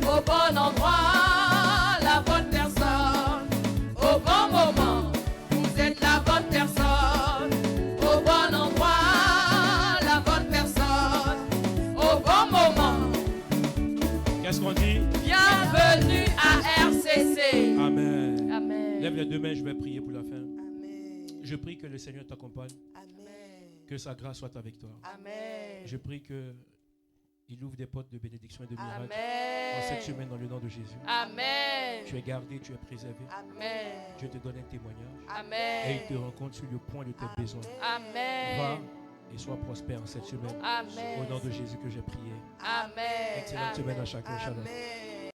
Au bon endroit, la bonne personne. Au bon moment, vous êtes la bonne personne. Au bon endroit, la bonne personne. Au bon moment. Qu'est-ce qu'on dit? Bienvenue à RCC. Amen. Amen. Lève les deux mains, je vais prier pour la fin. Amen. Je prie que le Seigneur t'accompagne, Amen. que sa grâce soit avec toi. Amen. Je prie que il ouvre des portes de bénédiction et de miracles Amen. en cette semaine dans le nom de Jésus. Amen. Tu es gardé, tu es préservé. Amen. Je te donne un témoignage et Amen. il te rencontre sur le point de tes besoins. Va Amen. et sois prospère en cette semaine. Amen. Au nom de Jésus que j'ai prié. Amen. Excellente semaine à chacun. Shalom. Amen.